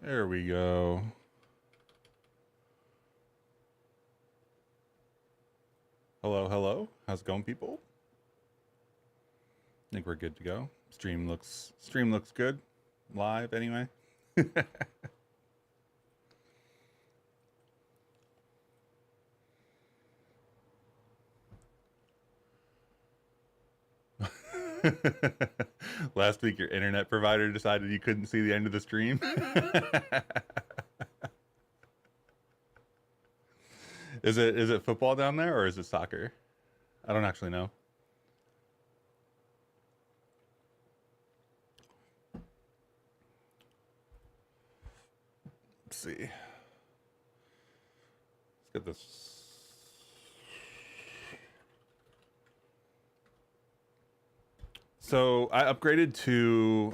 There we go. Hello, hello. How's it going, people? I think we're good to go. Stream looks good. Live anyway. Last week your internet provider decided you couldn't see the end of the stream. Is it football down there or is it soccer? I don't actually know. Let's see. Let's get this. So I upgraded to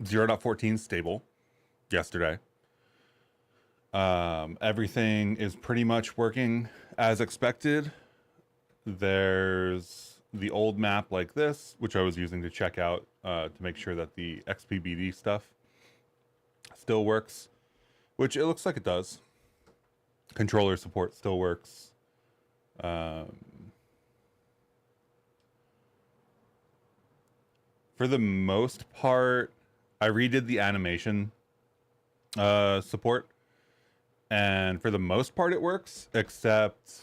0.14 stable yesterday. Everything is pretty much working as expected. There's the old map like this, which I was using to check out to make sure that the XPBD stuff still works, which it looks like it does. Controller support still works. For the most part, I redid the animation support, and for the most part it works, except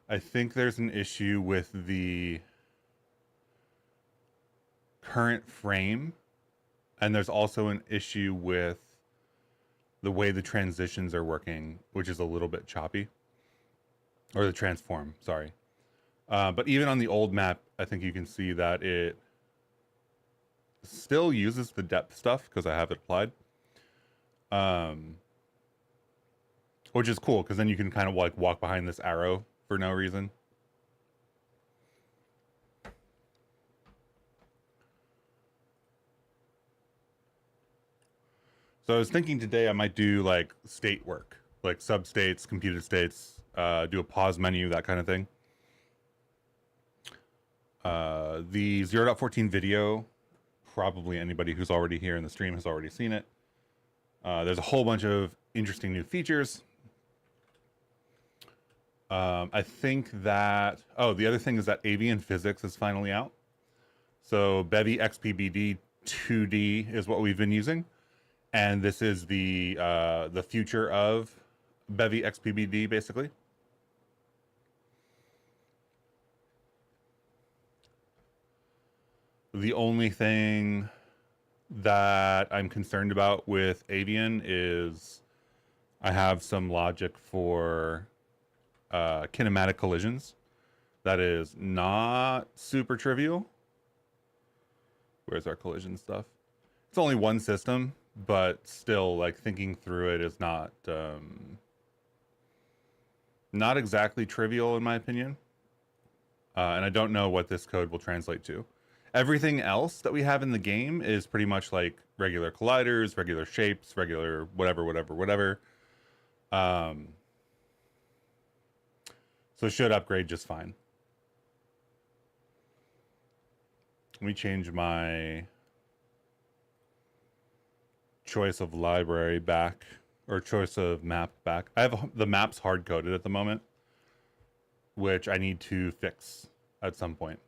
I think there's an issue with the current frame, and there's also an issue with the way the transitions are working, which is a little bit choppy, or the transform, sorry. But even on the old map, I think you can see that it still uses the depth stuff because I have it applied. Which is cool because then you can kind of like walk behind this arrow for no reason. So I was thinking today I might do like state work, like substates, computed states, do a pause menu, that kind of thing. The 0.14 video, probably anybody who's already here in the stream has already seen it. There's a whole bunch of interesting new features. I think that, the other thing is that Avian physics is finally out. So Bevy XPBD 2D is what we've been using. And this is the future of Bevy XPBD, basically. The only thing that I'm concerned about with Avian is I have some logic for kinematic collisions. That is not super trivial. Where's our collision stuff? It's only one system, but still, like, thinking through it is not exactly trivial in my opinion. And I don't know what this code will translate to. Everything else that we have in the game is pretty much like regular colliders, regular shapes, regular whatever. So should upgrade just fine. Let me change my choice of library back, or choice of map back. I have the maps hard coded at the moment, which I need to fix at some point,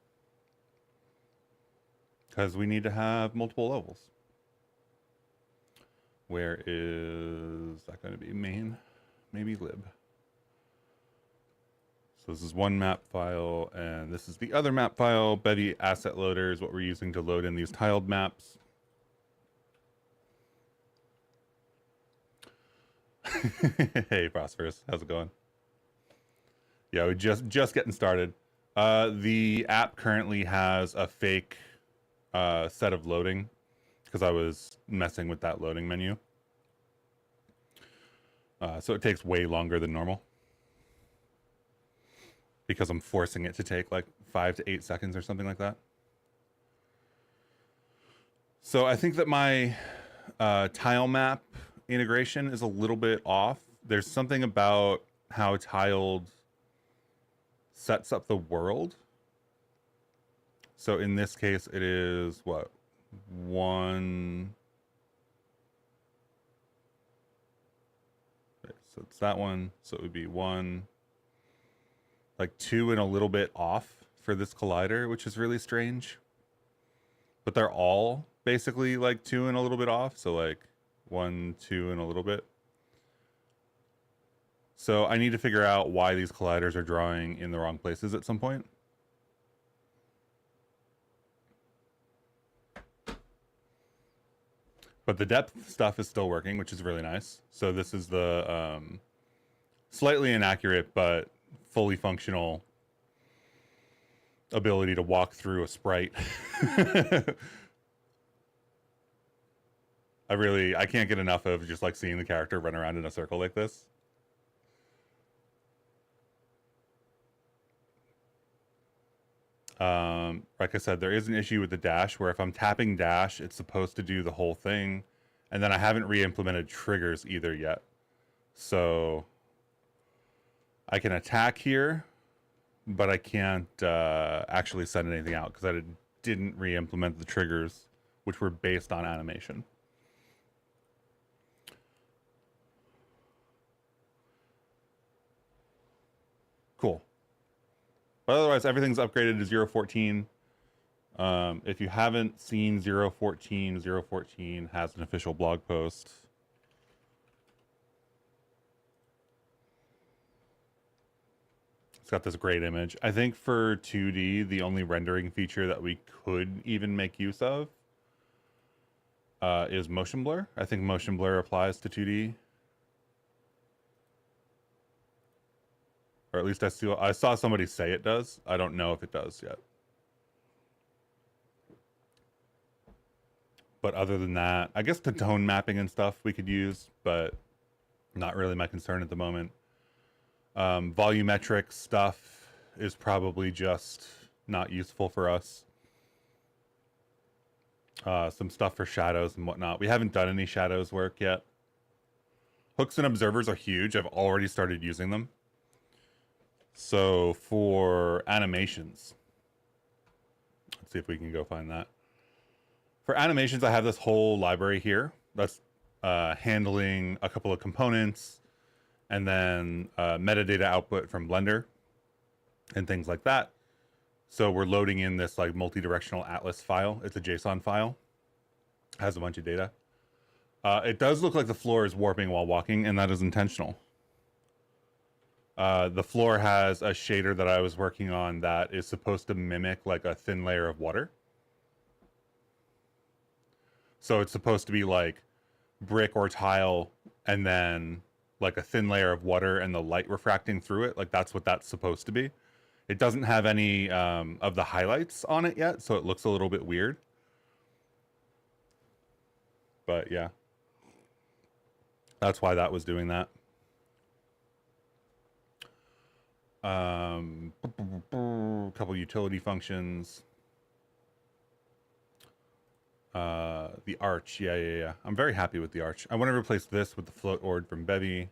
because we need to have multiple levels. Where is that going to be? Main, maybe lib. So this is one map file, and this is the other map file. Bevy asset loader is what we're using to load in these tiled maps. Hey, Prosperous, how's it going? Yeah, we just getting started. The app currently has a fake set of loading because I was messing with that loading menu. So it takes way longer than normal because I'm forcing it to take like 5 to 8 seconds or something like that. So I think that my tile map integration is a little bit off. There's something about how tiled sets up the world. So in this case, it is what? 1. Okay, so it's that one. So it would be 1, like 2 and a little bit off for this collider, which is really strange. But they're all basically like 2 and a little bit off. So like 1, 2 and a little bit. So I need to figure out why these colliders are drawing in the wrong places at some point. But the depth stuff is still working, which is really nice. So this is the slightly inaccurate but fully functional ability to walk through a sprite. I can't get enough of just like seeing the character run around in a circle like this. Like I said, there is an issue with the dash where if I'm tapping dash, it's supposed to do the whole thing. And then I haven't re-implemented triggers either yet. So I can attack here, but I can't actually send anything out because I didn't re-implement the triggers, which were based on animation. Cool. But otherwise, everything's upgraded to 0.14. If you haven't seen 0.14, 0.14 has an official blog post. It's got this great image. I think for 2D, the only rendering feature that we could even make use of is motion blur. I think motion blur applies to 2D. Or at least I saw somebody say it does. I don't know if it does yet. But other than that, I guess the tone mapping and stuff we could use, but not really my concern at the moment. Volumetric stuff is probably just not useful for us. Some stuff for shadows and whatnot. We haven't done any shadows work yet. Hooks and observers are huge. I've already started using them. So for animations, let's see if we can go find that. For animations, I have this whole library here that's handling a couple of components and then metadata output from Blender and things like that. So we're loading in this like multi-directional atlas file. It's a JSON file. Has a bunch of data. It does look like the floor is warping while walking, and that is intentional. The floor has a shader that I was working on that is supposed to mimic like a thin layer of water. So it's supposed to be like brick or tile and then like a thin layer of water and the light refracting through it. Like that's what that's supposed to be. It doesn't have any of the highlights on it yet, so it looks a little bit weird. But yeah, that's why that was doing that. A couple utility functions. The arch, yeah. I'm very happy with the arch. I want to replace this with the float ord from Bevy.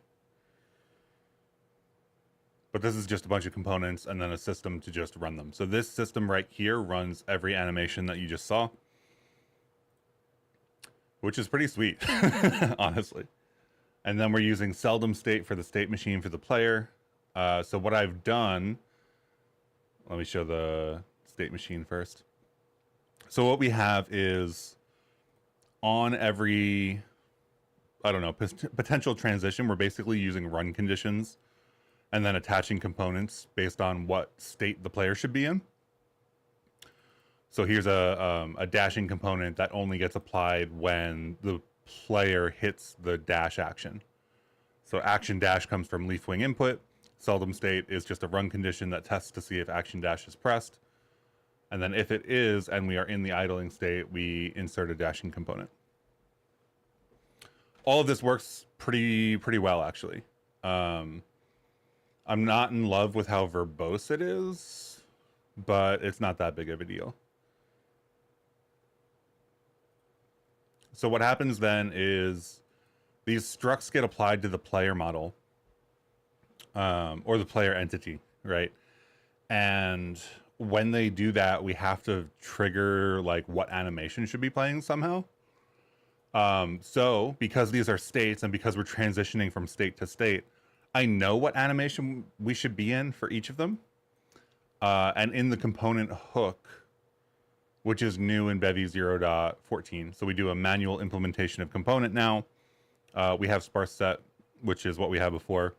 But this is just a bunch of components and then a system to just run them. So this system right here runs every animation that you just saw, which is pretty sweet, honestly. And then we're using Seldom state for the state machine for the player. So what I've done, let me show the state machine first. So what we have is on every, I don't know, potential transition, we're basically using run conditions and then attaching components based on what state the player should be in. So here's a dashing component that only gets applied when the player hits the dash action. So action dash comes from leaf wing input. Seldom state is just a run condition that tests to see if action dash is pressed. And then if it is, and we are in the idling state, we insert a dashing component. All of this works pretty well, actually. I'm not in love with how verbose it is, but it's not that big of a deal. So what happens then is these structs get applied to the player model, or the player entity, right? And when they do that, we have to trigger like what animation should be playing somehow. So because these are states and because we're transitioning from state to state, I know what animation we should be in for each of them. And in the component hook, which is new in Bevy 0.14. So we do a manual implementation of component now. We have sparse set, which is what we had before.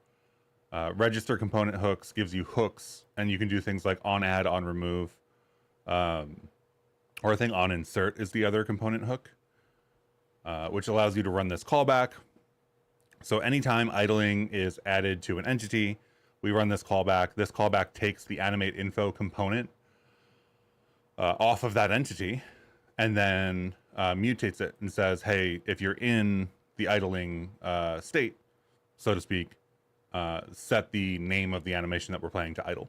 Register component hooks gives you hooks, and you can do things like on add, on remove, or I think on insert is the other component hook, which allows you to run this callback. So anytime idling is added to an entity, we run this callback. This callback takes the animate info component off of that entity and then mutates it and says, hey, if you're in the idling state, so to speak, set the name of the animation that we're playing to idle.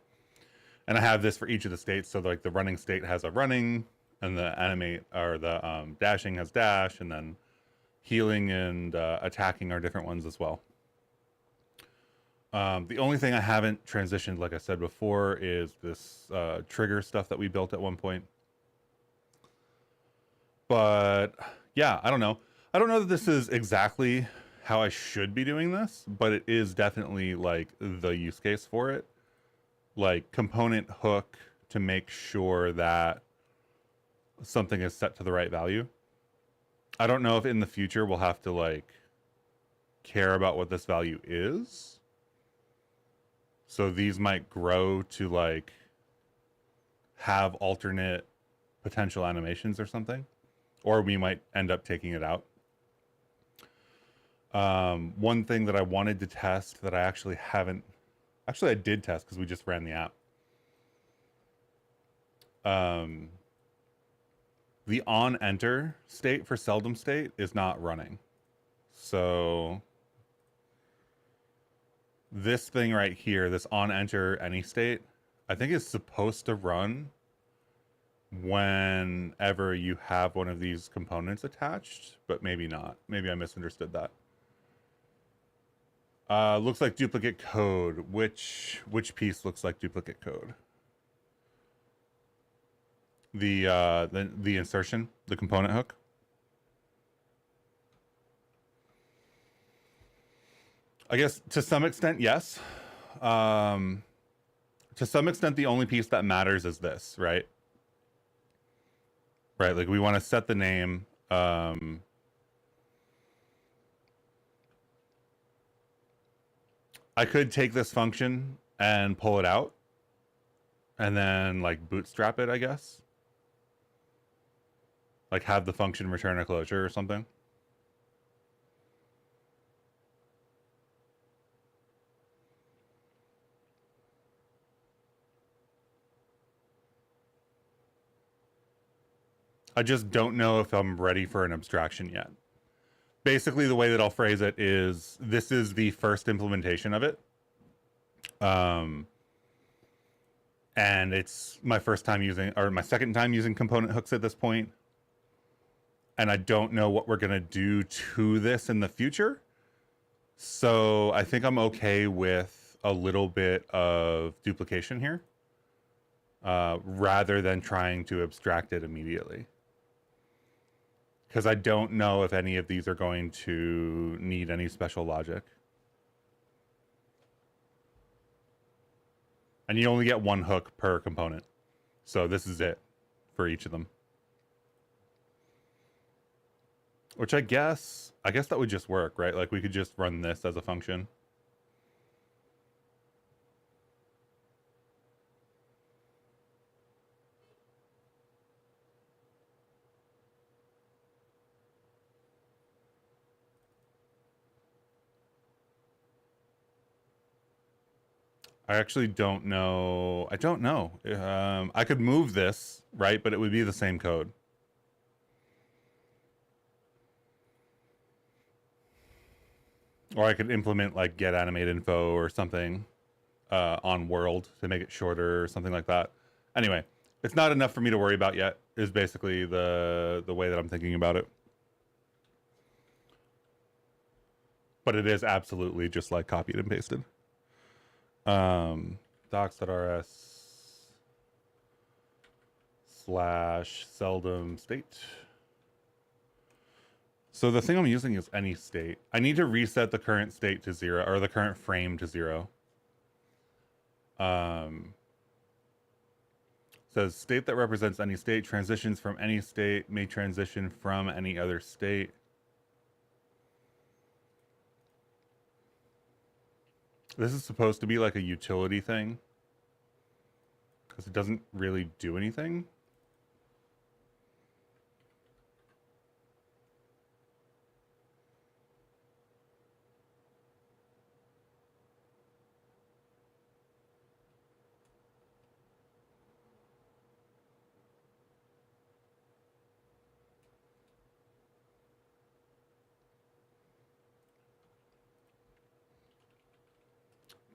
And I have this for each of the states. So like the running state has a running, and the animate or the dashing has dash, and then healing and attacking are different ones as well. The only thing I haven't transitioned, like I said before, is this trigger stuff that we built at one point. But yeah, I don't know. I don't know that this is exactly how I should be doing this, but it is definitely like the use case for it. Like component hook to make sure that something is set to the right value. I don't know if in the future we'll have to like care about what this value is. So these might grow to like have alternate potential animations or something, or we might end up taking it out. One thing that I wanted to test that I actually haven't, actually I did test because we just ran the app. The on enter state for seldom state is not running. So this thing right here, this on enter any state, I think is supposed to run whenever you have one of these components attached, but maybe not. Maybe I misunderstood that. Looks like duplicate code. Which piece looks like duplicate code? The insertion, the component hook. I guess to some extent, yes. To some extent, the only piece that matters is this, right? Right, like we want to set the name. I could take this function and pull it out and then like bootstrap it, I guess. Like have the function return a closure or something. I just don't know if I'm ready for an abstraction yet. Basically, the way that I'll phrase it is this is the first implementation of it. And it's my first time using, or my second time using component hooks at this point. And I don't know what we're going to do to this in the future. So I think I'm okay with a little bit of duplication here, rather than trying to abstract it immediately. Because I don't know if any of these are going to need any special logic. And you only get one hook per component. So this is it for each of them. Which I guess that would just work, right? Like we could just run this as a function. I actually don't know. I don't know. I could move this, right? But it would be the same code. Or I could implement like get animate info or something on world to make it shorter or something like that. Anyway, it's not enough for me to worry about yet, is basically the way that I'm thinking about it. But it is absolutely just like copied and pasted. Docs.rs. / seldom state. So the thing I'm using is any state. I need to reset the current state to 0, or the current frame to 0. Says state that represents any state transitions from any state may transition from any other state. This is supposed to be like a utility thing because it doesn't really do anything.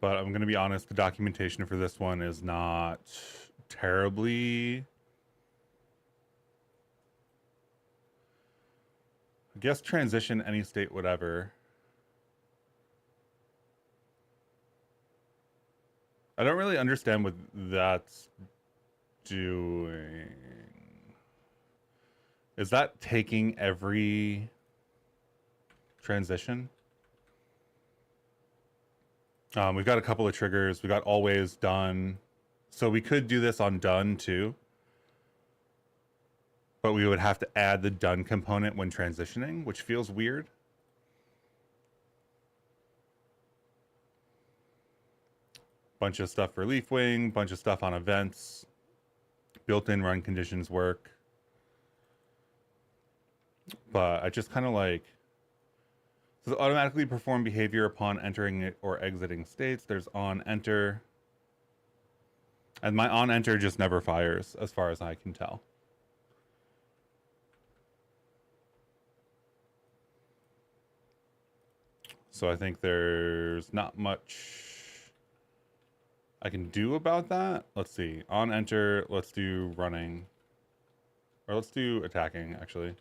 But I'm going to be honest, the documentation for this one is not terribly... I guess transition any state, whatever. I don't really understand what that's doing. Is that taking every transition? We've got a couple of triggers. We got always done. So we could do this on done too. But we would have to add the done component when transitioning, which feels weird. Bunch of stuff for leaf wing, bunch of stuff on events. Built-in run conditions work. But I just kind of like... So automatically perform behavior upon entering it or exiting states. There's on enter. And my on enter just never fires as far as I can tell. So I think there's not much I can do about that. Let's see. On enter, let's do running. Or let's do attacking, actually.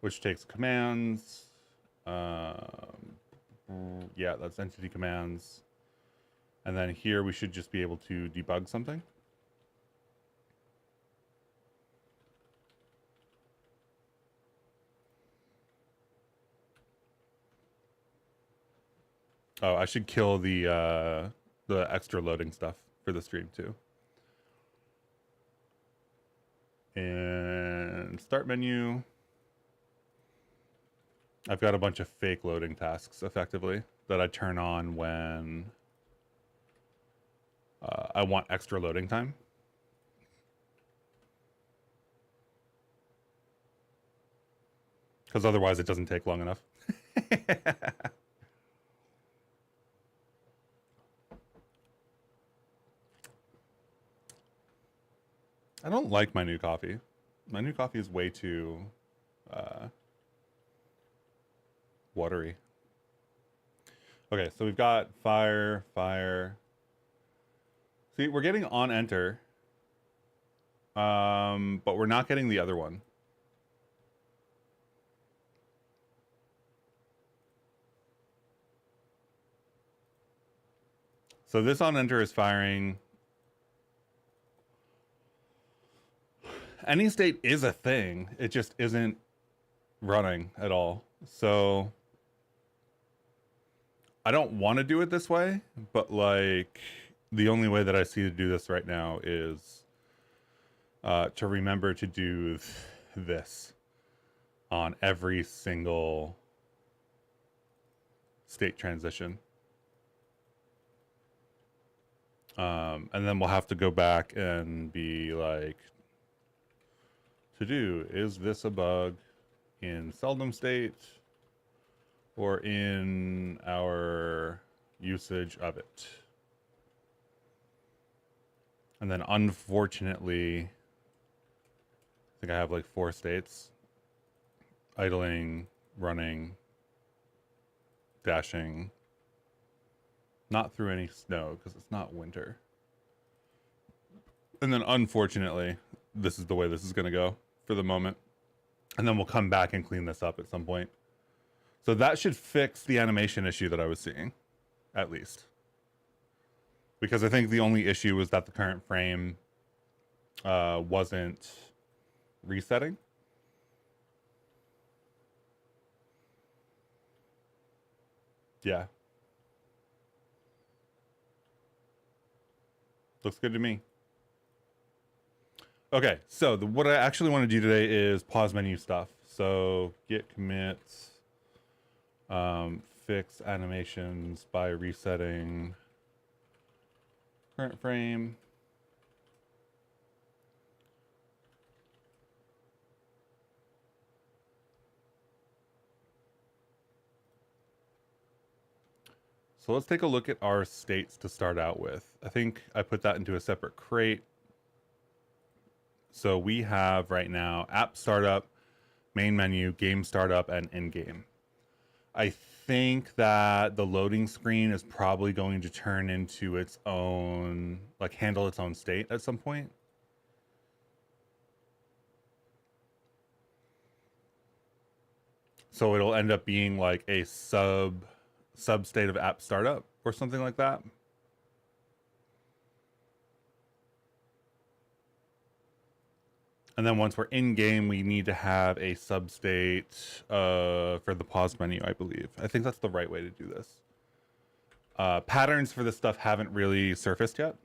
Which takes commands. Yeah, that's entity commands. And then here we should just be able to debug something. Oh, I should kill the extra loading stuff for the stream too. And start menu. I've got a bunch of fake loading tasks, effectively, that I turn on when I want extra loading time. Because otherwise it doesn't take long enough. I don't like my new coffee. My new coffee is way too... watery. Okay, so we've got fire. See, we're getting on enter. But we're not getting the other one. So this on enter is firing. Any state is a thing. It just isn't running at all. So I don't want to do it this way, but like the only way that I see to do this right now is to remember to do this on every single state transition. And then we'll have to go back and be like, to do, is this a bug in seldom state or in our usage of it? And then unfortunately, I think I have like 4 states: idling, running, dashing, not through any snow because it's not winter. And then unfortunately, this is the way this is going to go for the moment. And then we'll come back and clean this up at some point. So that should fix the animation issue that I was seeing, at least. because I think the only issue was that the current frame wasn't resetting. Yeah. Looks good to me. Okay, so what I actually want to do today is pause menu stuff. So git commits, fix animations by resetting current frame. So let's take a look at our states to start out with. I think I put that into a separate crate. So we have right now app startup, main menu, game startup, and in-game. I think that the loading screen is probably going to turn into its own, like handle its own state at some point. So it'll end up being like a substate of app startup or something like that. And then once we're in game, we need to have a substate for the pause menu, I believe. I think that's the right way to do this. Patterns for this stuff haven't really surfaced yet.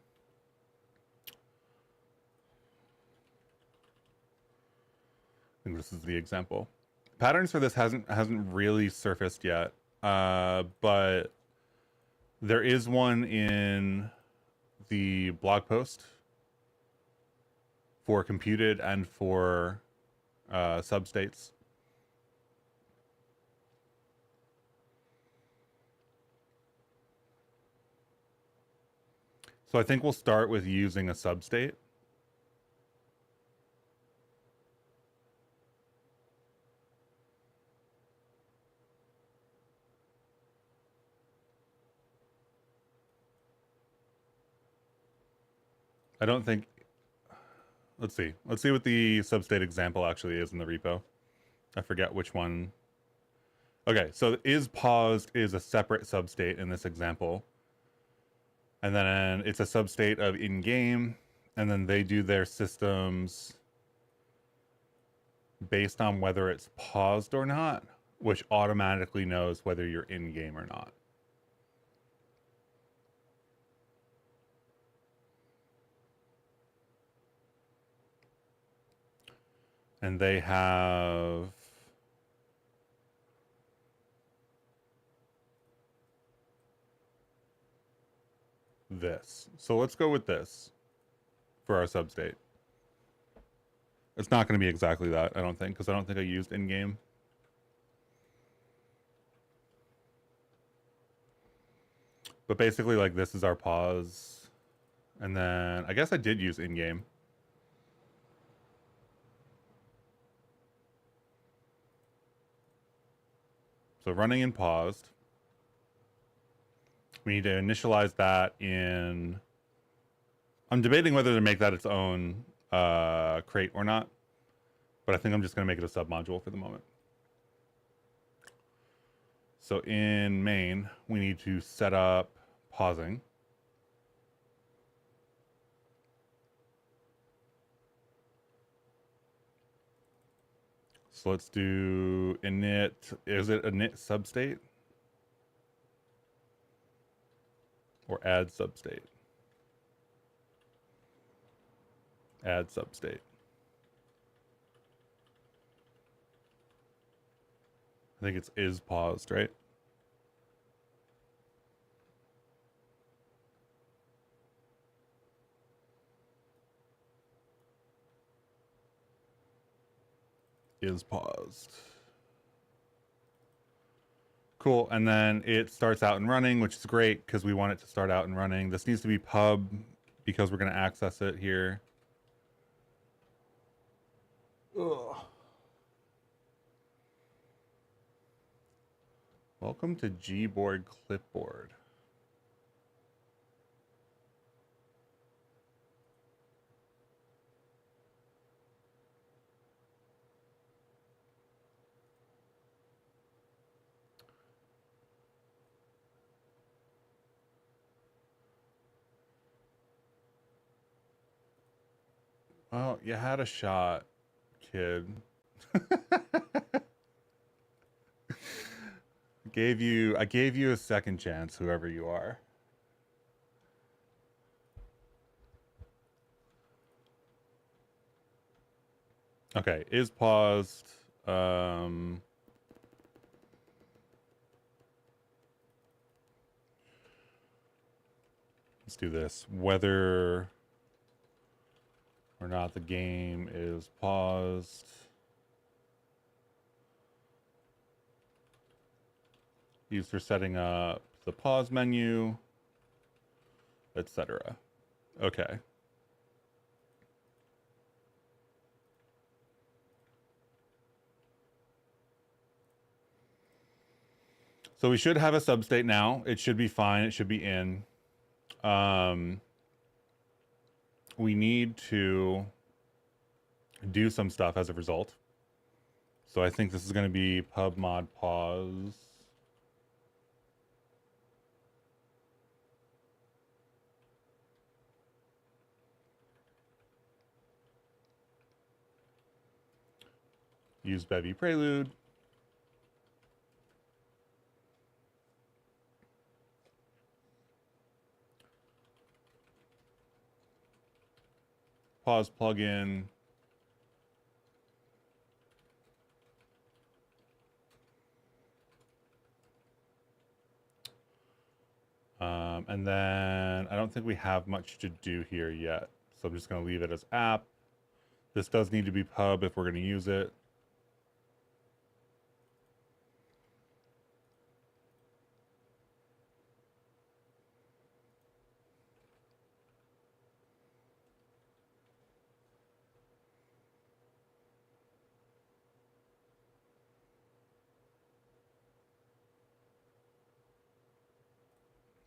I think this is the example. Patterns for this hasn't really surfaced yet, but there is one in the blog post for computed and for substates. So I think we'll start with using a substate. I don't think, let's see what the substate example actually is in the repo. I forget which one. Okay, so is paused is a separate substate in this example. And then it's a substate of in-game, and then they do their systems based on whether it's paused or not, which automatically knows whether you're in-game or not. And they have this. So let's go with this for our substate. It's not going to be exactly that, I don't think, because I don't think I used in-game. But basically, like, this is our pause. And then I guess I did use in-game. So running and paused. We need to initialize that in... I'm debating whether to make that its own crate or not. But I think I'm just going to make it a submodule for the moment. So in main, we need to set up pausing. So let's do init. Is it init substate? Or add substate? Add substate. I think it's is paused, right? Is paused. Cool, and then it starts out and running, which is great because we want it to start out and running. This needs to be pub because we're going to access it here. Ugh. Welcome to Gboard Clipboard. Well, you had a shot, kid. I gave you a second chance, whoever you are. Okay, is paused. Let's do this. Whether or not the game is paused. Used for setting up the pause menu, etc. Okay. So we should have a substate now. It should be fine. It should be in. We need to do some stuff as a result. So I think this is going to be pub mod pause. Use Bevy prelude. Pause plugin. And then I don't think we have much to do here yet. So I'm just going to leave it as app. This does need to be pub if we're going to use it.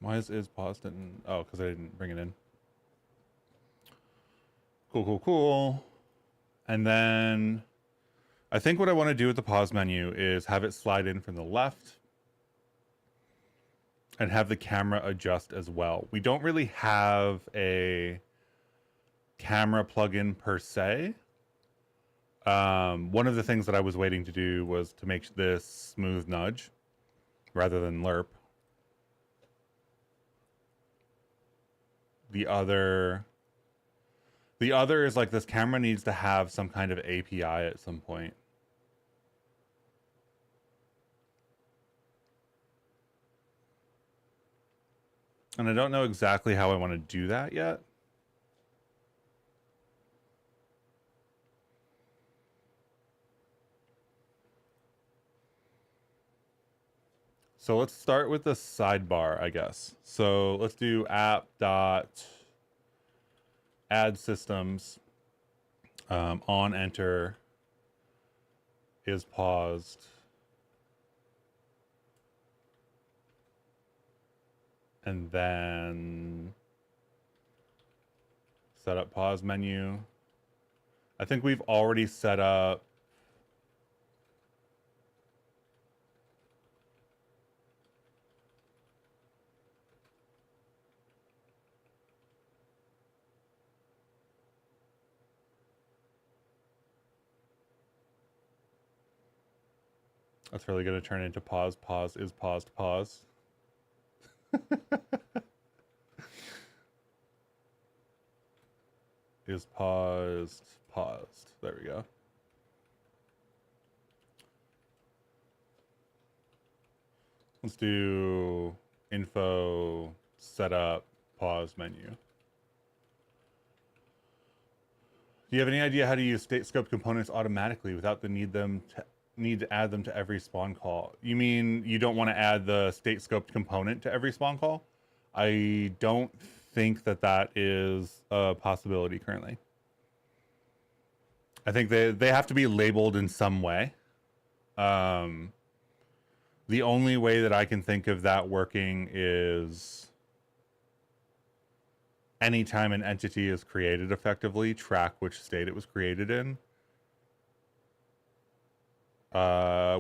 Why is paused in? Oh, because I didn't bring it in. Cool. And then I think what I want to do with the pause menu is have it slide in from the left and have the camera adjust as well. We don't really have a camera plugin per se. One of the things that I was waiting to do was to make this smooth nudge rather than lerp. The other is like this camera needs to have some kind of API at some point. And I don't know exactly how I want to do that yet. So let's start with the sidebar, I guess. So let's do app dot add systems on enter is paused. And then set up pause menu. I think we've already set up that's really going to turn into pause is paused pause. Is paused. There we go. Let's do info setup pause menu. Do you have any idea how to use state scope components automatically without the need to add them to every spawn call? You mean you don't want to add the state scoped component to every spawn call? I don't think that is a possibility currently. I think they have to be labeled in some way. The only way that I can think of that working is anytime an entity is created effectively, track which state it was created in.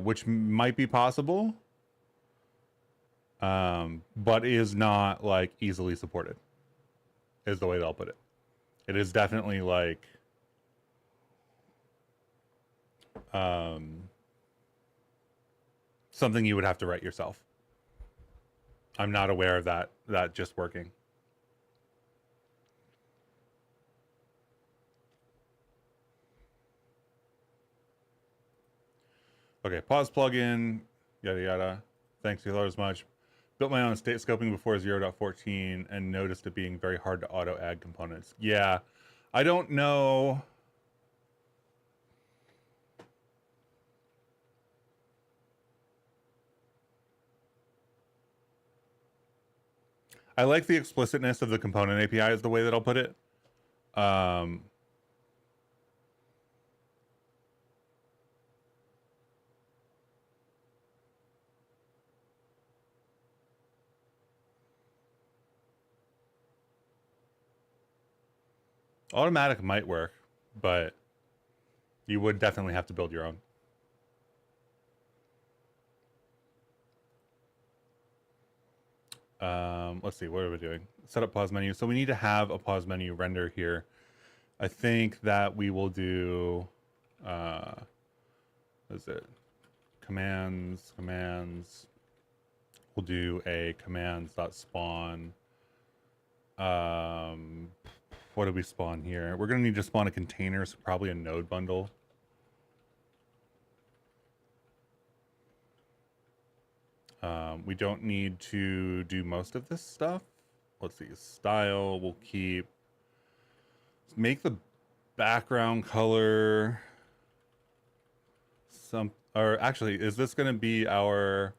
Which might be possible, but is not like easily supported, is the way that I'll put it. It is definitely like Something you would have to write yourself. I'm not aware of that just working. Okay, pause plugin, yada yada. Thanks, you as much. Built my own state scoping before 0.14 and noticed it being very hard to auto add components. Yeah, I don't know. I like the explicitness of the component API is the way that I'll put it. Automatic might work, but you would definitely have to build your own. Let's see, what are we doing? Set up pause menu. So we need to have a pause menu render here. I think that we will do, what is it? Commands. We'll do a commands.spawn. What do we spawn here? We're going to need to spawn a container, so probably a node bundle. We don't need to do most of this stuff. Let's see, style, we'll keep, let's make the background color some, or actually, is this going to be our,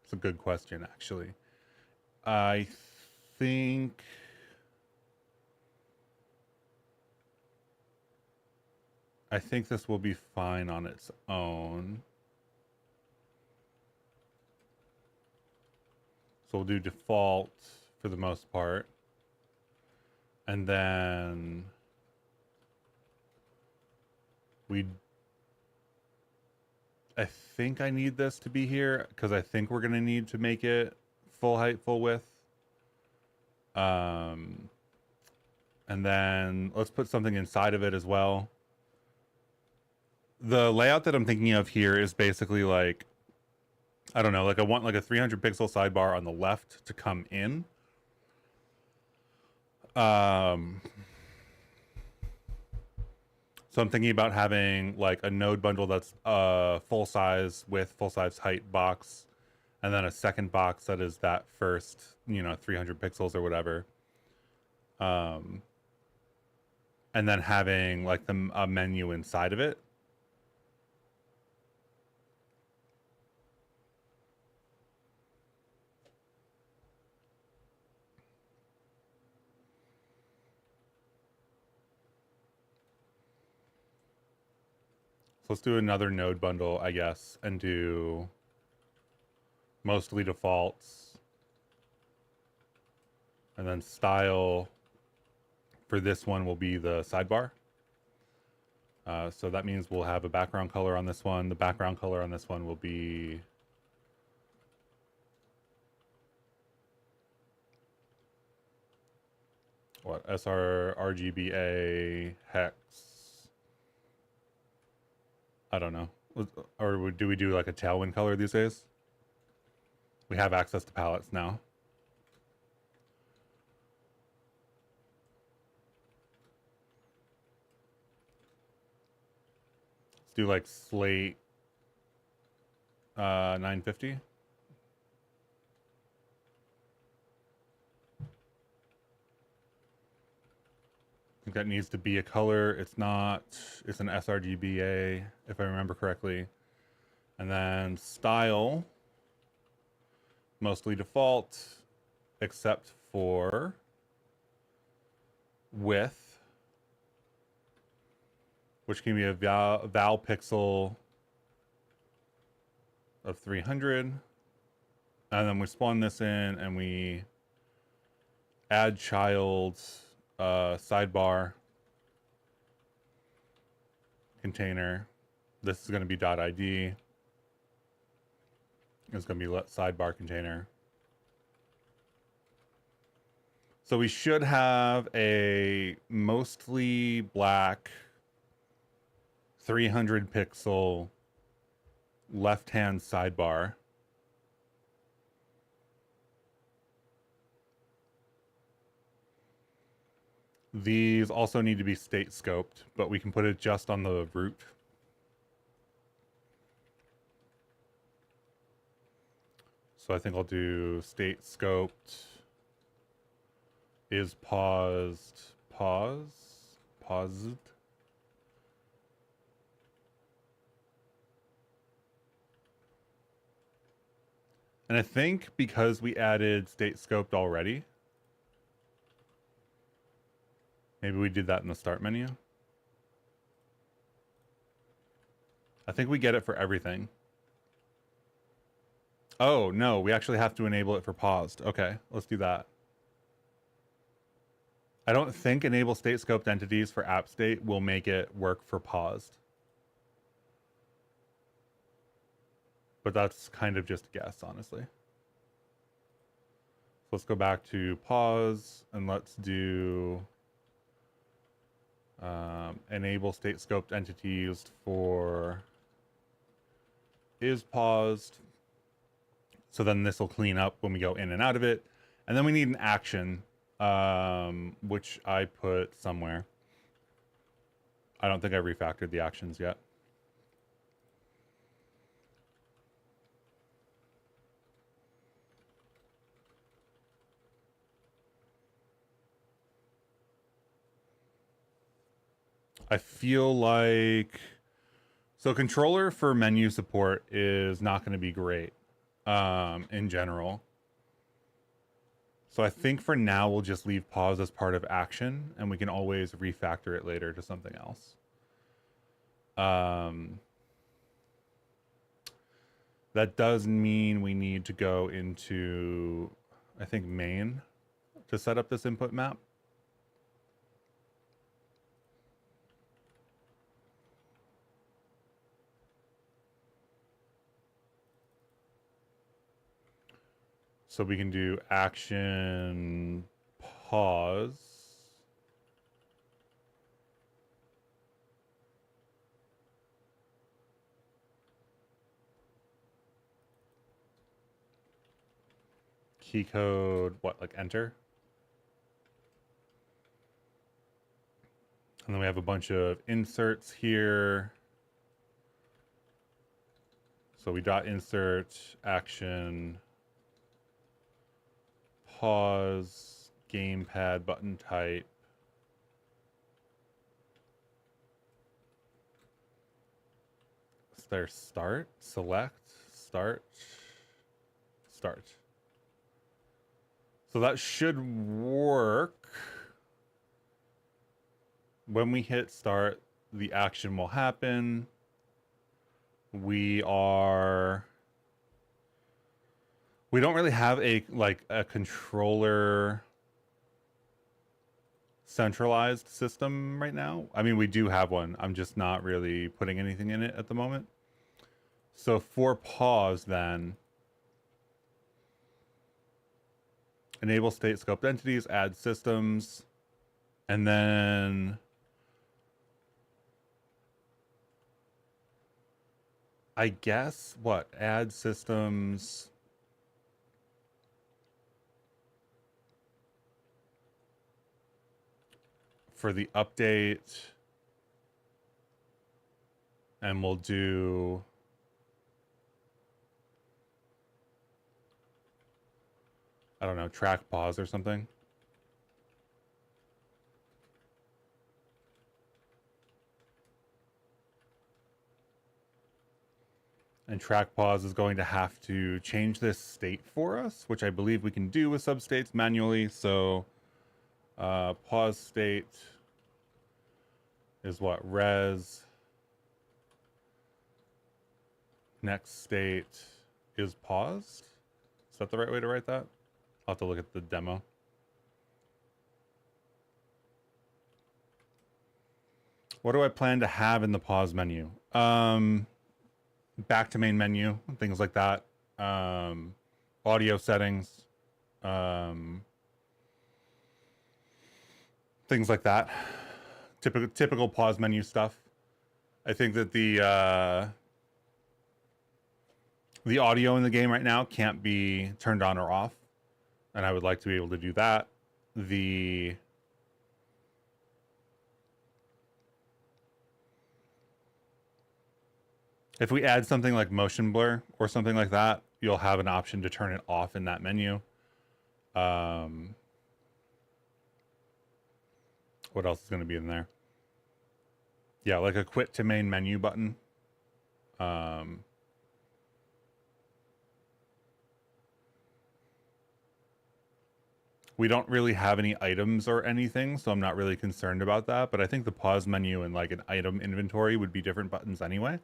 it's a good question, actually. I think this will be fine on its own. So we'll do default for the most part. And then I think I need this to be here because I think we're going to need to make it full height, full width. And then let's put something inside of it as well. The layout that I'm thinking of here is basically like, I don't know, like I want like a 300 pixel sidebar on the left to come in. So I'm thinking about having like a node bundle that's full size with full size height box, and then a second box that is that first, 300 pixels or whatever. And then having like a menu inside of it. Let's do another node bundle, I guess, and do mostly defaults. And then style for this one will be the sidebar. So that means we'll have a background color on this one. The background color on this one will be what? RGBA hex. I don't know. Or do we do like a tailwind color these days? We have access to palettes now. Let's do like slate 950. I think that needs to be a color. It's not. It's an sRGBA, if I remember correctly. And then style, mostly default, except for width, which can be a val pixel of 300. And then we spawn this in and we add child sidebar container. This is going to be .id. It's going to be sidebar container. So we should have a mostly black 300 pixel left-hand sidebar. These also need to be state scoped, but we can put it just on the root. So I think I'll do state scoped is paused, paused. And I think because we added state scoped already, maybe we did that in the start menu. I think we get it for everything. Oh, no, we actually have to enable it for paused. Okay, let's do that. I don't think enable state scoped entities for app state will make it work for paused. But that's kind of just a guess, honestly. So let's go back to pause and let's do enable state scoped entities for is paused. So then this will clean up when we go in and out of it. And then we need an action, which I put somewhere. I don't think I refactored the actions yet. I feel like, so controller for menu support is not going to be great in general. So I think for now we'll just leave pause as part of action, and we can always refactor it later to something else. That does mean we need to go into, I think, main to set up this input map. So we can do action pause. Key code, what, like enter? And then we have a bunch of inserts here. So we dot insert action pause gamepad button type. Is there start, select, start, start. So that should work. When we hit start, the action will happen. We don't really have a controller centralized system right now. I mean, we do have one. I'm just not really putting anything in it at the moment. So for pause then, enable state scoped entities, add systems, and then I guess what, add systems. For the update, and we'll do I don't know, track pause or something. And track pause is going to have to change this state for us, which I believe we can do with substates manually. So pause state is what? Res. Next state is paused. Is that the right way to write that? I'll have to look at the demo. What do I plan to have in the pause menu? Back to main menu, things like that. Audio settings. things like that. Typical pause menu stuff. I think that the audio in the game right now can't be turned on or off, and I would like to be able to do that. If we add something like motion blur or something like that, you'll have an option to turn it off in that menu. What else is going to be in there? Yeah, like a quit to main menu button. We don't really have any items or anything, so I'm not really concerned about that. But I think the pause menu and like an item inventory would be different buttons anyway.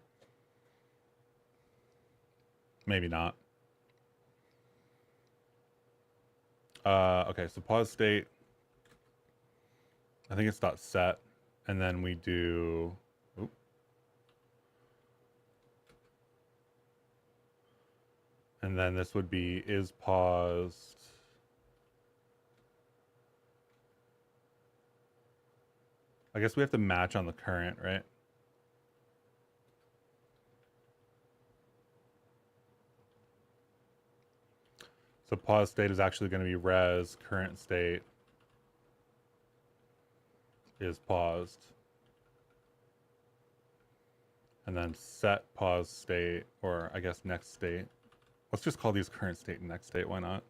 Maybe not. Okay, so pause state. I think it's .set, and then we do. Oop. And then this would be is paused. I guess we have to match on the current, right? So pause state is actually going to be res current state is paused. And then set pause state, or I guess next state. Let's just call these current state and next state, why not?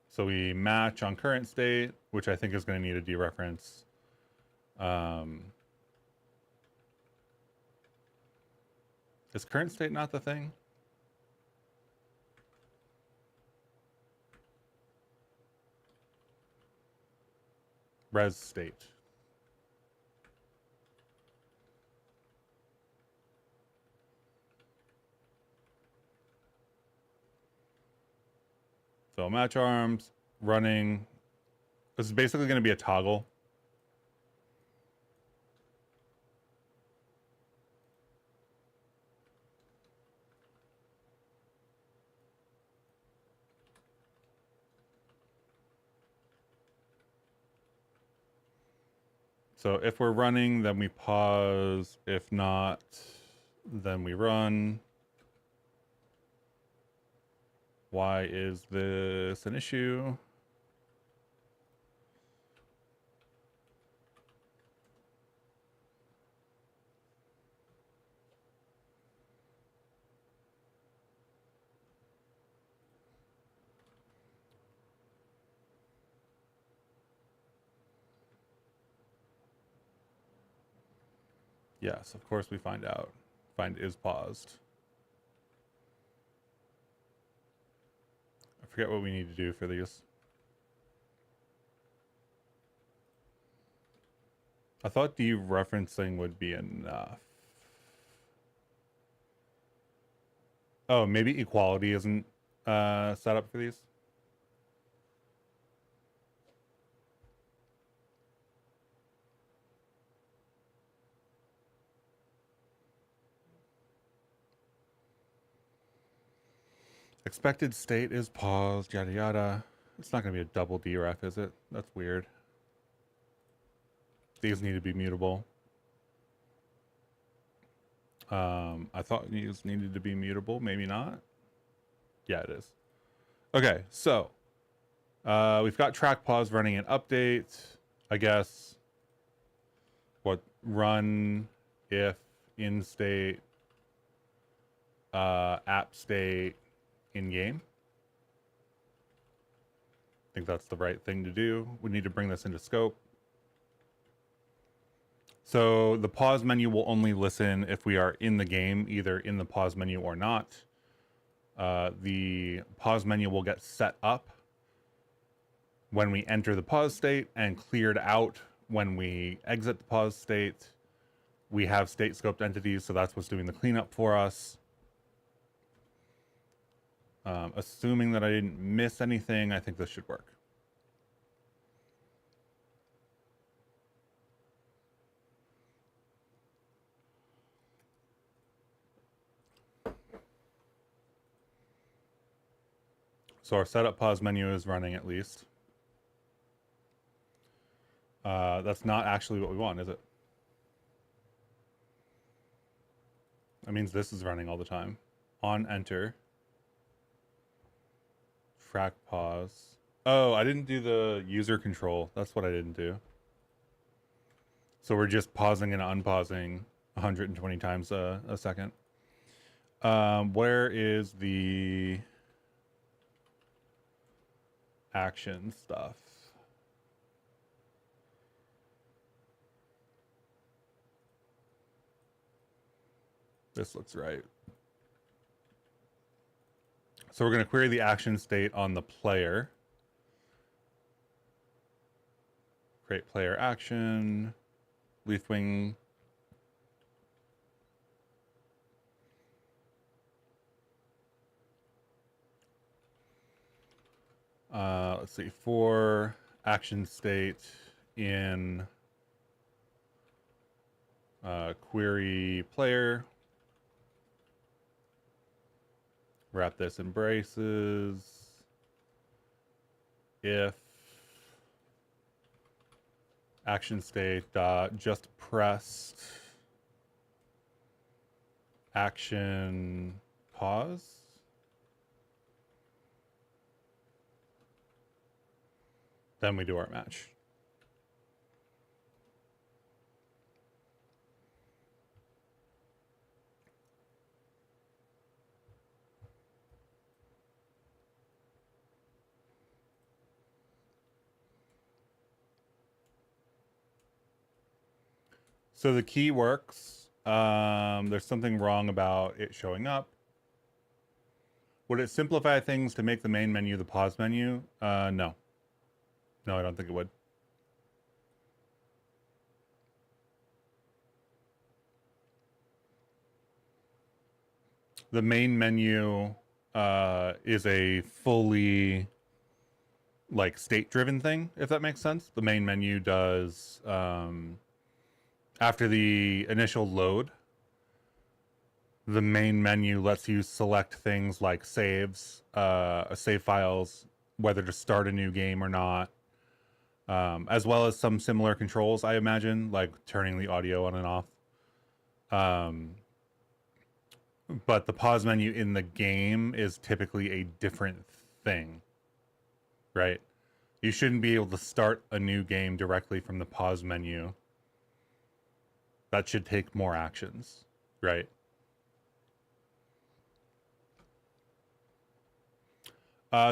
So we match on current state, which I think is going to need a dereference. Is current state not the thing? Res state. So match arms, running. This is basically going to be a toggle. So if we're running, then we pause. If not, then we run. Why is this an issue? Yes, of course we find out. Find is paused. I forget what we need to do for these. I thought dereferencing would be enough. Oh, maybe equality isn't set up for these. Expected state is paused, yada yada. It's not going to be a double deref, is it? That's weird. These need to be mutable. I thought these needed to be mutable, maybe not. Yeah, it is. Okay, so we've got track pause running an update. I guess what run if in state app state in game. I think that's the right thing to do. We need to bring this into scope. So the pause menu will only listen if we are in the game, either in the pause menu or not. The pause menu will get set up when we enter the pause state and cleared out when we exit the pause state. We have state scoped entities, so that's what's doing the cleanup for us. Assuming that I didn't miss anything, I think this should work. So our setup pause menu is running at least. That's not actually what we want, is it? That means this is running all the time. On enter. Frac pause. Oh, I didn't do the user control. That's what I didn't do. So we're just pausing and unpausing 120 times a second. Where is the action stuff? This looks right. So we're going to query the action state on the player. Create player action. Leafwing. Let's see, for action state in query player. Wrap this in braces. If action state dot just pressed action pause. Then we do our match. So the key works. There's something wrong about it showing up. Would it simplify things to make the main menu the pause menu? No. No, I don't think it would. The main menu is a fully like state-driven thing, if that makes sense. The main menu does after the initial load, the main menu lets you select things like saves, save files, whether to start a new game or not, as well as some similar controls, I imagine, like turning the audio on and off. But the pause menu in the game is typically a different thing, right? You shouldn't be able to start a new game directly from the pause menu. That should take more actions, right?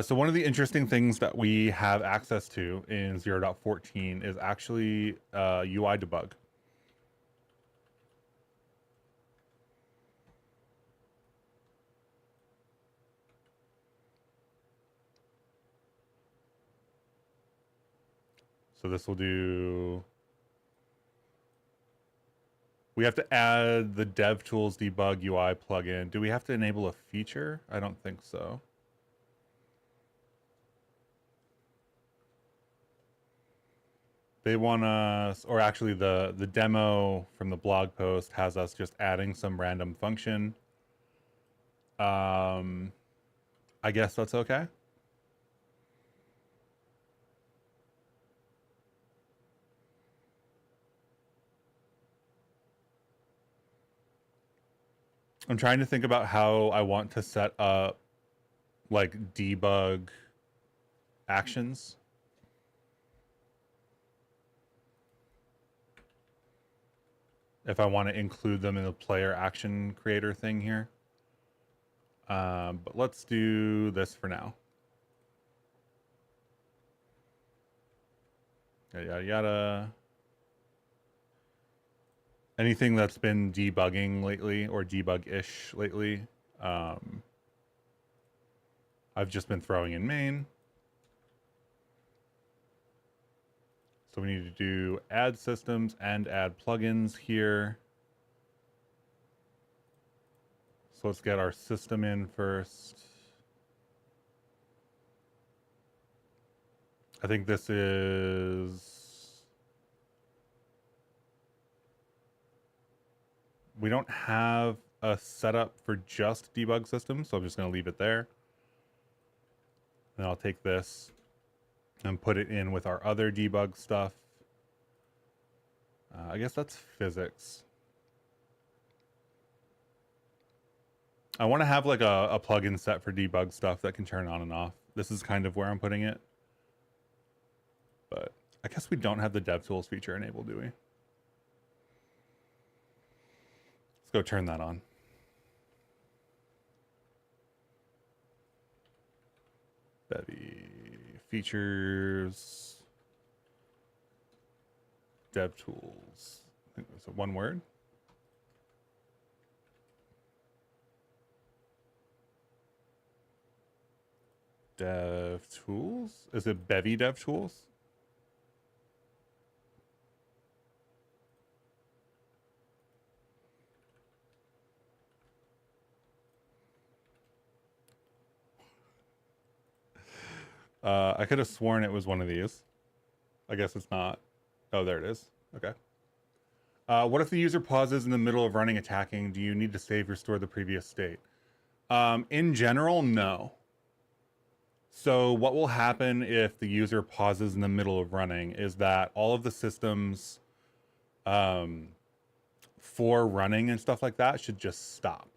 So one of the interesting things that we have access to in 0.14 is actually UI debug. So this will do... We have to add the DevTools debug UI plugin. Do we have to enable a feature? I don't think so. They want us, or actually the demo from the blog post has us just adding some random function. I guess that's okay. I'm trying to think about how I want to set up like debug actions. If I want to include them in the player action creator thing here. But let's do this for now. Yada, yada, yada. Anything that's been debugging lately or debug-ish lately, I've just been throwing in main. So we need to do add systems and add plugins here. So let's get our system in first. I think this is... We don't have a setup for just debug systems, so I'm just going to leave it there. And I'll take this and put it in with our other debug stuff. I guess that's physics. I want to have like a plugin set for debug stuff that can turn on and off. This is kind of where I'm putting it. But I guess we don't have the DevTools feature enabled, do we? Let's go turn that on. Bevy features, DevTools. I think that's one word. DevTools? Is it Bevy DevTools? I could have sworn it was one of these. I guess it's not. Oh, there it is. Okay. What if the user pauses in the middle of running attacking? Do you need to save or restore the previous state? In general, no. So what will happen if the user pauses in the middle of running is that all of the systems for running and stuff like that should just stop.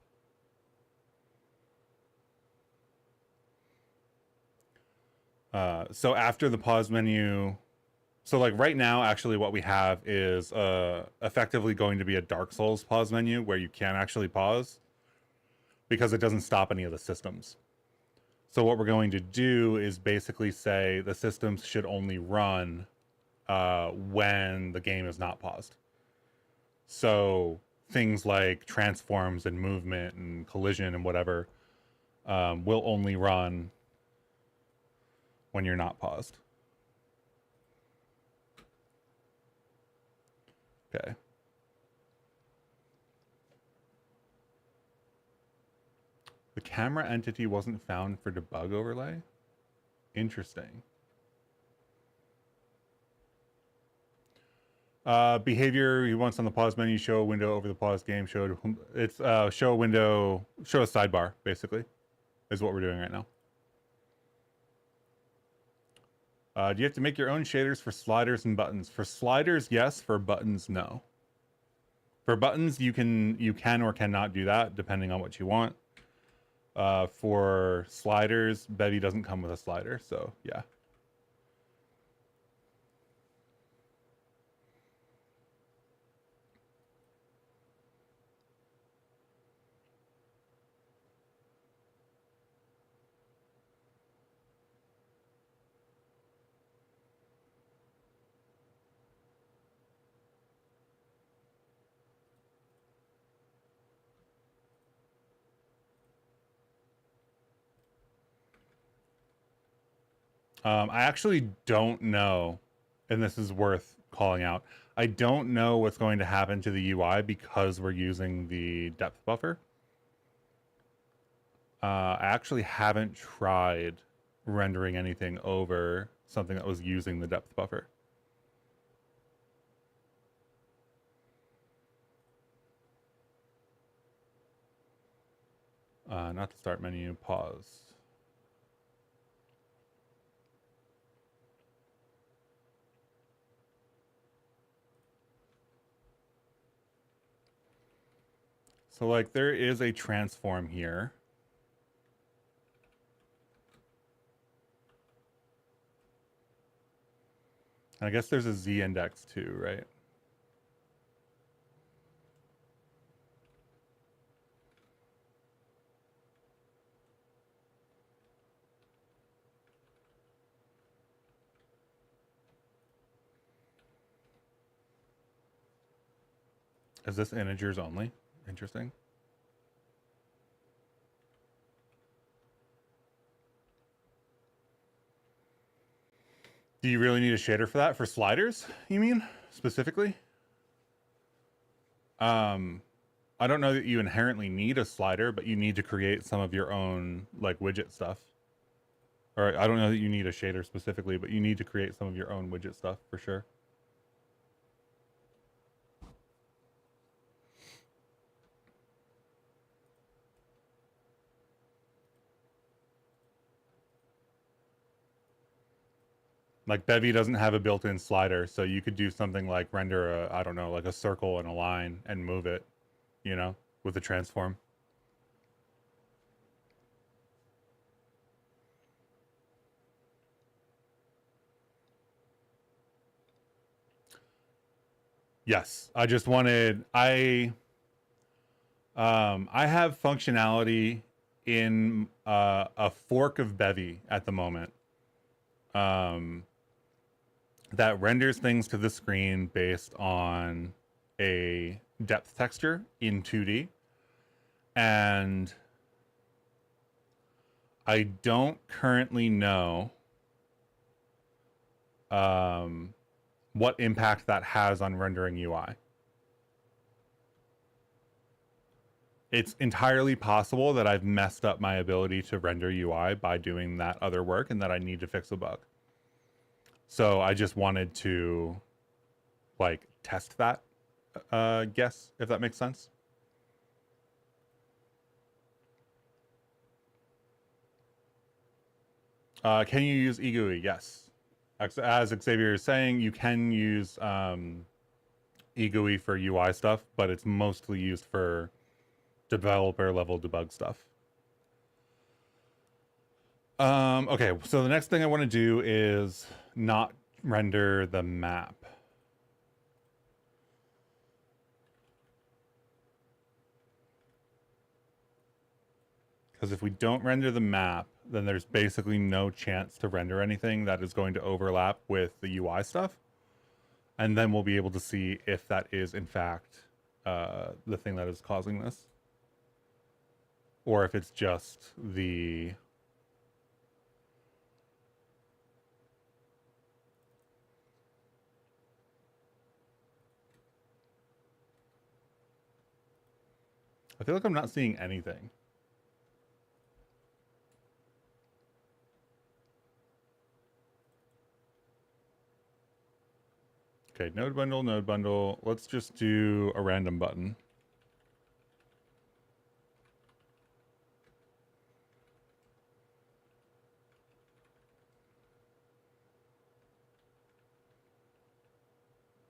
So after the pause menu, so like right now, actually what we have is effectively going to be a Dark Souls pause menu where you can't actually pause because it doesn't stop any of the systems. So what we're going to do is basically say the systems should only run when the game is not paused. So things like transforms and movement and collision and whatever will only run when you're not paused. Okay. The camera entity wasn't found for debug overlay? Interesting. Behavior, he wants on the pause menu, show a window over the pause game, show a window, show a sidebar, basically, is what we're doing right now. Do you have to make your own shaders for sliders and buttons? For sliders, yes. For buttons, no. For buttons, you can or cannot do that, depending on what you want. For sliders, Bevy doesn't come with a slider, so yeah. I actually don't know, and this is worth calling out. I don't know what's going to happen to the UI because we're using the depth buffer. I actually haven't tried rendering anything over something that was using the depth buffer. Not the start menu, pause. So like there is a transform here. And I guess there's a Z index too, right? Is this integers only? Interesting. Do you really need a shader for that? For sliders, you mean, specifically? I don't know that you inherently need a slider, but you need to create some of your own, like, widget stuff. Or I don't know that you need a shader specifically, but you need to create some of your own widget stuff, for sure. Like Bevy doesn't have a built-in slider, so you could do something like render a, I don't know, like a circle and a line and move it, you know, with the transform. Yes, I just wanted I have functionality in a fork of Bevy at the moment um, that renders things to the screen based on a depth texture in 2D. And I don't currently know what impact that has on rendering UI. It's entirely possible that I've messed up my ability to render UI by doing that other work and that I need to fix a bug. So I just wanted to like test that guess, if that makes sense. Can you use eGUI? Yes. As Xavier is saying, you can use eGUI for UI stuff, but it's mostly used for developer level debug stuff. Okay, so the next thing I want to do is not render the map. Because if we don't render the map, then there's basically no chance to render anything that is going to overlap with the UI stuff. And then we'll be able to see if that is, in fact, the thing that is causing this. Or if it's just the... I feel like I'm not seeing anything. Okay, node bundle, node bundle. Let's just do a random button.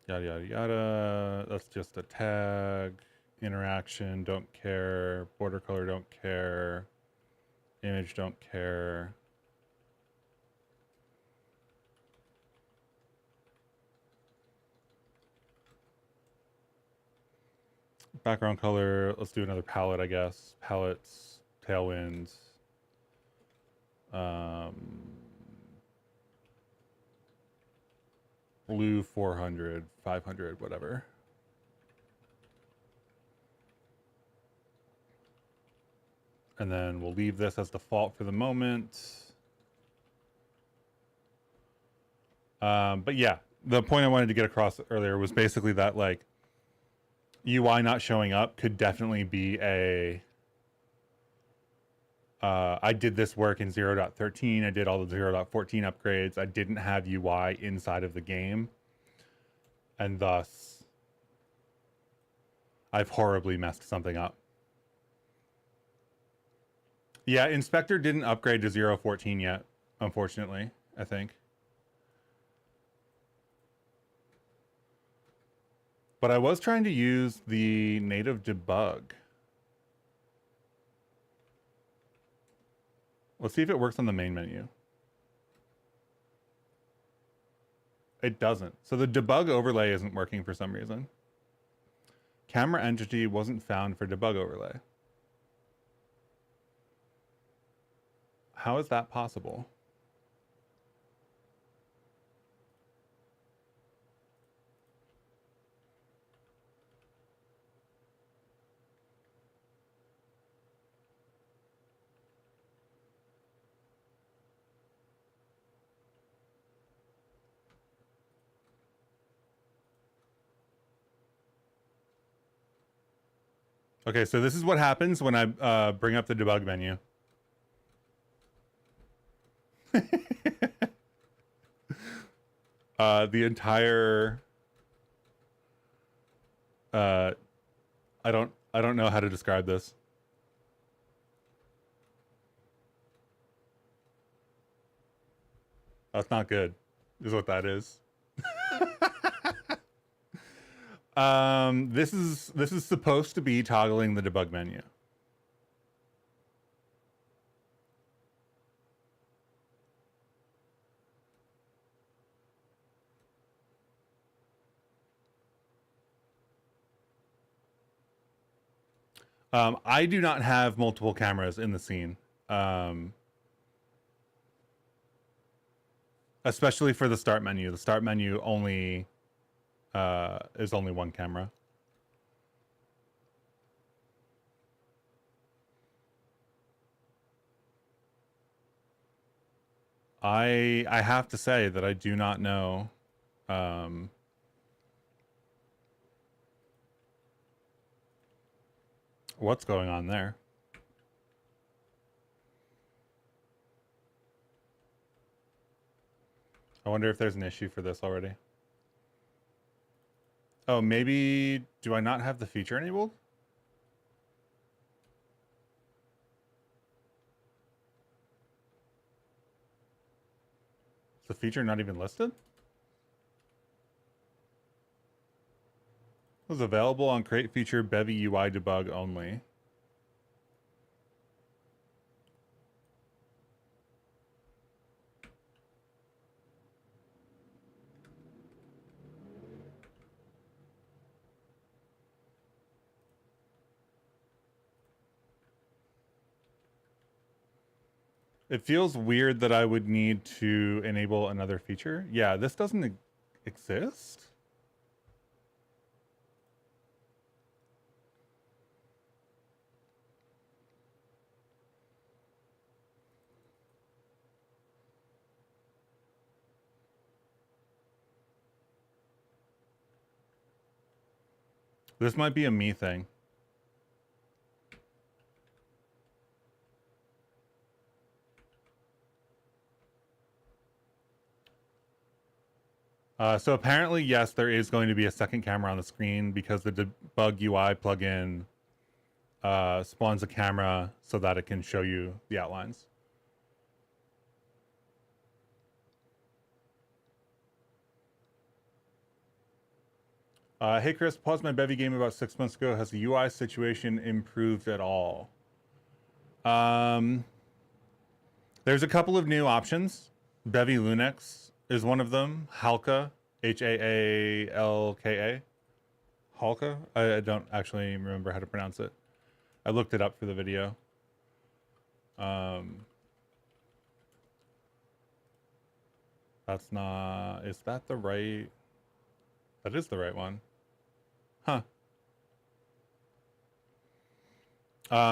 Yada, yada, yada. That's just a tag. Interaction, don't care. Border color, don't care. Image, don't care. Background color, let's do another palette, I guess. Palettes, tailwinds. Blue 400, 500, whatever. And then we'll leave this as default for the moment. But yeah, the point I wanted to get across earlier was basically that like UI not showing up could definitely be a I did this work in 0.13. I did all the 0.14 upgrades. I didn't have UI inside of the game. And thus, I've horribly messed something up. Yeah, Inspector didn't upgrade to 0.14 yet, unfortunately, I think. But I was trying to use the native debug. Let's see if it works on the main menu. It doesn't. So the debug overlay isn't working for some reason. Camera entity wasn't found for debug overlay. How is that possible? Okay, so this is what happens when I bring up the debug menu. The entire I don't know how to describe this. That's not good. is what that is. This is supposed to be toggling the debug menu. I do not have multiple cameras in the scene. Especially for the start menu. The start menu only is only one camera. I have to say that I do not know what's going on there. I wonder if there's an issue for this already. Oh, maybe do I not have the feature enabled? Is the feature not even listed? It was available on Create Feature Bevy UI debug only. It feels weird that I would need to enable another feature. Yeah, this doesn't exist. This might be a me thing. So apparently, yes, there is going to be a second camera on the screen because the debug UI plugin spawns a camera so that it can show you the outlines. Hey Chris, paused my Bevy game about 6 months ago. Has the UI situation improved at all? There's a couple of new options. Bevy Linux is one of them. Halka, Haalka. Halka? I don't actually remember how to pronounce it. I looked it up for the video. That's not... Is that the right... That is the right one. Huh.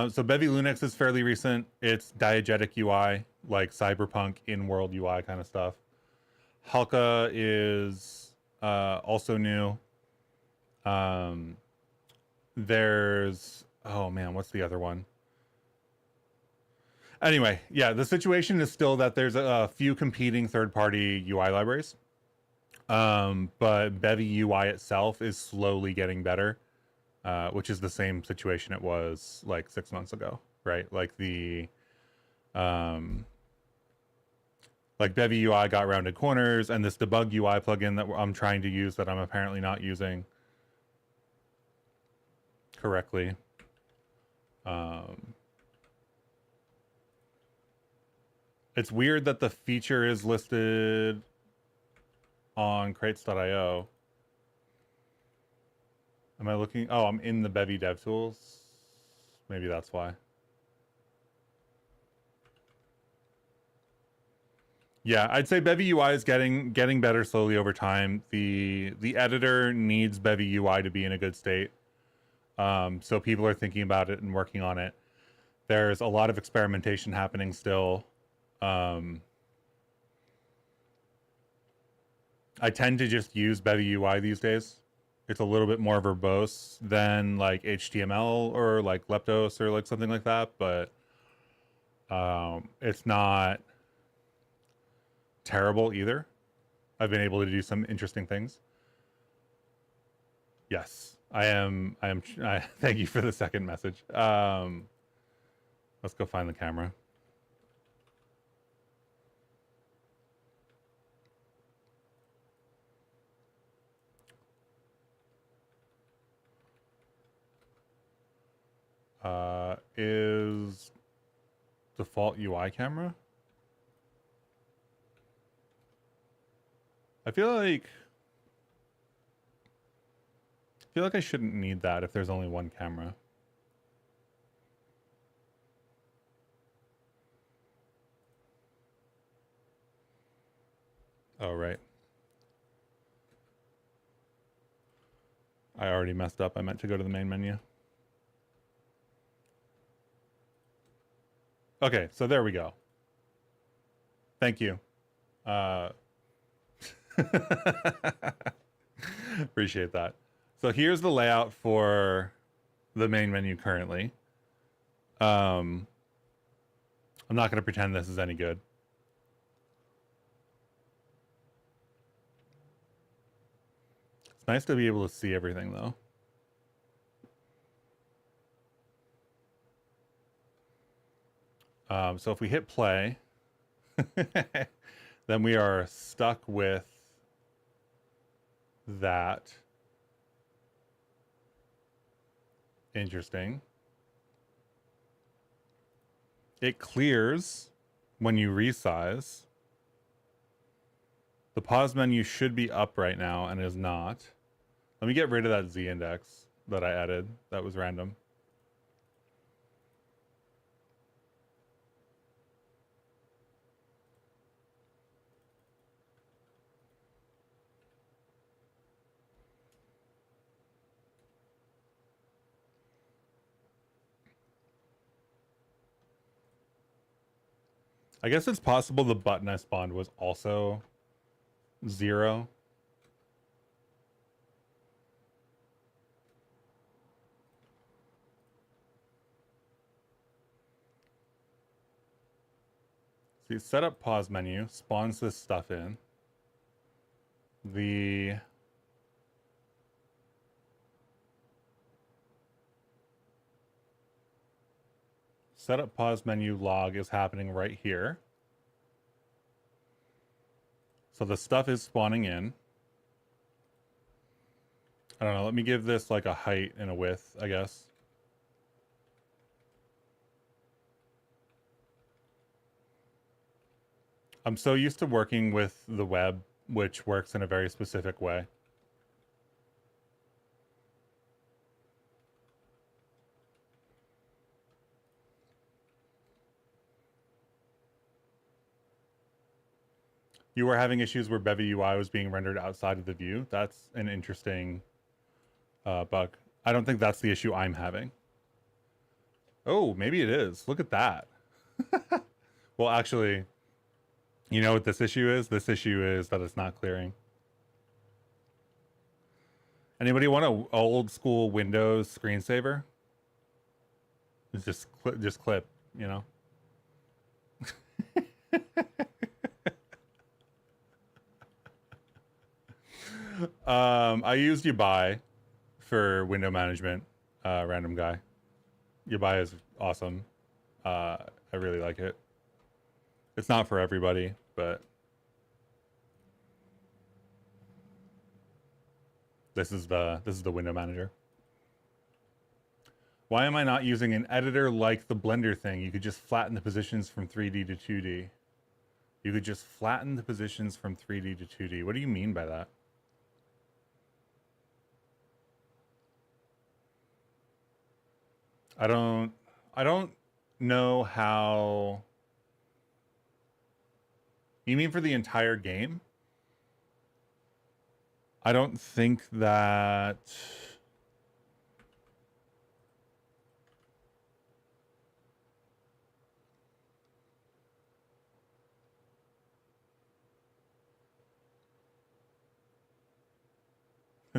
So Bevy Linux is fairly recent. It's diegetic UI, like cyberpunk in-world UI kind of stuff. Halka is also new. There's... Oh man, what's the other one? Anyway, yeah, the situation is still that there's a few competing third-party UI libraries. But Bevy UI itself is slowly getting better, which is the same situation it was like 6 months ago, right? Like the, like Bevy UI got rounded corners, and this debug UI plugin that I'm trying to use that I'm apparently not using correctly. It's weird that the feature is listed on crates.io. Am I looking? Oh, I'm in the Bevy DevTools. Maybe that's why. Yeah, I'd say Bevy UI is getting better slowly over time. The editor needs Bevy UI to be in a good state. So people are thinking about it and working on it. There's a lot of experimentation happening still. I tend to just use Bevy UI these days. It's a little bit more verbose than like HTML or like Leptos or like something like that, but it's not terrible either. I've been able to do some interesting things. Yes, I am. Thank you for the second message. Let's go find the camera. Is default UI camera? I feel like I shouldn't need that if there's only one camera. Oh, right. I already messed up. I meant to go to the main menu. Okay, so there we go. Thank you. Appreciate that. So here's the layout for the main menu currently. I'm not going to pretend this is any good. It's nice to be able to see everything though. So if we hit play, then we are stuck with that. Interesting. It clears when you resize. The pause menu should be up right now and is not. Let me get rid of that Z index that I added. That was random. I guess it's possible the button I spawned was also 0. See, setup pause menu spawns this stuff in. The setup pause menu log is happening right here. So the stuff is spawning in. I don't know. Let me give this like a height and a width, I guess. I'm so used to working with the web, which works in a very specific way. You were having issues where Bevy UI was being rendered outside of the view. That's an interesting bug. I don't think that's the issue I'm having. Oh, maybe it is. Look at that. Well, actually, you know what this issue is? This issue is that it's not clearing. Anybody want an old school Windows screensaver? It's just clip, you know? I used Ubai for window management, random guy. Ubai is awesome. I really like it. It's not for everybody, but this is the window manager. Why am I not using an editor like the Blender thing? You could just flatten the positions from 3D to 2D. You could just flatten the positions from 3D to 2D. What do you mean by that? I don't know how. You mean for the entire game? I don't think that.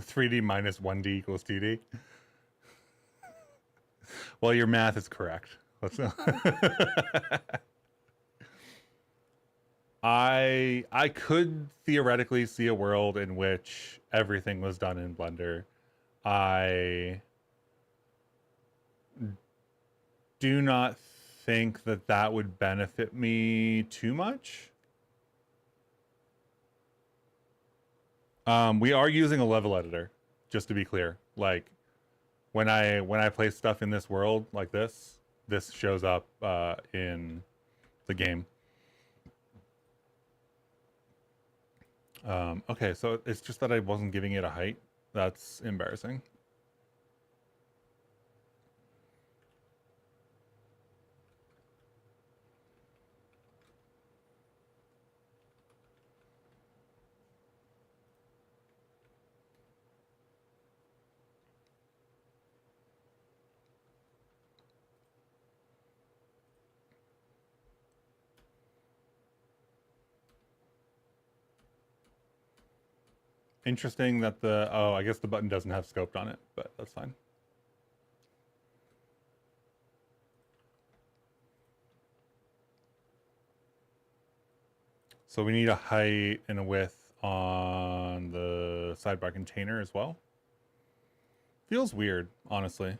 Three D minus 1D equals 2D. Well, your math is correct. Let's know. I could theoretically see a world in which everything was done in Blender. I do not think that that would benefit me too much. We are using a level editor, just to be clear. Like, when I place stuff in this world like this shows up in the game. Okay, so it's just that I wasn't giving it a height. That's embarrassing. Interesting that I guess the button doesn't have scoped on it, but that's fine. So we need a height and a width on the sidebar container as well. Feels weird, honestly.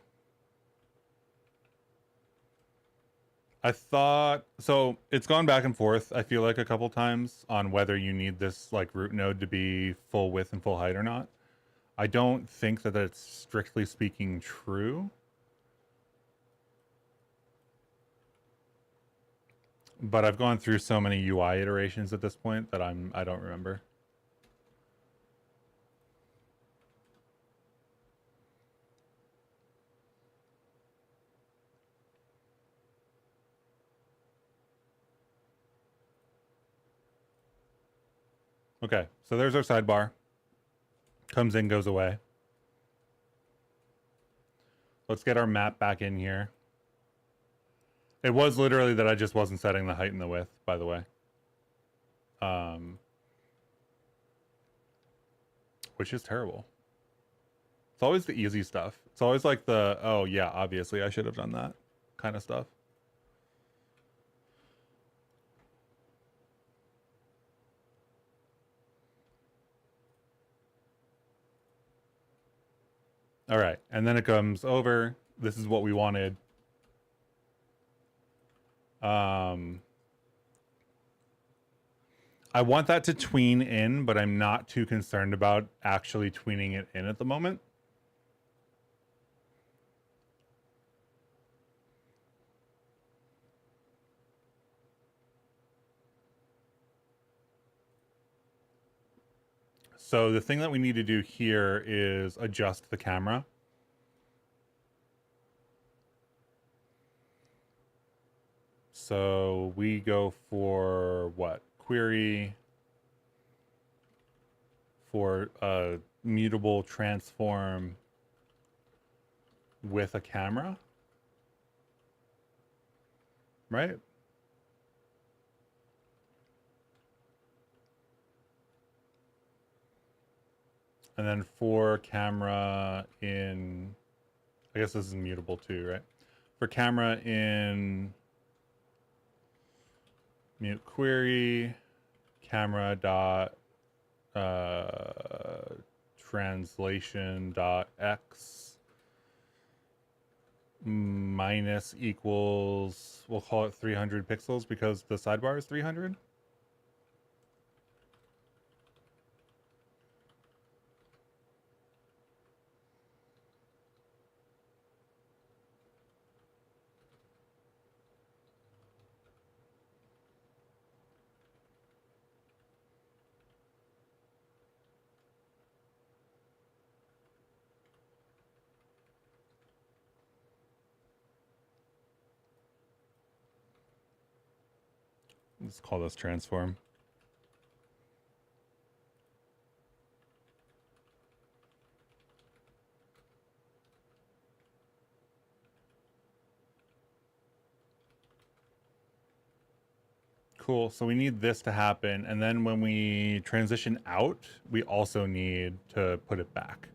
I thought, so it's gone back and forth, I feel like a couple times on whether you need this like root node to be full width and full height or not. I don't think that that's strictly speaking true. But I've gone through so many UI iterations at this point that I don't remember. Okay, so there's our sidebar. Comes in, goes away. Let's get our map back in here. It was literally that I just wasn't setting the height and the width, by the way. Which is terrible. It's always the easy stuff. It's always like the, oh yeah, obviously I should have done that kind of stuff. All right, and then it comes over. This is what we wanted. I want that to tween in, but I'm not too concerned about actually tweening it in at the moment. So the thing that we need to do here is adjust the camera. So we go for what? Query for a mutable transform with a camera, right? And then for camera in, I guess this is mutable too, right? For camera in mute query, camera dot translation dot x minus equals, we'll call it 300 pixels because the sidebar is 300. Let's call this transform. Cool, so we need this to happen, and then when we transition out, we also need to put it back.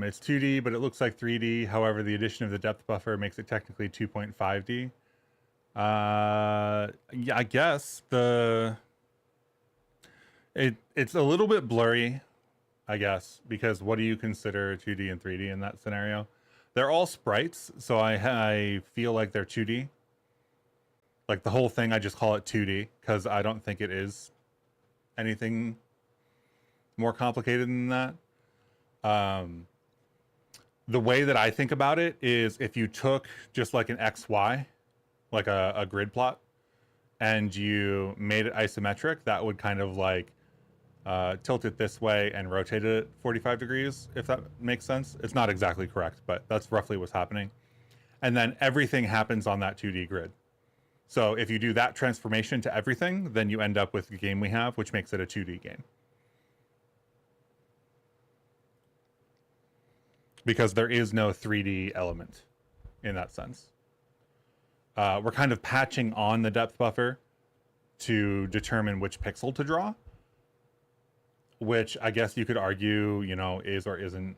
It's 2D, but it looks like 3D. However, the addition of the depth buffer makes it technically 2.5D. Yeah, I guess it's a little bit blurry, I guess, because what do you consider 2D and 3D in that scenario? They're all sprites, so I feel like they're 2D. Like the whole thing, I just call it 2D because I don't think it is anything more complicated than that. The way that I think about it is if you took just like an XY, like a grid plot, and you made it isometric, that would kind of like tilt it this way and rotate it 45 degrees, if that makes sense. It's not exactly correct, but that's roughly what's happening. And then everything happens on that 2D grid. So if you do that transformation to everything, then you end up with the game we have, which makes it a 2D game. Because there is no 3D element in that sense. We're kind of patching on the depth buffer to determine which pixel to draw, which I guess you could argue, you know, is or isn't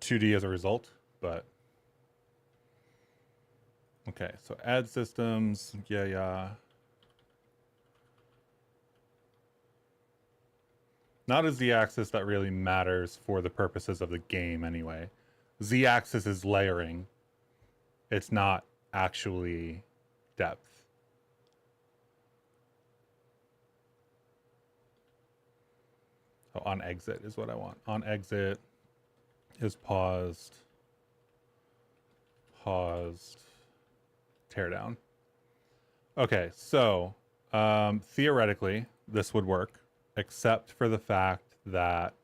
2D as a result, but okay, so add systems, yeah. Not a z-axis that really matters for the purposes of the game anyway. Z-axis is layering. It's not actually depth. Oh, on exit is what I want. On exit is paused, tear down. Okay, so theoretically, this would work, except for the fact that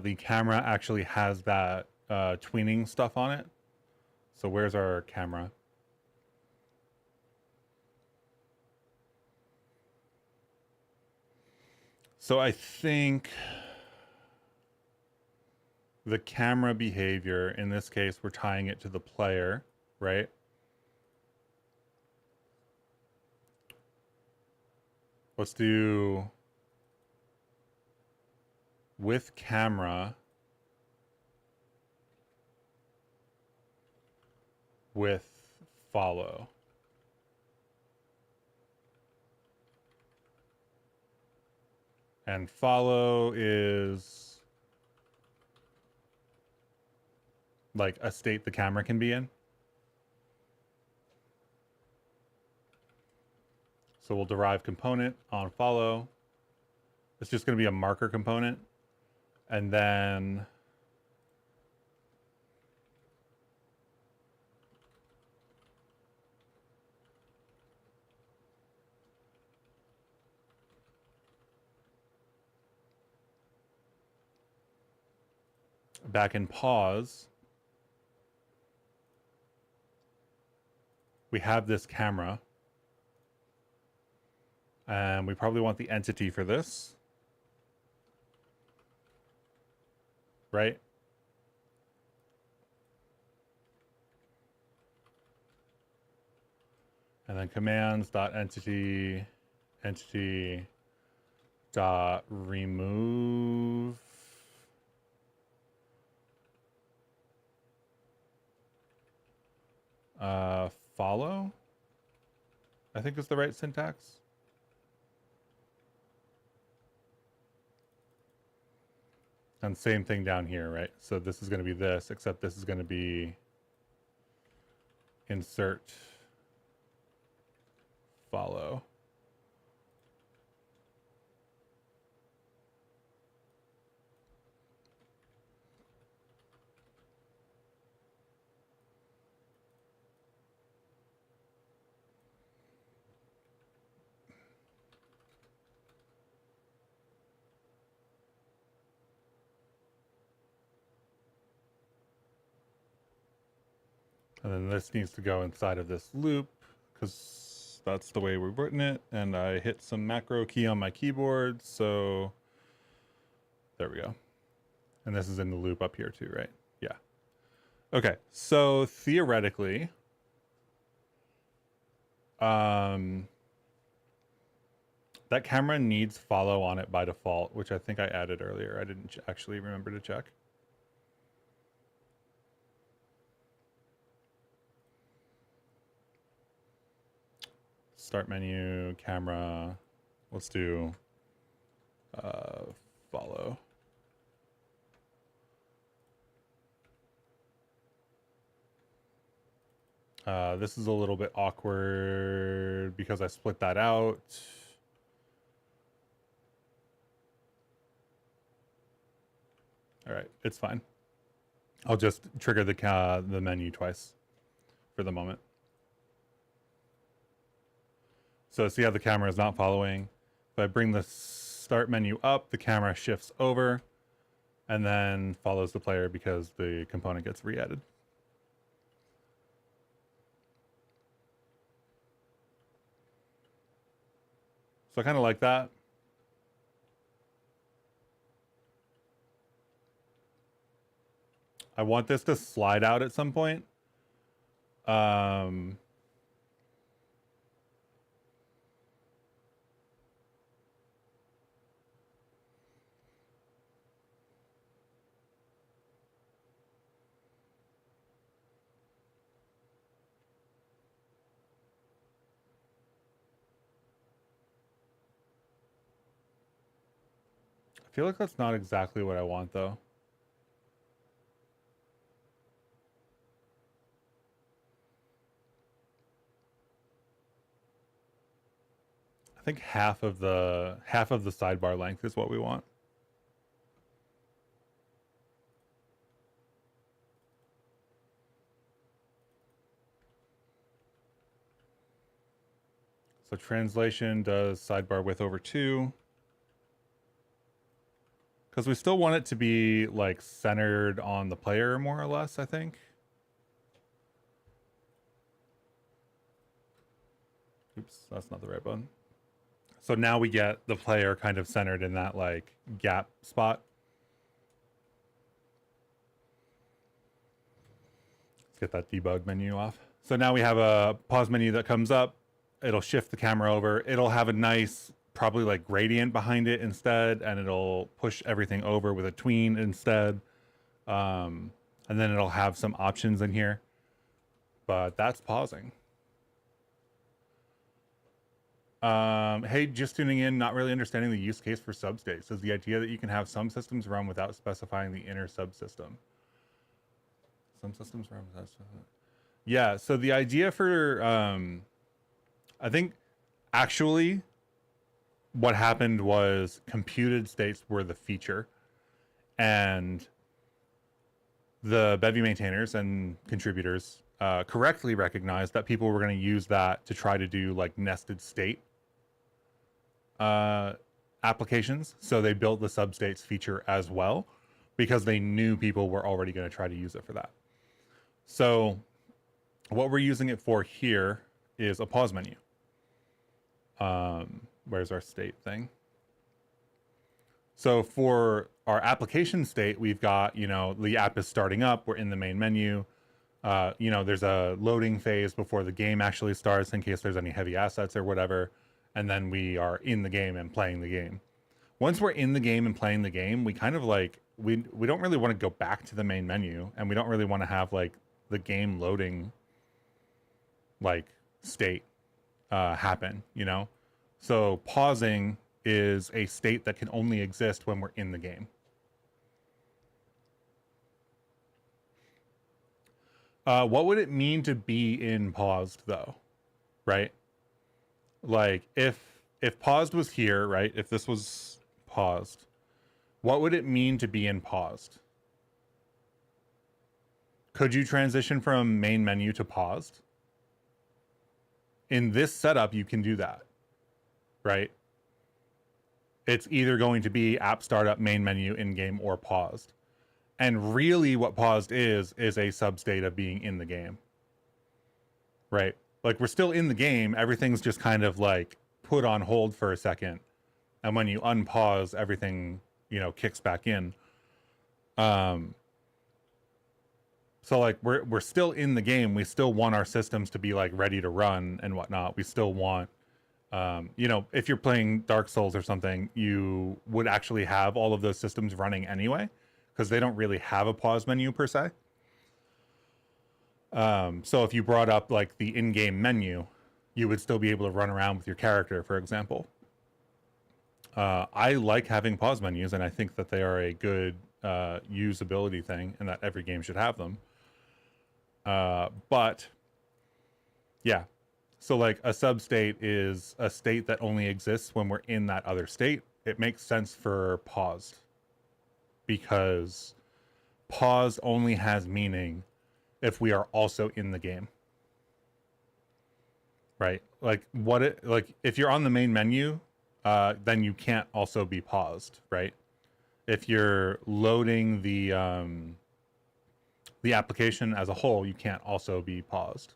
the camera actually has that tweening stuff on it. So where's our camera? So I think the camera behavior, in this case, we're tying it to the player, right? Let's do with camera with follow. And follow is like a state the camera can be in. So we'll derive component on follow. It's just going to be a marker component. And then back in pause, we have this camera. And we probably want the entity for this. Right? And then commands.entity, entity dot remove follow, I think is the right syntax. And same thing down here, right? So this is going to be this, except this is going to be insert follow. And then this needs to go inside of this loop because that's the way we've written it. And I hit some macro key on my keyboard. So there we go. And this is in the loop up here too, right? Yeah. Okay. So theoretically, that camera needs follow on it by default, which I think I added earlier. I didn't actually remember to check. start menu, camera. Let's do follow. This is a little bit awkward because I split that out. All right, it's fine. I'll just trigger the menu twice for the moment. So see how the camera is not following. If I bring the start menu up, the camera shifts over and then follows the player because the component gets re-added. So I kind of like that. I want this to slide out at some point. I feel like that's not exactly what I want, though. I think half of the sidebar length is what we want. So translation does sidebar width over 2. Because we still want it to be like centered on the player more or less, I think. Oops, that's not the right button. So now we get the player kind of centered in that like gap spot. Let's get that debug menu off. So now we have a pause menu that comes up. It'll shift the camera over. It'll have a nice, probably like gradient behind it instead, and it'll push everything over with a tween instead. And then it'll have some options in here. But that's pausing. Hey, just tuning in, not really understanding the use case for substates. Is the idea that you can have some systems run without specifying the inner subsystem? Some systems run without specifying. Yeah, so the idea for, I think actually what happened was computed states were the feature, and the Bevy maintainers and contributors correctly recognized that people were going to use that to try to do like nested state applications. So they built the substates feature as well because they knew people were already going to try to use it for that. So what we're using it for here is a pause menu. Where's our state thing? So for our application state, we've got, you know, the app is starting up. We're in the main menu. You know, there's a loading phase before the game actually starts in case there's any heavy assets or whatever. And then we are in the game and playing the game. Once we're in the game and playing the game, we kind of like, we don't really want to go back to the main menu, and we don't really want to have like the game loading like state happen, you know? So pausing is a state that can only exist when we're in the game. What would it mean to be in paused though? Right? Like if paused was here, right? If this was paused, what would it mean to be in paused? Could you transition from main menu to paused? In this setup, you can do that, right? It's either going to be app startup, main menu, in-game, or paused. And really what paused is a substate of being in the game, right? Like we're still in the game. Everything's just kind of like put on hold for a second. And when you unpause, everything, you know, kicks back in. So like we're still in the game. We still want our systems to be like ready to run and whatnot. We still want, you know, if you're playing Dark Souls or something, you would actually have all of those systems running anyway, because they don't really have a pause menu per se. So if you brought up like the in-game menu, you would still be able to run around with your character, for example. I like having pause menus, and I think that they are a good usability thing, and that every game should have them. But yeah, so like a substate is a state that only exists when we're in that other state. It makes sense for paused because pause only has meaning if we are also in the game. Right? Like if you're on the main menu, then you can't also be paused, right? If you're loading the application as a whole, you can't also be paused.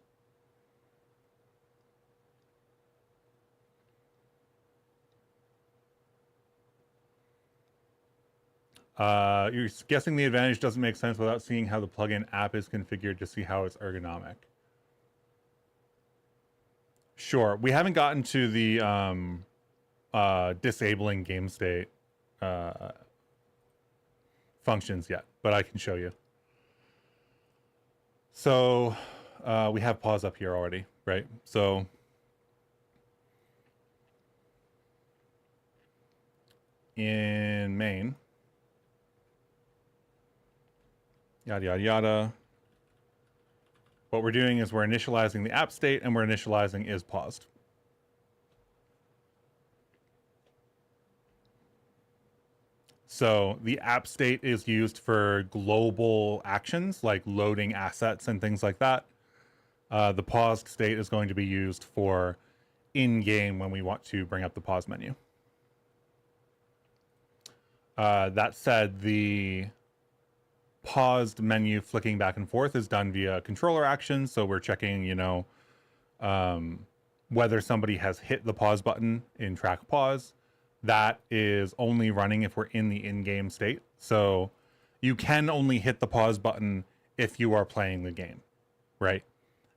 You're guessing the advantage doesn't make sense without seeing how the plugin app is configured to see how it's ergonomic. Sure. We haven't gotten to the disabling game state functions yet, but I can show you. So we have pause up here already, right? So in main, yada, yada, yada. What we're doing is we're initializing the app state, and we're initializing is paused. So the app state is used for global actions like loading assets and things like that. The paused state is going to be used for in-game when we want to bring up the pause menu. That said, the paused menu flicking back and forth is done via controller action. So we're checking, you know, whether somebody has hit the pause button in track pause. That is only running if we're in the in-game state. So you can only hit the pause button if you are playing the game, right?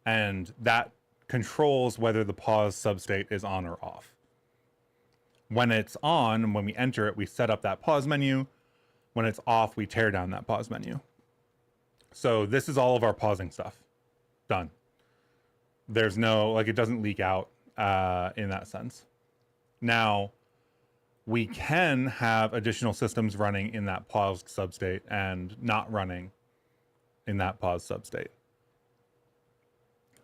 And that controls whether the pause substate is on or off. When it's on, when we enter it, we set up that pause menu. When it's off, we tear down that pause menu. So this is all of our pausing stuff done. There's no, like, it doesn't leak out in that sense. Now, we can have additional systems running in that paused substate and not running in that paused substate.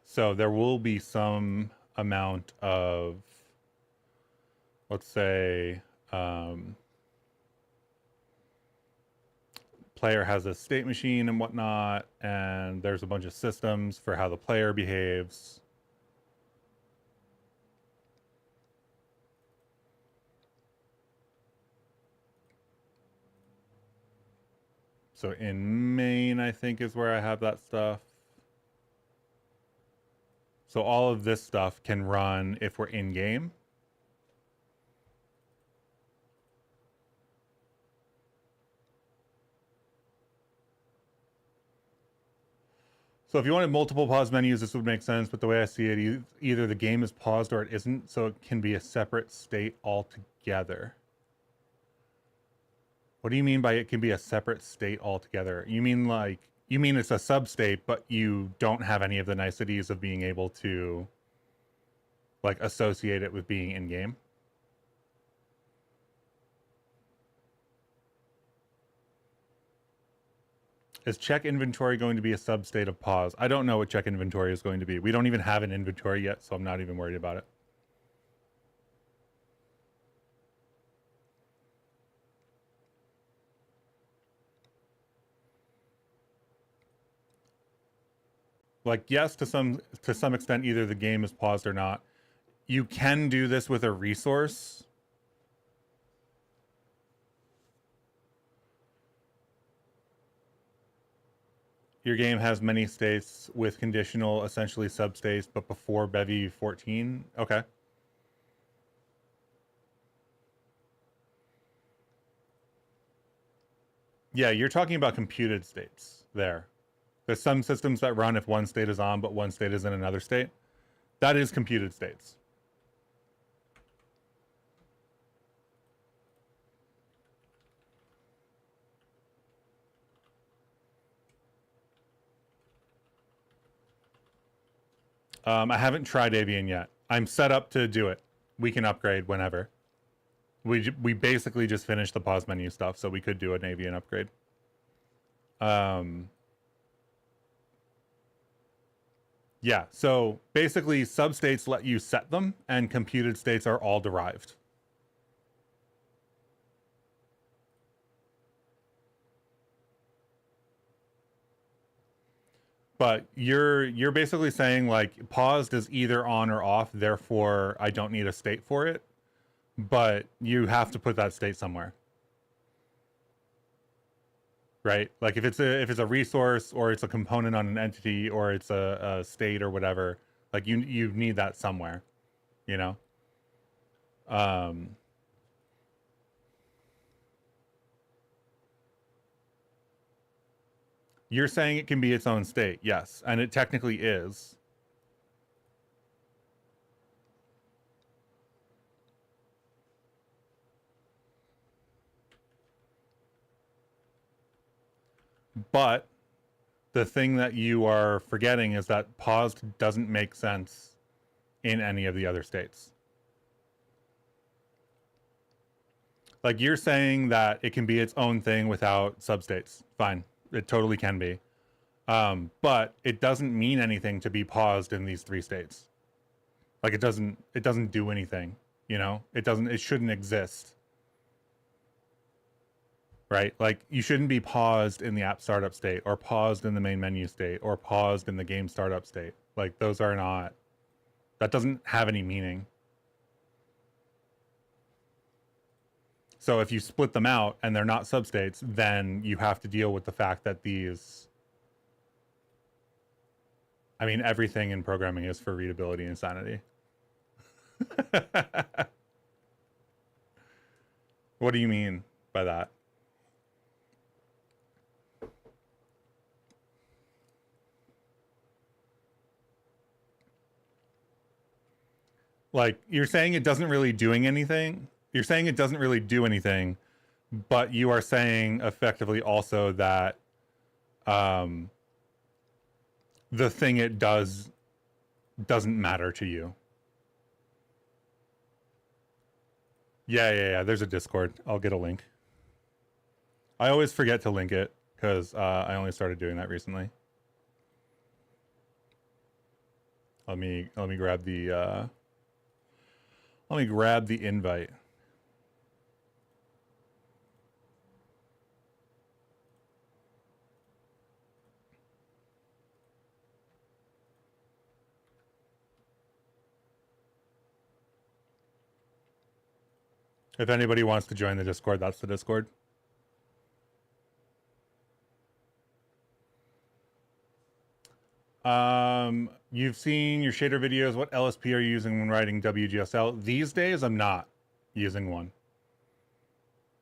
So there will be some amount of, let's say, player has a state machine and whatnot, and there's a bunch of systems for how the player behaves. So in main, I think, is where I have that stuff. So all of this stuff can run if we're in game. So if you wanted multiple pause menus, this would make sense. But the way I see it, either the game is paused or it isn't. So it can be a separate state altogether. What do you mean by it can be a separate state altogether? You mean like, you mean it's a substate, but you don't have any of the niceties of being able to like associate it with being in game? Is check inventory going to be a substate of pause? I don't know what check inventory is going to be. We don't even have an inventory yet, so I'm not even worried about it. Like, yes, to some extent, either the game is paused or not. You can do this with a resource. Your game has many states with conditional, essentially substates, but before Bevy 14. Okay. Yeah, you're talking about computed states there. There's some systems that run if one state is on, but one state is in another state. That is computed states. I haven't tried Avian yet. I'm set up to do it. We can upgrade whenever. We basically just finished the pause menu stuff, so we could do an Avian upgrade. Yeah, so basically substates let you set them, and computed states are all derived. But you're basically saying like paused is either on or off, therefore I don't need a state for it, but you have to put that state somewhere. Right? Like if it's a resource or it's a component on an entity or it's a state or whatever, like you need that somewhere, you know? You're saying it can be its own state, yes, and it technically is. But the thing that you are forgetting is that paused doesn't make sense in any of the other states. Like you're saying that it can be its own thing without substates. Fine. It totally can be. But it doesn't mean anything to be paused in these three states. Like it doesn't do anything, you know? It shouldn't exist. Right? Like you shouldn't be paused in the app startup state or paused in the main menu state or paused in the game startup state. Like those are not, that doesn't have any meaning. So if you split them out and they're not substates, then you have to deal with the fact that these, I mean, everything in programming is for readability and sanity. What do you mean by that? Like you're saying it doesn't really doing anything. You're saying it doesn't really do anything, but you are saying effectively also that the thing it does doesn't matter to you. Yeah. There's a Discord. I'll get a link. I always forget to link it because I only started doing that recently. Let me grab the invite. If anybody wants to join the Discord, that's the Discord. You've seen your shader videos. What LSP are you using when writing WGSL? These days, I'm not using one.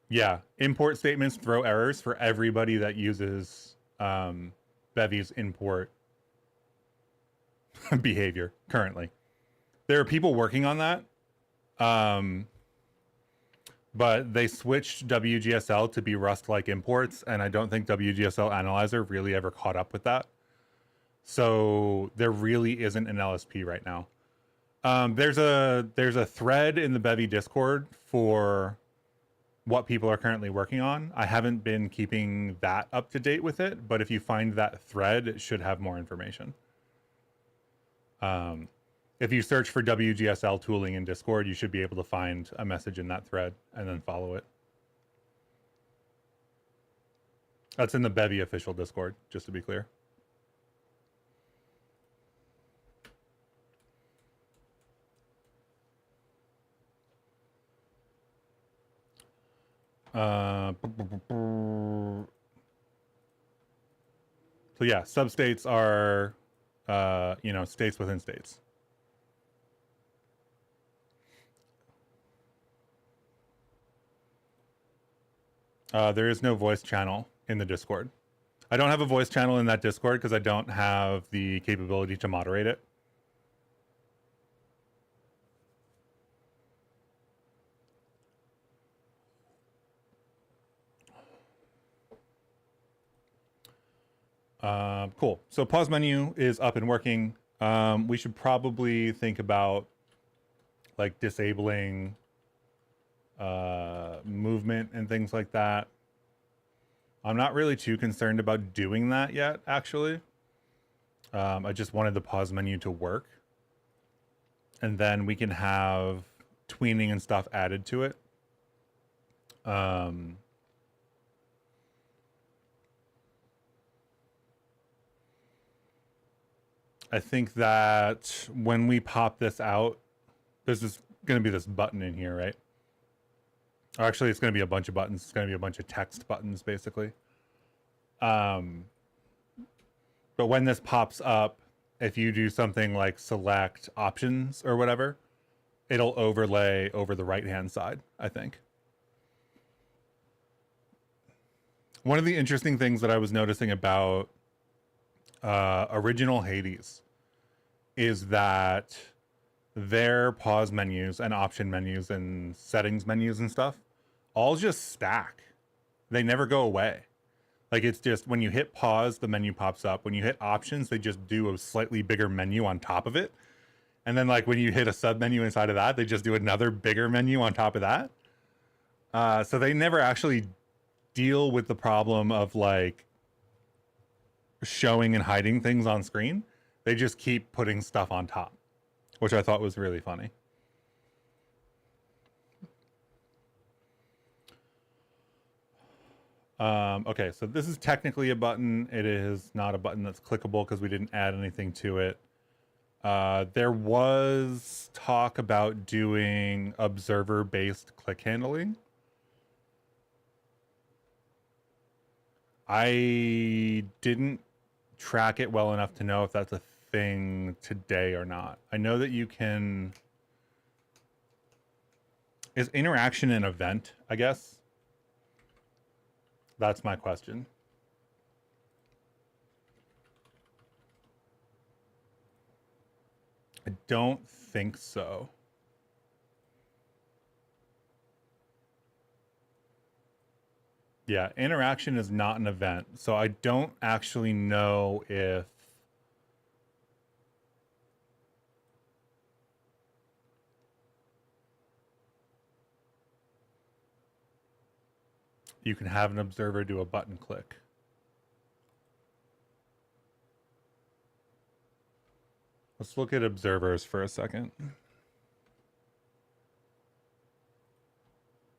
Yeah, import statements throw errors for everybody that uses Bevy's import behavior currently. There are people working on that. But they switched WGSL to be Rust-like imports, and I don't think WGSL Analyzer really ever caught up with that. So there really isn't an LSP right now. There's a thread in the Bevy Discord for what people are currently working on. I haven't been keeping that up to date with it, but if you find that thread, it should have more information. If you search for WGSL tooling in Discord, you should be able to find a message in that thread and then follow it. That's in the Bevy official Discord, just to be clear. So yeah, substates are, states within states. There is no voice channel in the Discord. I don't have a voice channel in that Discord because I don't have the capability to moderate it. Cool. So pause menu is up and working. We should probably think about like disabling movement and things like that. I'm not really too concerned about doing that yet, actually. I just wanted the pause menu to work. And then we can have tweening and stuff added to it. I think that when we pop this out, there's just going to be this button in here, right? Or actually, it's going to be a bunch of buttons. It's going to be a bunch of text buttons, basically. But when this pops up, if you do something like select options or whatever, it'll overlay over the right-hand side, I think. One of the interesting things that I was noticing about original Hades is that their pause menus and option menus and settings menus and stuff all just stack. They never go away. Like, it's just when you hit pause, the menu pops up. When you hit options, they just do a slightly bigger menu on top of it. And then, like, when you hit a sub menu inside of that, they just do another bigger menu on top of that. So they never actually deal with the problem of, like, showing and hiding things on screen. They just keep putting stuff on top, which I thought was really funny. Okay, so this is technically a button. It is not a button that's clickable because we didn't add anything to it. There was talk about doing observer-based click handling. I didn't track it well enough to know if that's a thing today or not. I know that you can... Is interaction an event, I guess? That's my question. I don't think so. Yeah, interaction is not an event. So I don't actually know if you can have an observer do a button click. Let's look at observers for a second.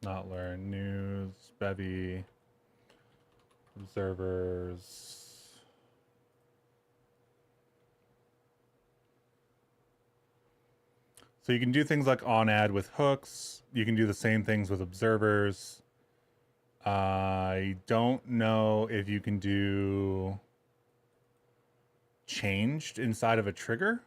Not learn, news, Bevy, observers. So you can do things like on add with hooks. You can do the same things with observers. I don't know if you can do changed inside of a trigger.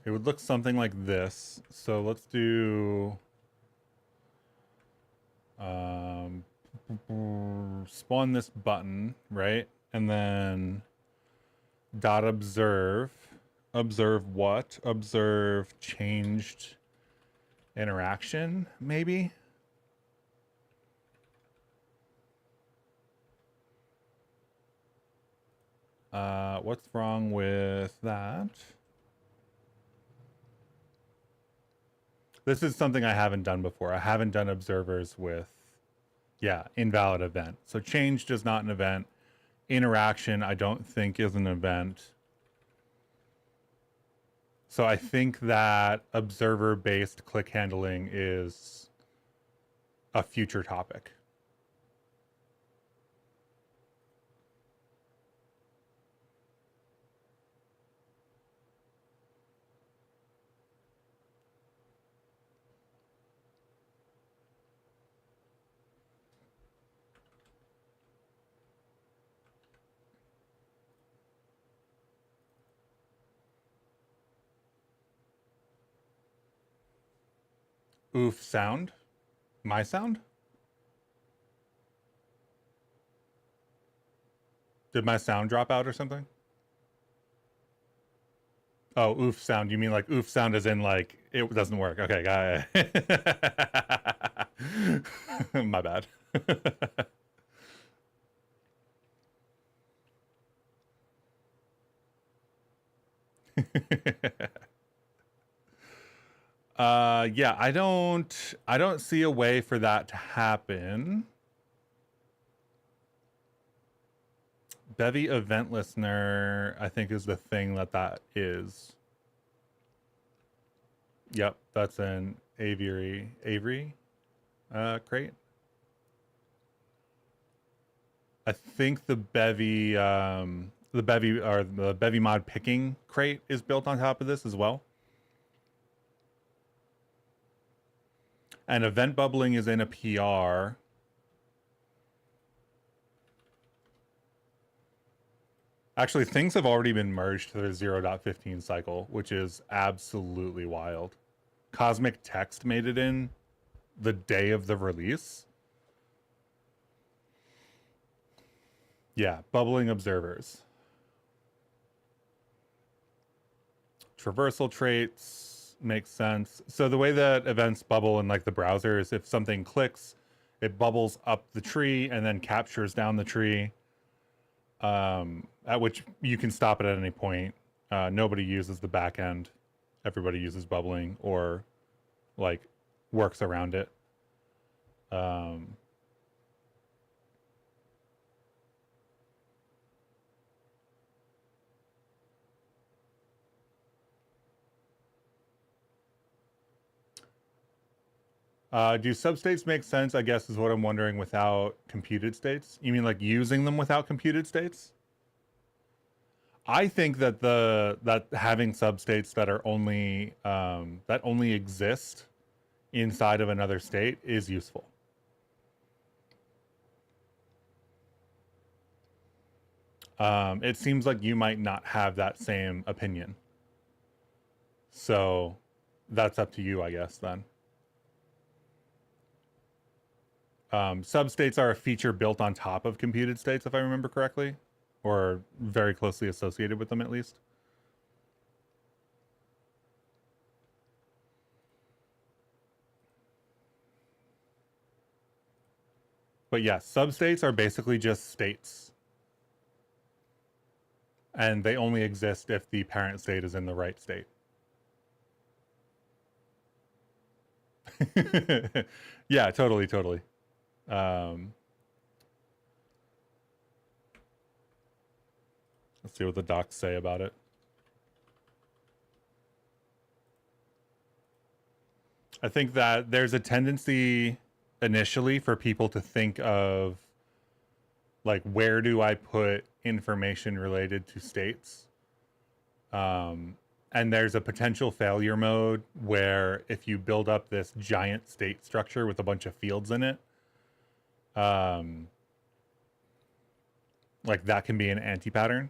It would look something like this. So let's do spawn this button, right? And then dot observe. Observe what? Observe changed interaction, maybe? What's wrong with that? This is something I haven't done before. I haven't done observers with, yeah, invalid event. So changed is not an event. Interaction, I don't think is an event. So I think that observer-based click handling is a future topic. Oof sound? My sound? Did my sound drop out or something? Oh, oof sound. You mean like oof sound as in like it doesn't work. Okay, got it. My bad. Yeah, I don't see a way for that to happen. Bevy event listener, I think, is the thing that is. Yep, that's an Avery crate. I think the Bevy mod picking crate is built on top of this as well. And event bubbling is in a PR. Actually, things have already been merged to the 0.15 cycle, which is absolutely wild. Cosmic Text made it in the day of the release. Yeah, bubbling observers. Traversal traits makes sense. So the way that events bubble in like the browser is if something clicks, it bubbles up the tree and then captures down the tree, at which you can stop it at any point. Nobody uses the back end. Everybody uses bubbling or like works around it. Do substates make sense, I guess, is what I'm wondering, without computed states? You mean like using them without computed states? I think that that having substates that are only that only exist inside of another state is useful. It seems like you might not have that same opinion. So that's up to you, I guess, then. Substates are a feature built on top of computed states, if I remember correctly, or very closely associated with them, at least. But yeah, substates are basically just states. And they only exist if the parent state is in the right state. Yeah, totally. Let's see what the docs say about it. I think that there's a tendency initially for people to think of like, where do I put information related to states? And there's a potential failure mode where if you build up this giant state structure with a bunch of fields in it, like that can be an anti-pattern,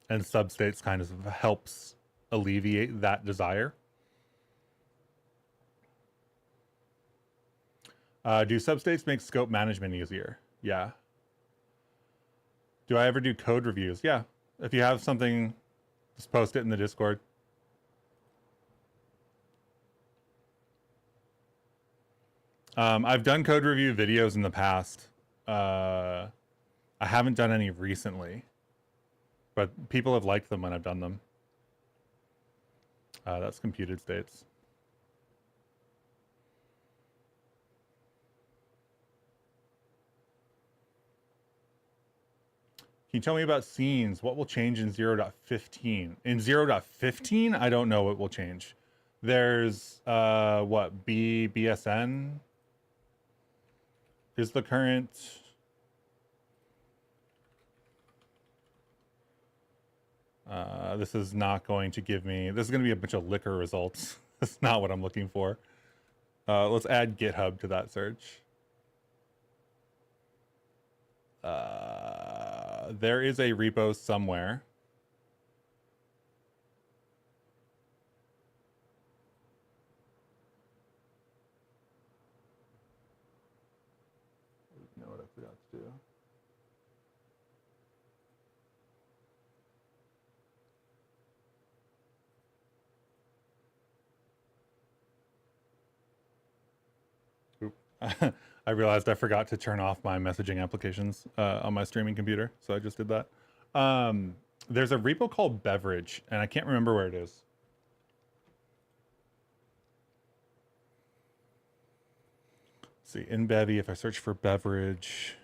and substates kind of helps alleviate that desire. Do substates make scope management easier? Yeah. Do I ever do code reviews? Yeah. If you have something, just post it in the Discord. I've done code review videos in the past. I haven't done any recently, but people have liked them when I've done them. That's computed states. Can you tell me about scenes? What will change in 0.15? In 0.15, I don't know what will change. There's what, BSN is the current. This is not going to give me, this is going to be a bunch of liquor results. That's not what I'm looking for. Let's add GitHub to that search. There is a repo somewhere. You know what I forgot to do? I realized I forgot to turn off my messaging applications on my streaming computer, so I just did that. There's a repo called Beverage, and I can't remember where it is. Let's see, in Bevy, if I search for Beverage,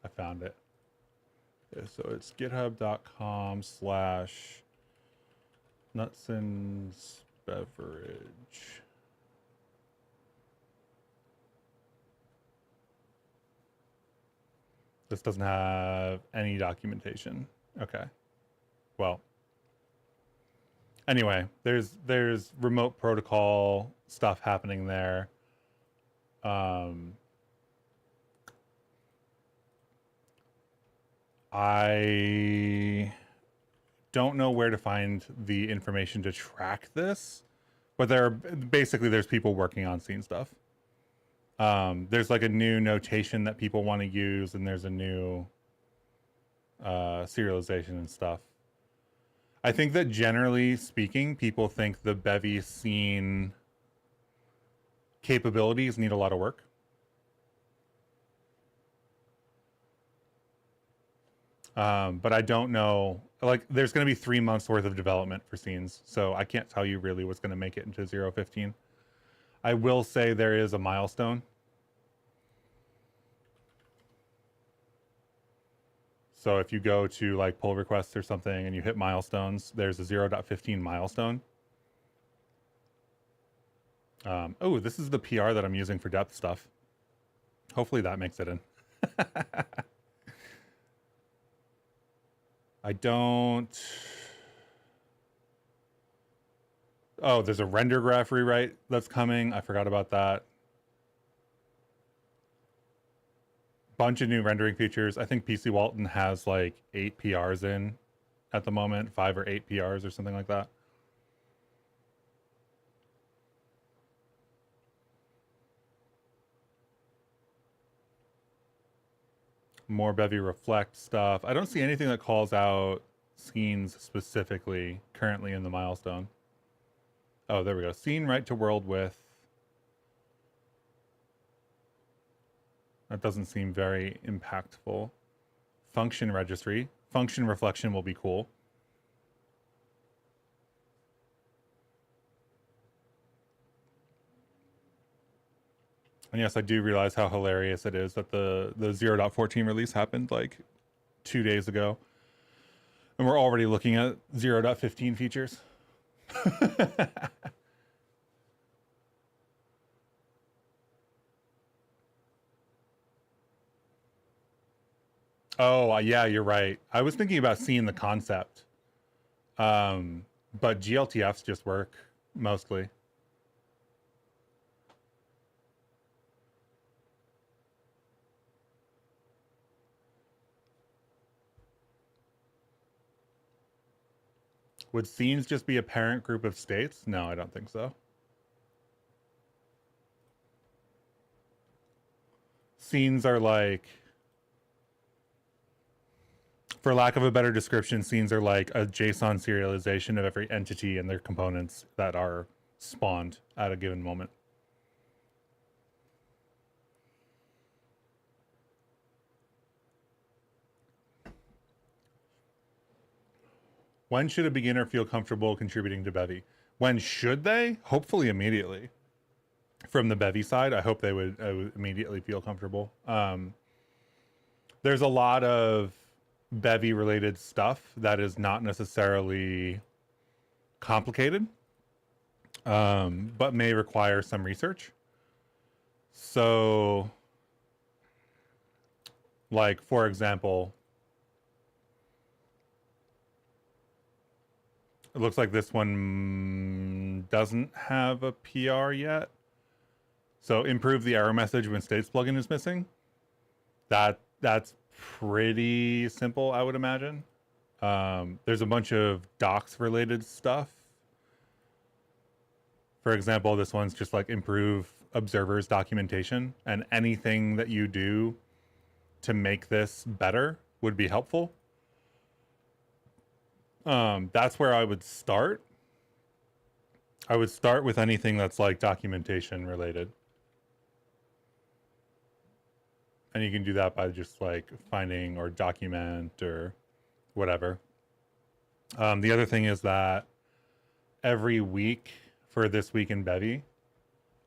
I found it. Okay, so it's github.com/Nutson's Beverage. This doesn't have any documentation. Okay. Well, anyway, there's remote protocol stuff happening there. I don't know where to find the information to track this, but there's people working on scene stuff. There's like a new notation that people want to use, and there's a new serialization and stuff. I think that generally speaking, people think the Bevy scene capabilities need a lot of work. But I don't know, like there's going to be 3 months worth of development for scenes. So I can't tell you really what's going to make it into 0.15. I will say there is a milestone. So if you go to like pull requests or something and you hit milestones, there's a 0.15 milestone. Oh, this is the PR that I'm using for depth stuff. Hopefully that makes it in. I don't... Oh, there's a render graph rewrite that's coming. I forgot about that. Bunch of new rendering features. I think PC Walton has like 8 PRs in at the moment, 5 or 8 PRs or something like that. More Bevy Reflect stuff. I don't see anything that calls out scenes specifically currently in the milestone. Oh, there we go. Scene right to world width. That doesn't seem very impactful. Function registry. Function reflection will be cool. And yes, I do realize how hilarious it is that the 0.14 release happened like 2 days ago. And we're already looking at 0.15 features. Oh, yeah, you're right. I was thinking about seeing the concept. But GLTFs just work mostly. Would scenes just be a parent group of states? No, I don't think so. Scenes are like, for lack of a better description, scenes are like a JSON serialization of every entity and their components that are spawned at a given moment. When should a beginner feel comfortable contributing to Bevy? When should they? Hopefully immediately. From the Bevy side, I hope they would immediately feel comfortable. There's a lot of Bevy related stuff that is not necessarily complicated, but may require some research. So, like, for example, it looks like this one doesn't have a PR yet. So improve the error message when states plugin is missing. That's pretty simple, I would imagine. There's a bunch of docs related stuff. For example, this one's just like improve observers documentation, and anything that you do to make this better would be helpful. That's where I would start. I would start with anything that's like documentation related. And you can do that by just like finding or document or whatever. The other thing is that every week for this week in Bevy,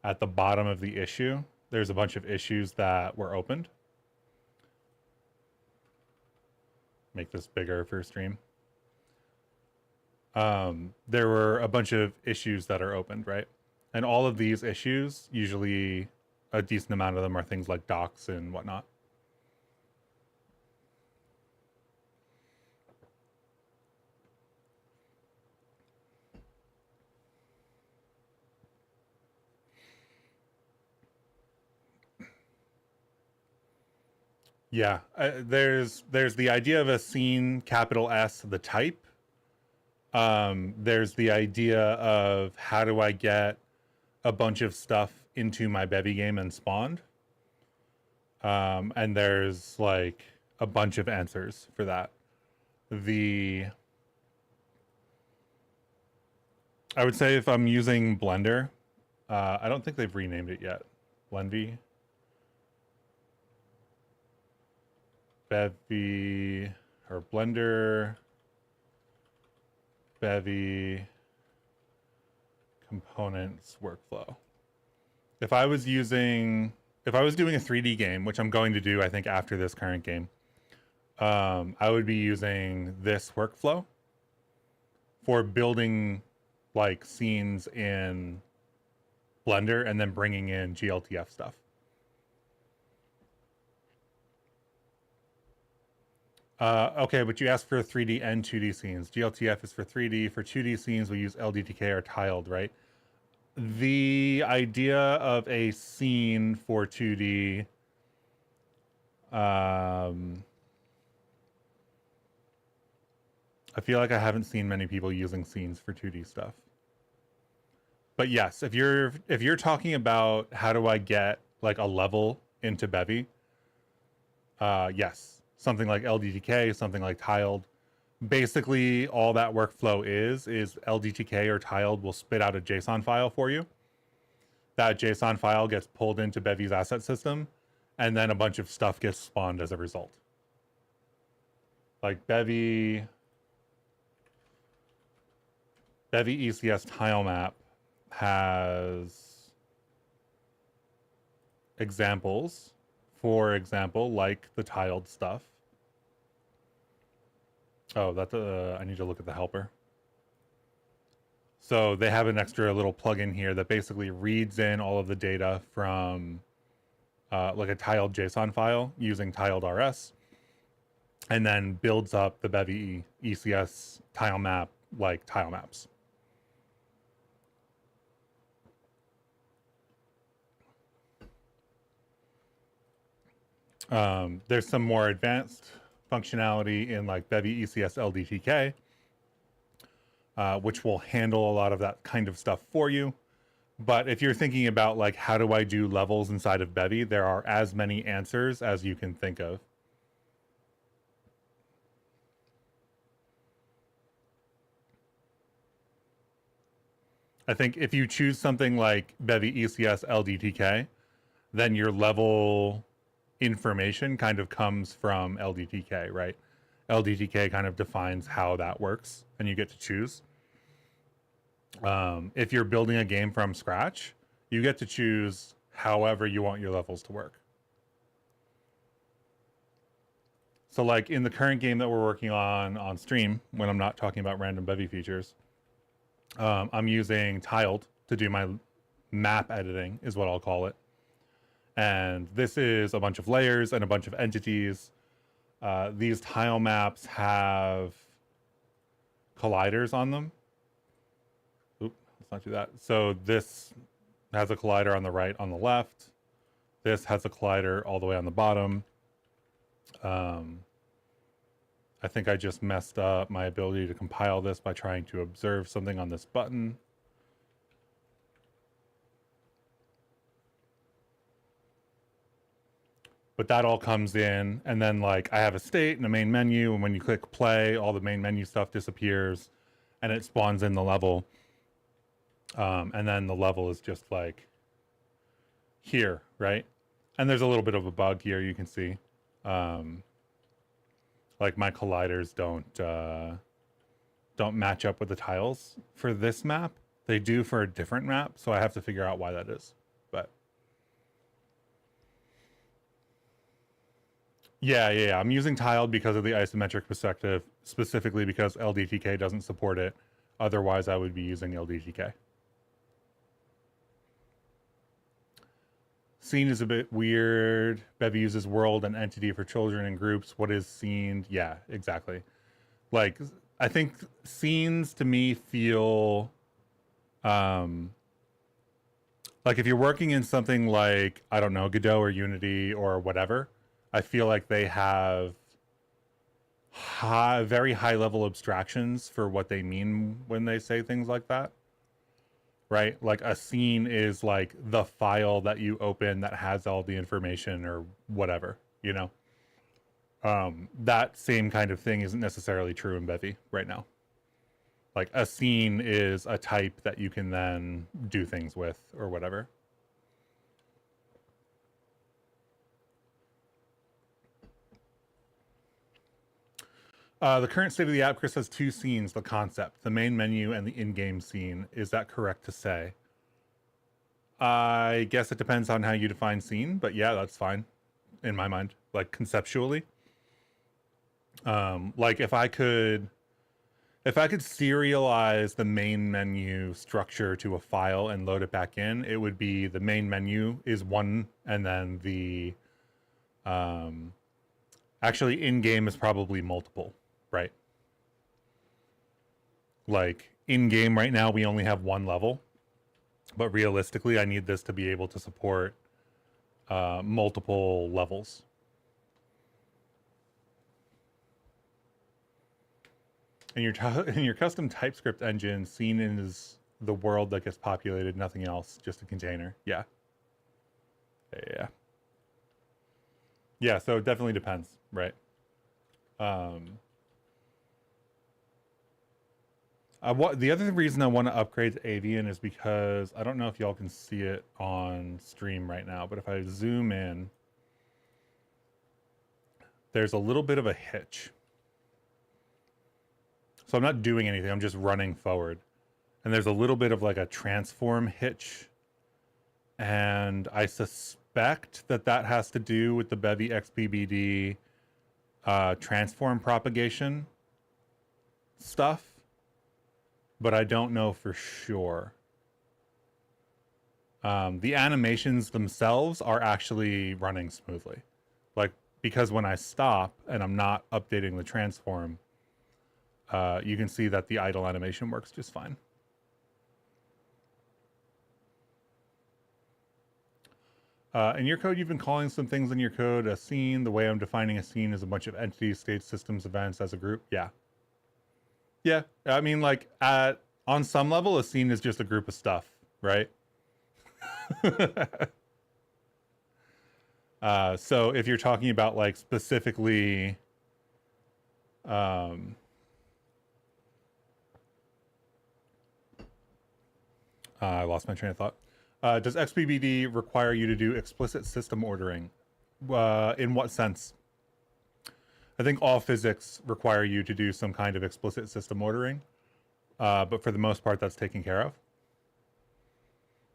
at the bottom of the issue, there's a bunch of issues that were opened. Make this bigger for stream. There were a bunch of issues that are opened, right? And all of these issues, usually a decent amount of them are things like docs and whatnot. Yeah, there's the idea of a scene, capital S, the type. There's the idea of how do I get a bunch of stuff into my Bevy game and spawned. And there's like a bunch of answers for that. I would say if I'm using Blender, I don't think they've renamed it yet. Blenvy. Bevy or Blender, Bevy components workflow. If I was doing a 3D game, which I'm going to do, I think after this current game, I would be using this workflow for building like scenes in Blender and then bringing in GLTF stuff. Okay, but you asked for 3D and 2D scenes. GLTF is for 3D. For 2D scenes, we use LDTK or tiled, right? The idea of a scene for 2D, I feel like I haven't seen many people using scenes for 2D stuff. But yes, if you're talking about how do I get like a level into Bevy, yes. Something like LDTK, something like tiled. Basically, all that workflow is LDTK or tiled will spit out a JSON file for you. That JSON file gets pulled into Bevy's asset system, and then a bunch of stuff gets spawned as a result. Like Bevy ECS tile map has examples. For example, like the tiled stuff. Oh, that's I need to look at the helper. So they have an extra little plugin here that basically reads in all of the data from like a tiled JSON file using tiled RS, and then builds up the Bevy ECS tile map like tile maps. There's some more advanced functionality in like Bevy ECS LDTK, which will handle a lot of that kind of stuff for you. But if you're thinking about like, how do I do levels inside of Bevy, there are as many answers as you can think of. I think if you choose something like Bevy ECS LDTK, then your level information kind of comes from LDTK, right? LDTK kind of defines how that works, and you get to choose. If you're building a game from scratch, you get to choose however you want your levels to work. So like in the current game that we're working on stream, when I'm not talking about random Bevy features, I'm using tiled to do my map editing, is what I'll call it. And this is a bunch of layers and a bunch of entities. These tile maps have colliders on them. Oop, let's not do that. So this has a collider on the right, on the left. This has a collider all the way on the bottom. I think I just messed up my ability to compile this by trying to observe something on this button. But that all comes in, and then like I have a state and a main menu, and when you click play, all the main menu stuff disappears and it spawns in the level. And then the level is just like here, right? And there's a little bit of a bug here, you can see. Like my colliders don't match up with the tiles for this map. They do for a different map, so I have to figure out why that is. But yeah. I'm using tiled because of the isometric perspective, specifically because LDTK doesn't support it. Otherwise, I would be using LDTK. Scene is a bit weird. Bevy uses world and entity for children and groups. What is scene? Yeah, exactly. Like, I think scenes to me feel like if you're working in something like, I don't know, Godot or Unity or whatever, I feel like they have very high level abstractions for what they mean when they say things like that. Right? Like a scene is like the file that you open that has all the information or whatever, you know? That same kind of thing isn't necessarily true in Bevy right now. Like a scene is a type that you can then do things with or whatever. The current state of the app, Chris, has two scenes, the concept, the main menu and the in-game scene. Is that correct to say? I guess it depends on how you define scene, but yeah, that's fine in my mind, like conceptually. Like if I could serialize the main menu structure to a file and load it back in, it would be the main menu is one, and then the actually in-game is probably multiple, right? Like in-game right now we only have one level, but realistically I need this to be able to support multiple levels. In your custom TypeScript engine, scene is the world that gets populated, nothing else, just a container. Yeah. So it definitely depends, right? The other reason I want to upgrade to Avian is because I don't know if y'all can see it on stream right now, but if I zoom in, there's a little bit of a hitch. So I'm not doing anything, I'm just running forward. And there's a little bit of like a transform hitch. And I suspect that has to do with the Bevy XPBD transform propagation stuff, but I don't know for sure. The animations themselves are actually running smoothly. Like, because when I stop and I'm not updating the transform, you can see that the idle animation works just fine. In your code, you've been calling some things in your code a scene. The way I'm defining a scene is a bunch of entities, states, systems, events as a group. Yeah. I mean, like on some level, a scene is just a group of stuff, right? So if you're talking about like specifically, I lost my train of thought. Does XPBD require you to do explicit system ordering? In what sense? I think all physics require you to do some kind of explicit system ordering, but for the most part, that's taken care of.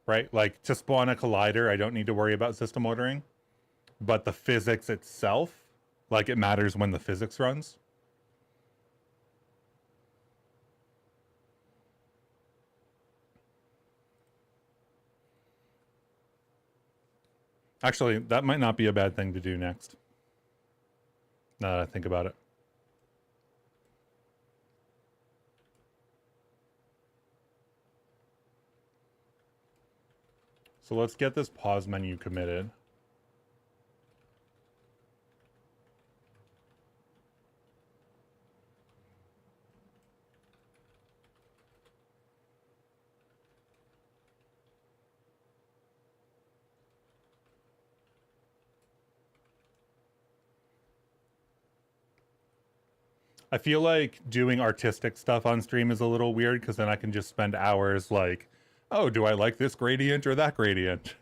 Right? Like to spawn a collider, I don't need to worry about system ordering, but the physics itself, like it matters when the physics runs. Actually, that might not be a bad thing to do next. Now that I think about it. So let's get this pause menu committed. I feel like doing artistic stuff on stream is a little weird because then I can just spend hours like Oh, do I like this gradient or that gradient?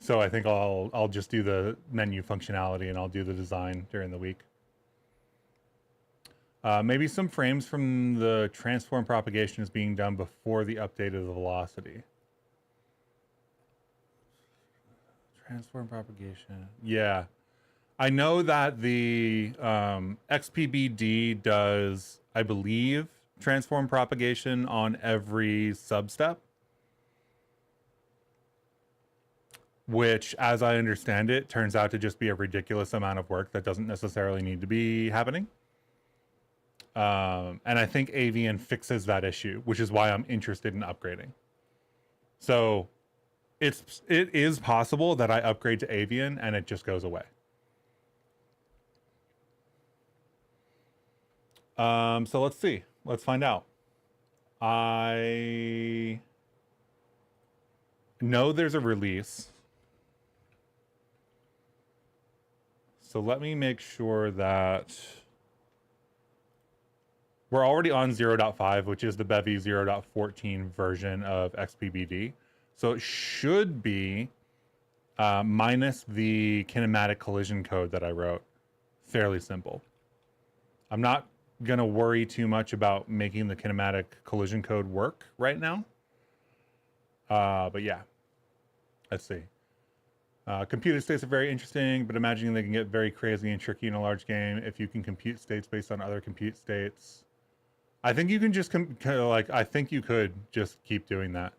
So I think I'll just do the menu functionality and I'll do the design during the week. Maybe some frames from the transform propagation is being done before the update of the velocity. Transform propagation. Yeah. I know that the XPBD does, I believe, transform propagation on every substep, which, as I understand it, turns out to just be a ridiculous amount of work that doesn't necessarily need to be happening. And I think Avian fixes that issue, which is why I'm interested in upgrading. So it is possible that I upgrade to Avian and it just goes away. So let's see. Let's find out. I know there's a release. So let me make sure that we're already on 0.5, which is the Bevy 0.14 version of XPBD. So it should be minus the kinematic collision code that I wrote. Fairly simple. I'm not going to worry too much about making the kinematic collision code work right now. But yeah, let's see. Computed states are very interesting, but imagining they can get very crazy and tricky in a large game if you can compute states based on other compute states. I think you can just I think you could just keep doing that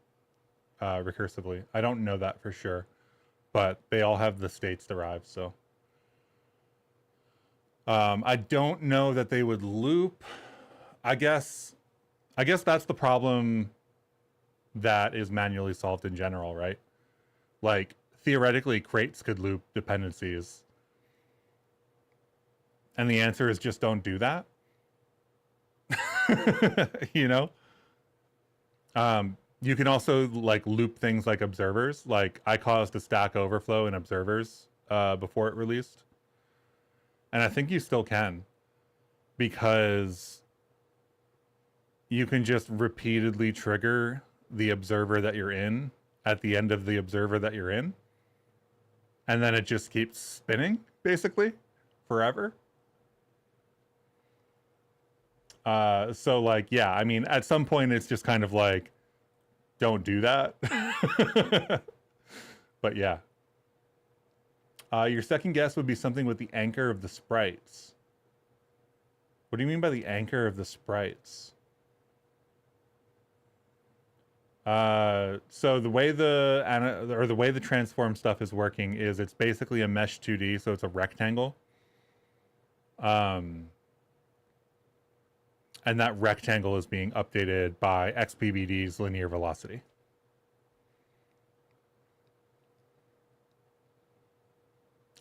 recursively. I don't know that for sure, but they all have the states derived. So I don't know that they would loop. I guess that's the problem that is manually solved in general, right? Like theoretically, crates could loop dependencies, and the answer is just don't do that. You know, you can also like loop things like observers. Like I caused a stack overflow in observers before it released, and I think you still can, because you can just repeatedly trigger the observer that you're in at the end of the observer that you're in, and then it just keeps spinning basically forever. So like, yeah, I mean, at some point it's just kind of like, don't do that. But yeah. Your second guess would be something with the anchor of the sprites. What do you mean by the anchor of the sprites? So the way the way the transform stuff is working is it's basically a mesh 2D, so it's a rectangle. And that rectangle is being updated by XPBD's linear velocity.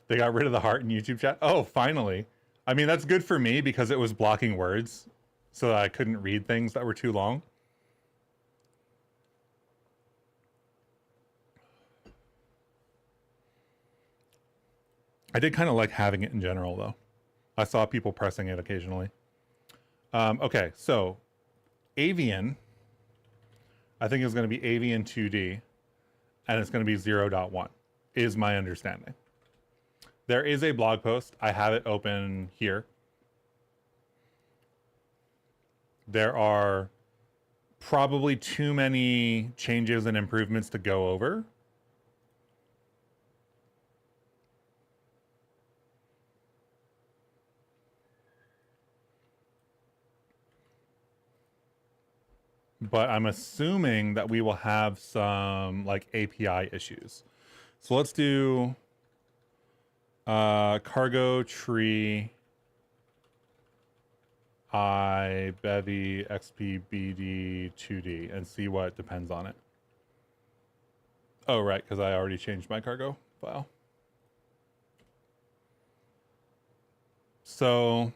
They got rid of the heart in YouTube chat. Oh, finally. I mean, that's good for me because it was blocking words so that I couldn't read things that were too long. I did kind of like having it in general, though. I saw people pressing it occasionally. Okay, so Avian, I think is going to be Avian 2D, and it's going to be 0.1, is my understanding. There is a blog post. I have it open here. There are probably too many changes and improvements to go over. But I'm assuming that we will have some like API issues. So let's do cargo tree I Bevy XPBD 2D and see what depends on it. Oh, right, because I already changed my cargo file. So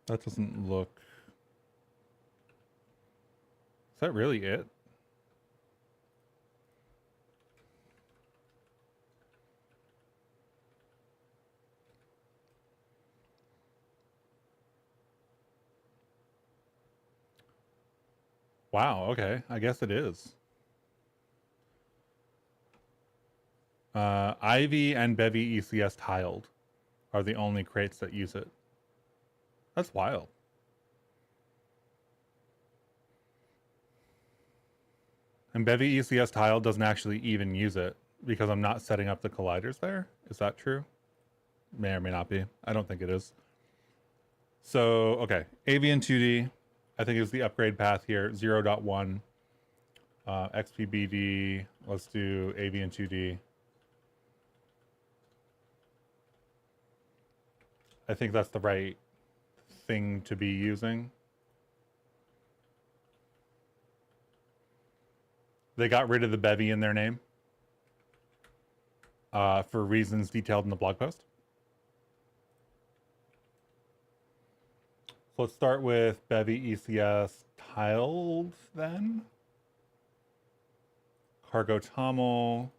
that doesn't look... Is that really it? Wow, okay. I guess it is. Ivy and Bevy ECS tiled are the only crates that use it. That's wild. And Bevy ECS tiled doesn't actually even use it because I'm not setting up the colliders there. Is that true? May or may not be. I don't think it is. So, okay. Avian 2D, I think is the upgrade path here. 0.1. XPBD. Let's do Avian 2D. I think that's the right thing to be using. They got rid of the Bevy in their name for reasons detailed in the blog post. So let's start with Bevy ECS tiled then. Cargo Toml,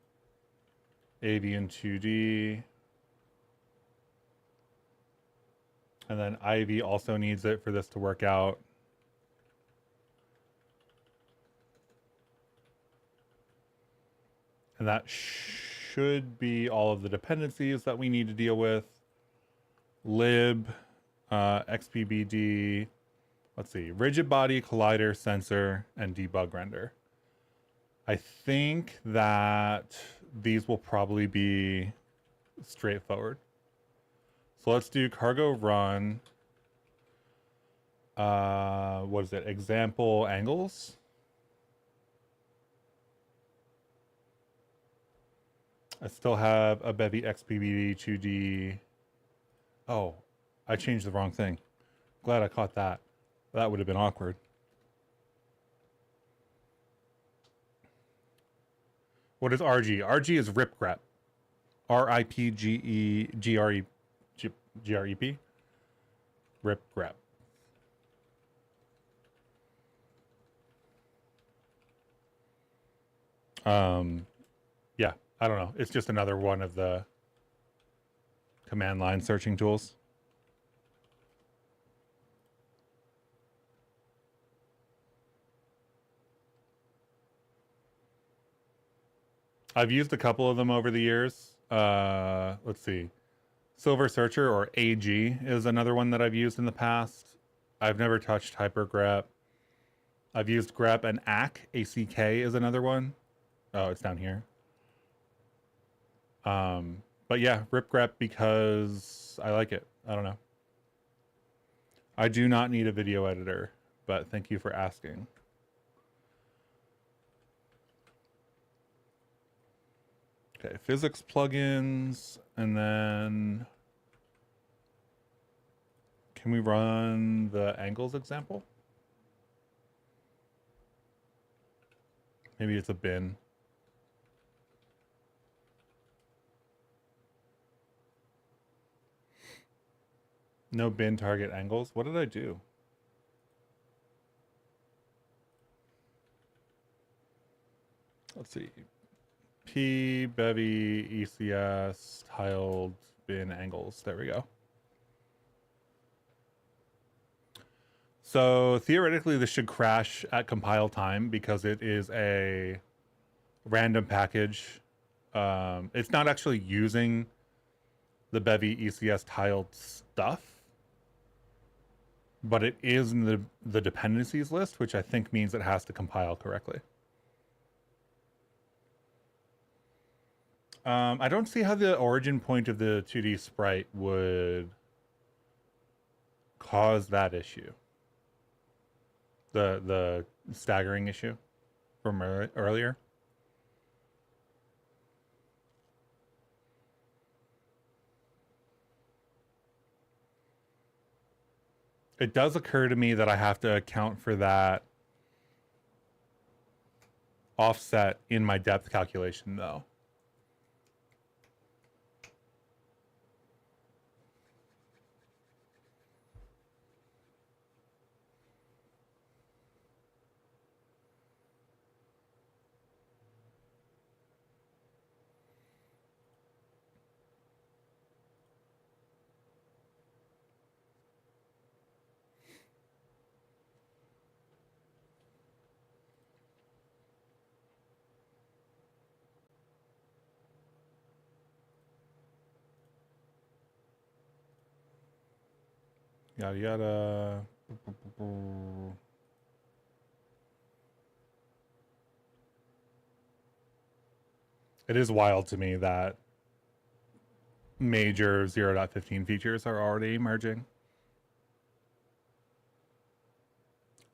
Avian 2D. And then Ivy also needs it for this to work out. And that should be all of the dependencies that we need to deal with. Lib, XPBD, let's see, rigid body, collider, sensor, and debug render. I think that these will probably be straightforward. So let's do cargo run. What is it? Example angles. I still have a Bevy XPBD 2D. Oh, I changed the wrong thing. Glad I caught that. That would have been awkward. What is RG? RG is ripgrep. RIPGEGREP. Ripgrep. Yeah, I don't know. It's just another one of the command line searching tools. I've used a couple of them over the years. Let's see. Silver Searcher, or AG, is another one that I've used in the past. I've never touched hypergrep. I've used grep, and ACK is another one. Oh, it's down here. But yeah, ripgrep because I like it. I don't know. I do not need a video editor, but thank you for asking. Okay, physics plugins, and then can we run the angles example? Maybe it's a bin. No bin target angles. What did I do? Let's see. P, Bevy, ECS, tiled, bin angles. There we go. So theoretically, this should crash at compile time because it is a random package. It's not actually using the Bevy ECS tiled stuff, but it is in the dependencies list, which I think means it has to compile correctly. I don't see how the origin point of the 2D sprite would cause that issue. The staggering issue from earlier. It does occur to me that I have to account for that offset in my depth calculation, though. Yada yada. It is wild to me that major 0.15 features are already emerging.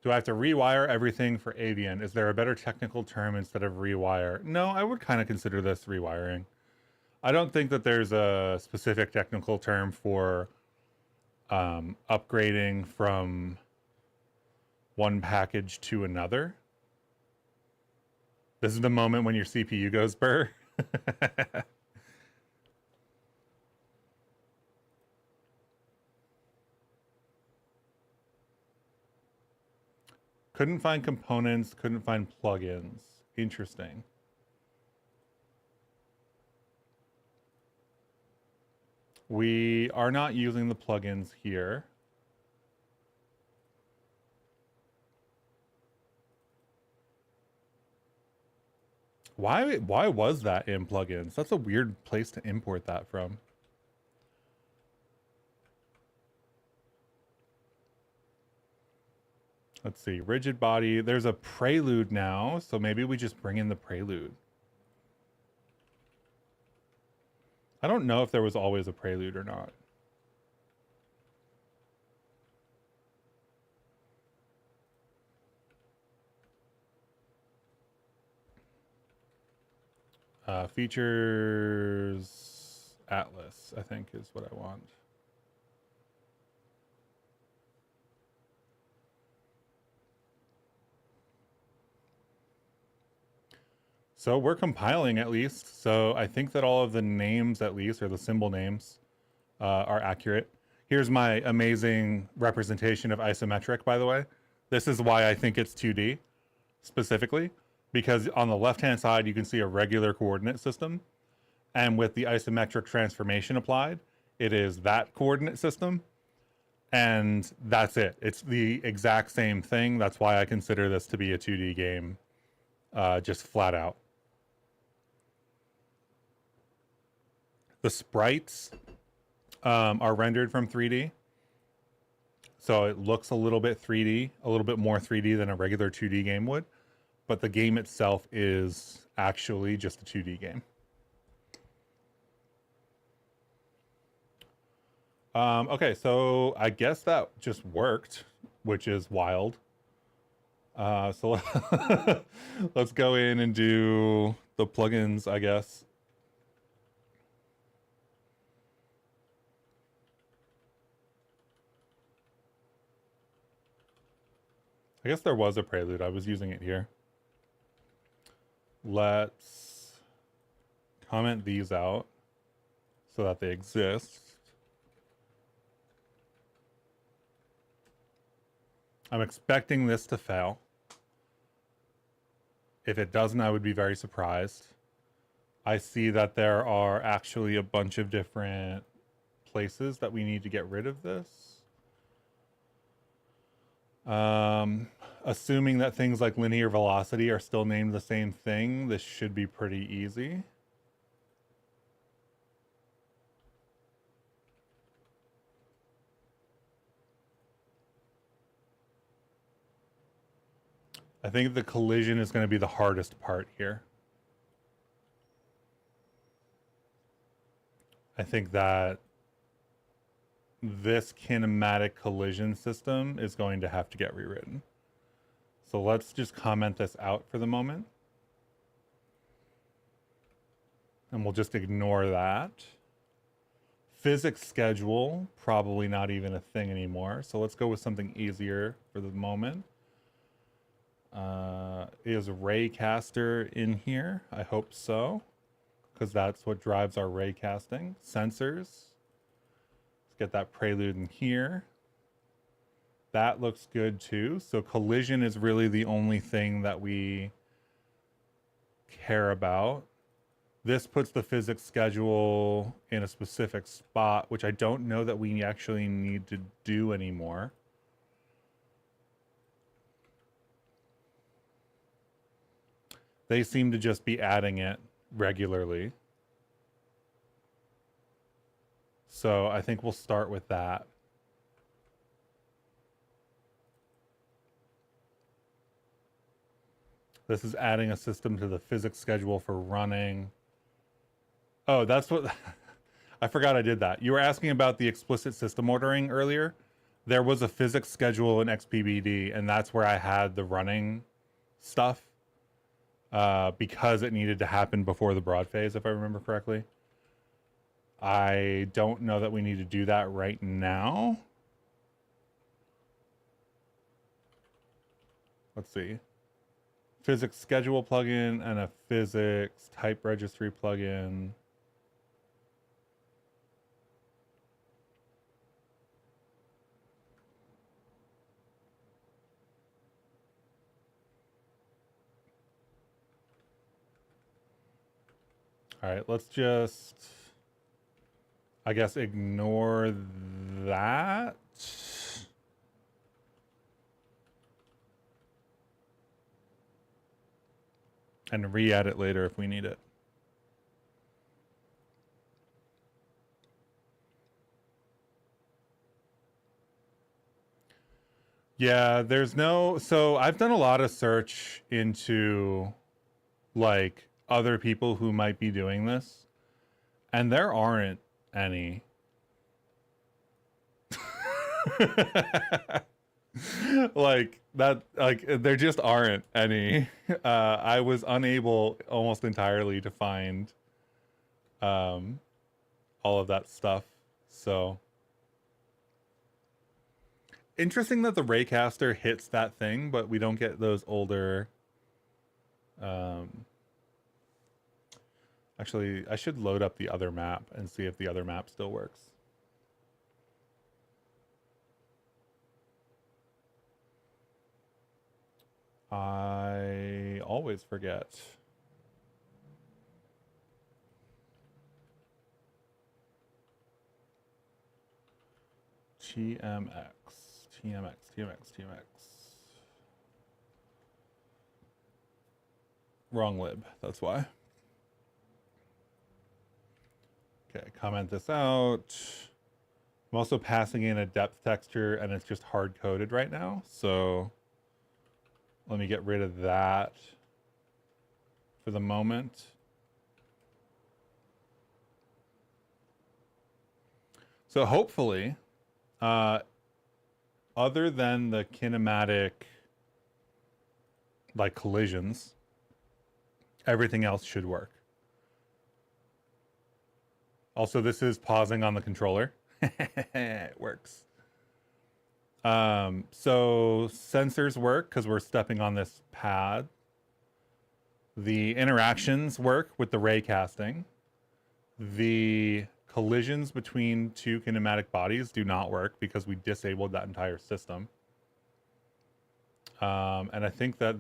Do I have to rewire everything for Avian? Is there a better technical term instead of rewire? No, I would kind of consider this rewiring. I don't think that there's a specific technical term for upgrading from one package to another. This is the moment when your CPU goes burr. Couldn't find components, couldn't find plugins. Interesting. We are not using the plugins here. Why was that in plugins? That's a weird place to import that from. Let's see, rigid body. There's a prelude now, so maybe we just bring in the prelude. I don't know if there was always a prelude or not. Features Atlas, I think, is what I want. So we're compiling at least. So I think that all of the names, at least, or the symbol names, are accurate. Here's my amazing representation of isometric, by the way. This is why I think it's 2D specifically, because on the left-hand side, you can see a regular coordinate system. And with the isometric transformation applied, it is that coordinate system. And that's it. It's the exact same thing. That's why I consider this to be a 2D game, just flat out. The sprites are rendered from 3D. So it looks a little bit 3D, a little bit more 3D than a regular 2D game would. But the game itself is actually just a 2D game. Okay, so I guess that just worked, which is wild. So let's go in and do the plugins, I guess. I guess there was a prelude. I was using it here. Let's comment these out so that they exist. I'm expecting this to fail. If it doesn't, I would be very surprised. I see that there are actually a bunch of different places that we need to get rid of this. Assuming that things like linear velocity are still named the same thing, this should be pretty easy. I think the collision is going to be the hardest part here. I think that this kinematic collision system is going to have to get rewritten. So let's just comment this out for the moment. And we'll just ignore that. Physics schedule, probably not even a thing anymore. So let's go with something easier for the moment. Is raycaster in here? I hope so, because that's what drives our ray casting. Sensors. Let's get that prelude in here. That looks good too. So collision is really the only thing that we care about. This puts the physics schedule in a specific spot, which I don't know that we actually need to do anymore. They seem to just be adding it regularly. So I think we'll start with that. This is adding a system to the physics schedule for running. Oh, that's what... I forgot I did that. You were asking about the explicit system ordering earlier. There was a physics schedule in XPBD, and that's where I had the running stuff because it needed to happen before the broad phase, if I remember correctly. I don't know that we need to do that right now. Let's see. Physics schedule plugin and a physics type registry plugin. All right, let's just, I guess, ignore that. And re-add it later if we need it. Yeah, there's no, so I've done a lot of search into like other people who might be doing this, and there aren't any. Like that, like there just aren't any. I was unable almost entirely to find all of that stuff. So interesting that the Raycaster hits that thing, but we don't get those older. Actually, I should load up the other map and see if the other map still works. I always forget. TMX. Wrong lib, that's why. Okay, comment this out. I'm also passing in a depth texture and it's just hard coded right now. So let me get rid of that for the moment. So hopefully, other than the kinematic like collisions, everything else should work. Also, this is pausing on the controller. It works. So sensors work because we're stepping on this pad. The interactions work with the ray casting. The collisions between two kinematic bodies do not work because we disabled that entire system. And I think that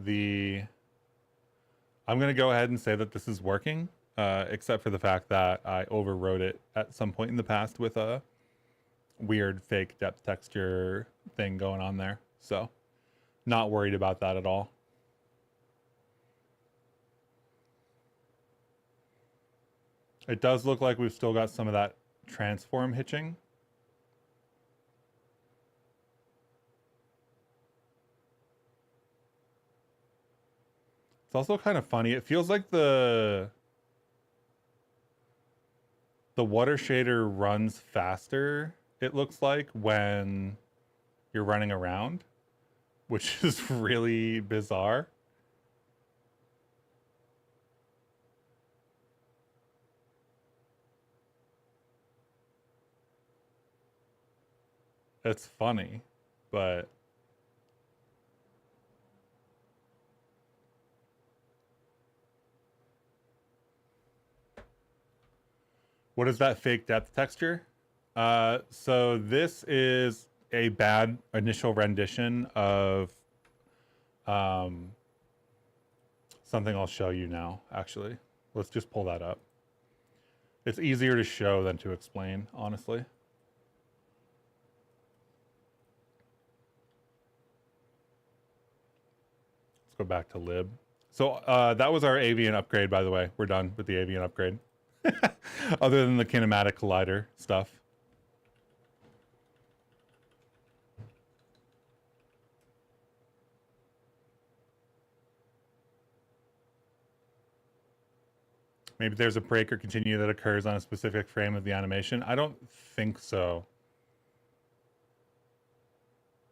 I'm going to go ahead and say that this is working, except for the fact that I overwrote it at some point in the past with a weird fake depth texture thing going on there. So not worried about that at all. It does look like we've still got some of that transform hitching. It's also kind of funny. It feels like the water shader runs faster, it looks like, when you're running around, which is really bizarre. It's funny, but what is that fake depth texture? So this is a bad initial rendition of something I'll show you now, actually. Let's just pull that up. It's easier to show than to explain, honestly. Let's go back to lib. So that was our Avian upgrade, by the way. We're done with the Avian upgrade. Other than the kinematic collider stuff. Maybe there's a break or continue that occurs on a specific frame of the animation. I don't think so.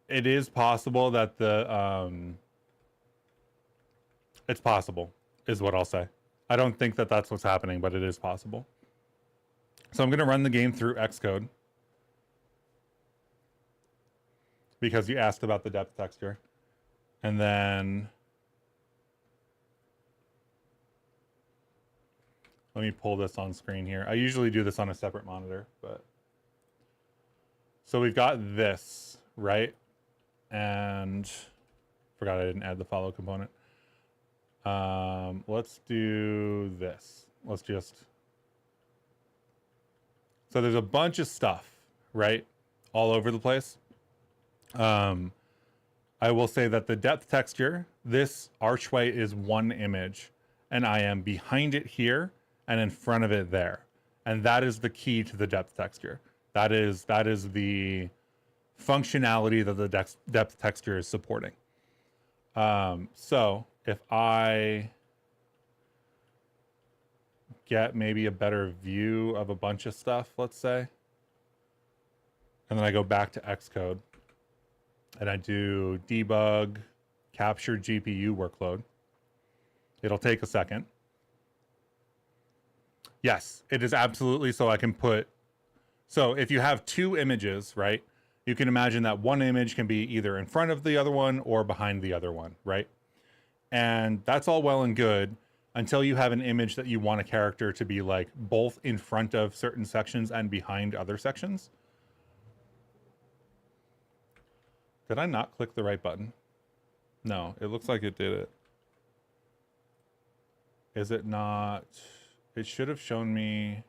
It is possible that it's possible, is what I'll say. I don't think that that's what's happening, but it is possible. So I'm going to run the game through Xcode because you asked about the depth texture. And then let me pull this on screen here. I usually do this on a separate monitor, but so we've got this, right? And forgot I didn't add the follow component. Let's do this. Let's just, so there's a bunch of stuff, right? All over the place. I will say that the depth texture, this archway is one image, and I am behind it here and in front of it there. And that is the key to the depth texture. That is the functionality that the depth texture is supporting. So if I get maybe a better view of a bunch of stuff, let's say, and then I go back to Xcode and I do debug, capture GPU workload. It'll take a second. Yes, it is absolutely so I can put, so if you have two images, right? You can imagine that one image can be either in front of the other one or behind the other one, right? And that's all well and good until you have an image that you want a character to be like both in front of certain sections and behind other sections. Did I not click the right button? No, it looks like it did it. Is it not? It should have shown me.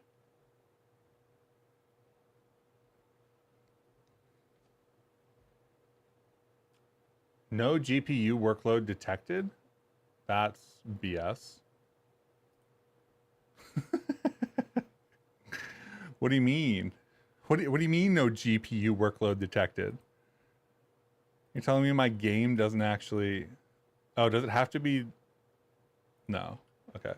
No GPU workload detected? That's BS. What do you mean? What do you mean no GPU workload detected? You're telling me my game doesn't actually... Oh, does it have to be... No. Okay.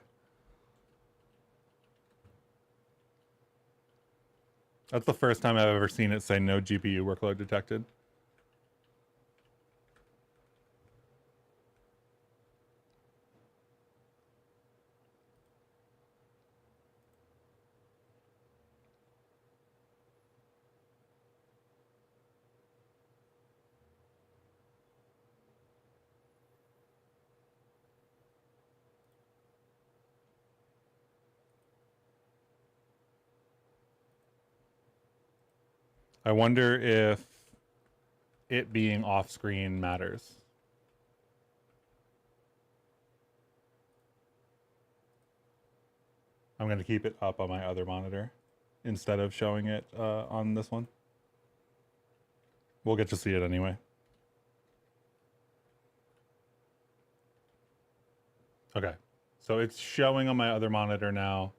That's the first time I've ever seen it say no GPU workload detected. I wonder if it being off screen matters. I'm going to keep it up on my other monitor instead of showing it on this one. We'll get to see it anyway. Okay, so it's showing on my other monitor now.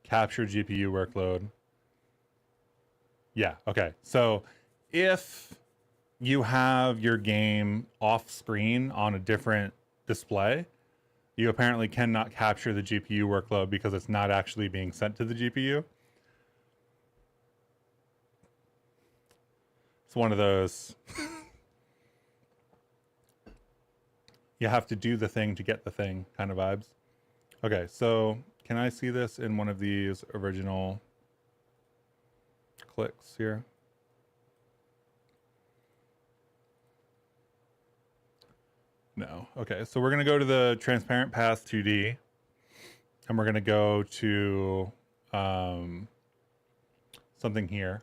Capture GPU workload. Yeah, okay. So if you have your game off screen on a different display, you apparently cannot capture the GPU workload because it's not actually being sent to the GPU. It's one of those. You have to do the thing to get the thing kind of vibes. Okay, so can I see this in one of these original clicks here? No. Okay, so we're going to go to the transparent path 2D and we're going to go to something here.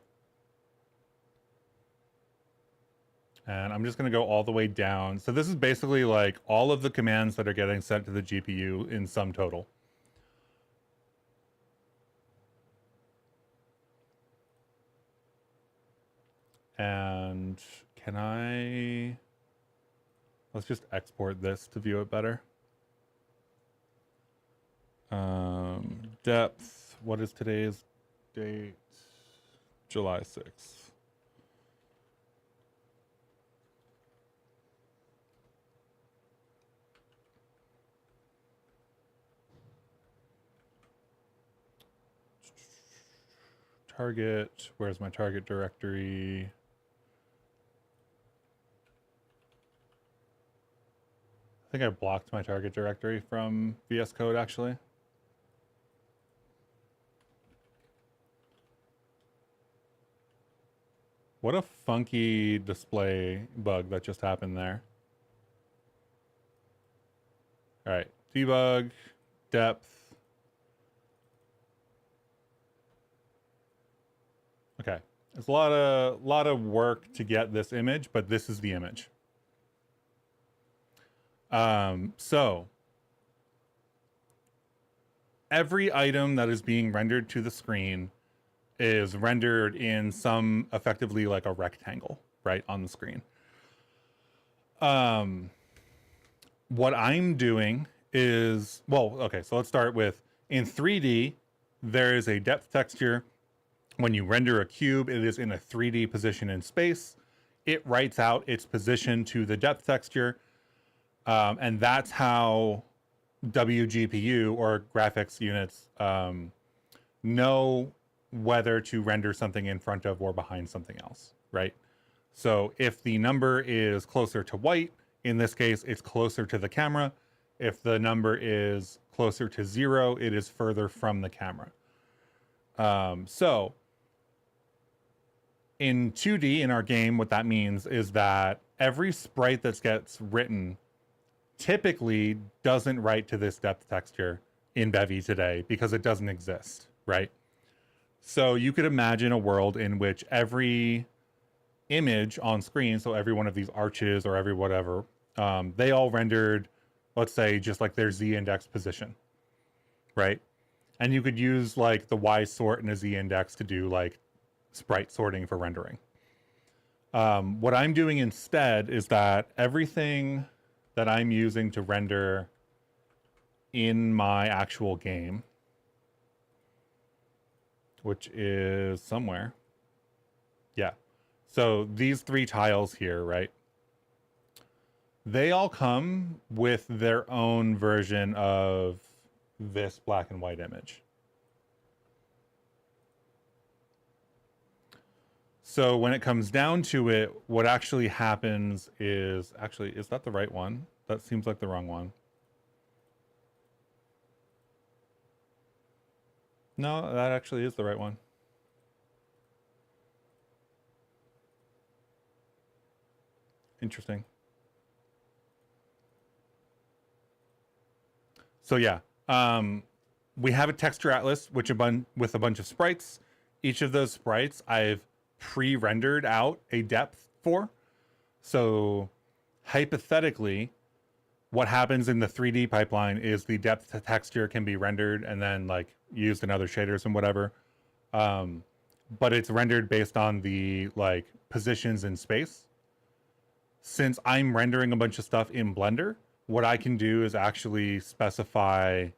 And I'm just going to go all the way down. So this is basically like all of the commands that are getting sent to the GPU in sum total. And can I... Let's just export this to view it better. Depth. What is today's date? July 6th. target. Where's my target directory? I think I blocked my target directory from VS Code actually. What a funky display bug that just happened there. All right, debug, depth. Okay, it's a lot of work to get this image, but this is the image. So every item that is being rendered to the screen is rendered in some effectively like a rectangle, right, on the screen. What I'm doing is, well, okay, so let's start with, in 3D, there is a depth texture. When you render a cube, it is in a 3D position in space. It writes out its position to the depth texture. And that's how WGPU or graphics units know whether to render something in front of or behind something else, right? So if the number is closer to white, in this case, it's closer to the camera. If the number is closer to 0, it is further from the camera. So in 2D in our game, what that means is that every sprite that gets written typically doesn't write to this depth texture in Bevy today because it doesn't exist, right? So you could imagine a world in which every image on screen, so every one of these arches or every whatever, they all rendered, let's say, just like their Z index position, right? And you could use like the Y sort and a Z index to do like sprite sorting for rendering. What I'm doing instead is that everything that I'm using to render in my actual game, which is somewhere. Yeah. So these 3 tiles here, right? They all come with their own version of this black and white image. So when it comes down to it, what actually happens is, actually, is that the right one? That seems like the wrong one. No, that actually is the right one. Interesting. So yeah, we have a texture atlas, which with a bunch of sprites. Each of those sprites I've pre-rendered out a depth for. So hypothetically, what happens in the 3D pipeline is the depth texture can be rendered and then like used in other shaders and whatever. But it's rendered based on the like positions in space. Since I'm rendering a bunch of stuff in Blender, what I can do is actually specify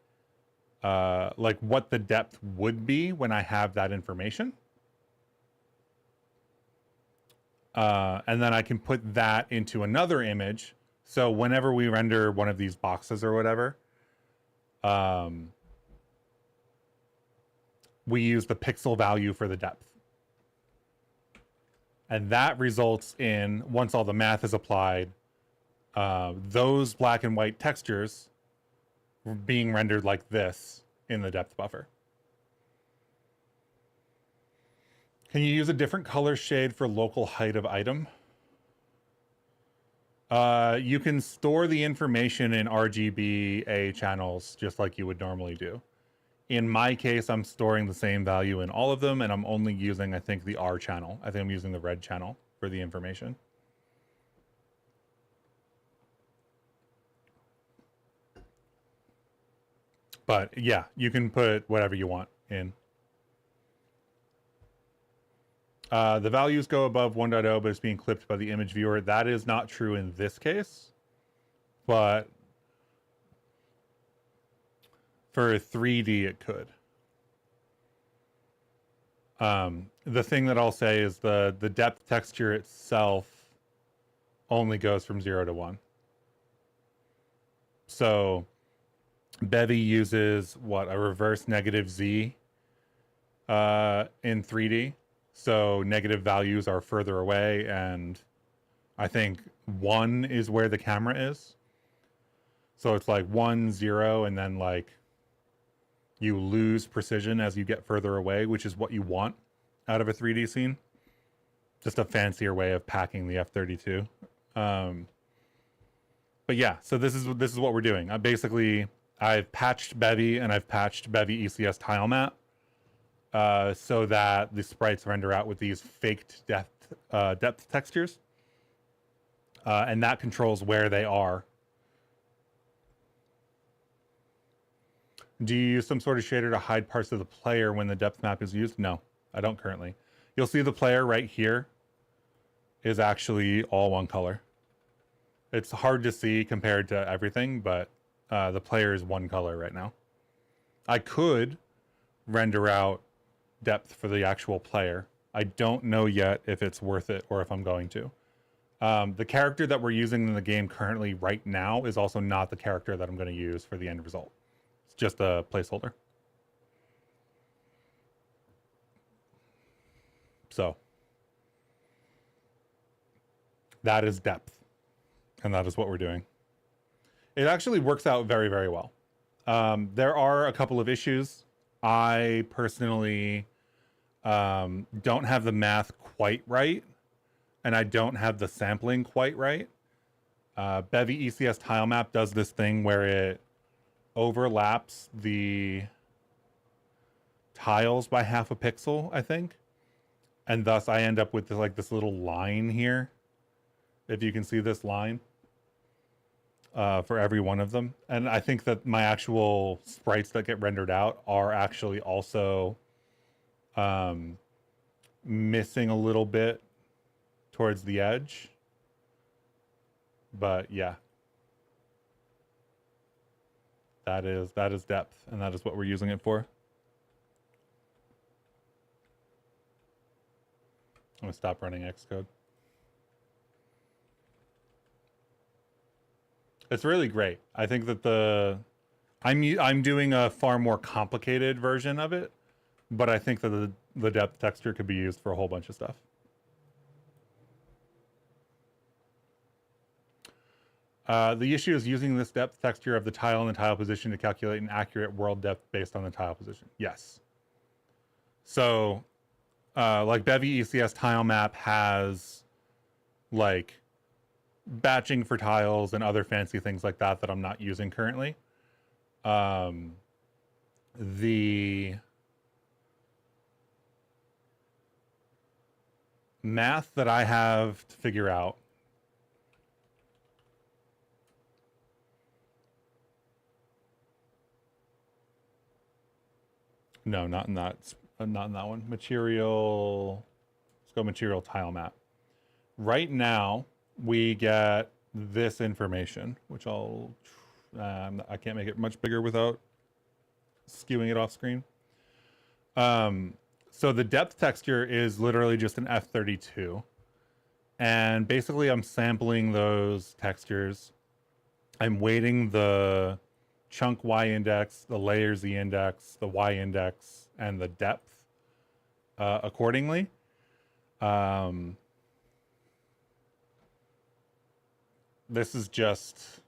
like what the depth would be when I have that information. And then I can put that into another image. So whenever we render one of these boxes or whatever, we use the pixel value for the depth. And that results in, once all the math is applied, those black and white textures being rendered like this in the depth buffer. Can you use a different color shade for local height of item? You can store the information in RGBA channels just like you would normally do. In my case, I'm storing the same value in all of them, and I'm only using, I think, the R channel. I think I'm using the red channel for the information. But yeah, you can put whatever you want in. The values go above 1.0, but it's being clipped by the image viewer. That is not true in this case, but for 3D, it could. The thing that I'll say is the depth texture itself only goes from 0 to 1. So Bevy uses what, a reverse negative Z in 3D. So negative values are further away, and I think 1 is where the camera is. So it's like 1, 0, and then like you lose precision as you get further away, which is what you want out of a 3D scene. Just a fancier way of packing the F32. But yeah, so this is what we're doing. I've patched Bevy and I've patched Bevy ECS tile map so that the sprites render out with these faked depth textures, and that controls where they are. Do you use some sort of shader to hide parts of the player when the depth map is used? No, I don't currently. You'll see the player right here is actually all one color. It's hard to see compared to everything, but the player is one color right now. I could render out depth for the actual player. I don't know yet if it's worth it or if I'm going to. The character that we're using in the game currently right now is also not the character that I'm going to use for the end result. It's just a placeholder. So that is depth, and that is what we're doing. It actually works out very, very well. There are a couple of issues. I personally don't have the math quite right, and I don't have the sampling quite right. Bevy ECS tile map does this thing where it overlaps the tiles by half a pixel, I think. And thus I end up with this little line here. If you can see this line for every one of them. And I think that my actual sprites that get rendered out are actually also missing a little bit towards the edge. But yeah. That is depth, and that is what we're using it for. I'm gonna stop running Xcode. It's really great. I think that I'm doing a far more complicated version of it, but I think that the depth texture could be used for a whole bunch of stuff. The issue is using this depth texture of the tile and the tile position to calculate an accurate world depth based on the tile position. Yes. So, like Bevy ECS tile map has like batching for tiles and other fancy things like that I'm not using currently. The math that I have to figure out no, not in that one. Material, let's go material tile map. Right now, we get this information, which I can't make it much bigger without skewing it off screen. So the depth texture is literally just an F32. And basically I'm sampling those textures. I'm weighting the chunk Y index, the layer Z index, the Y index, and the depth accordingly. This is just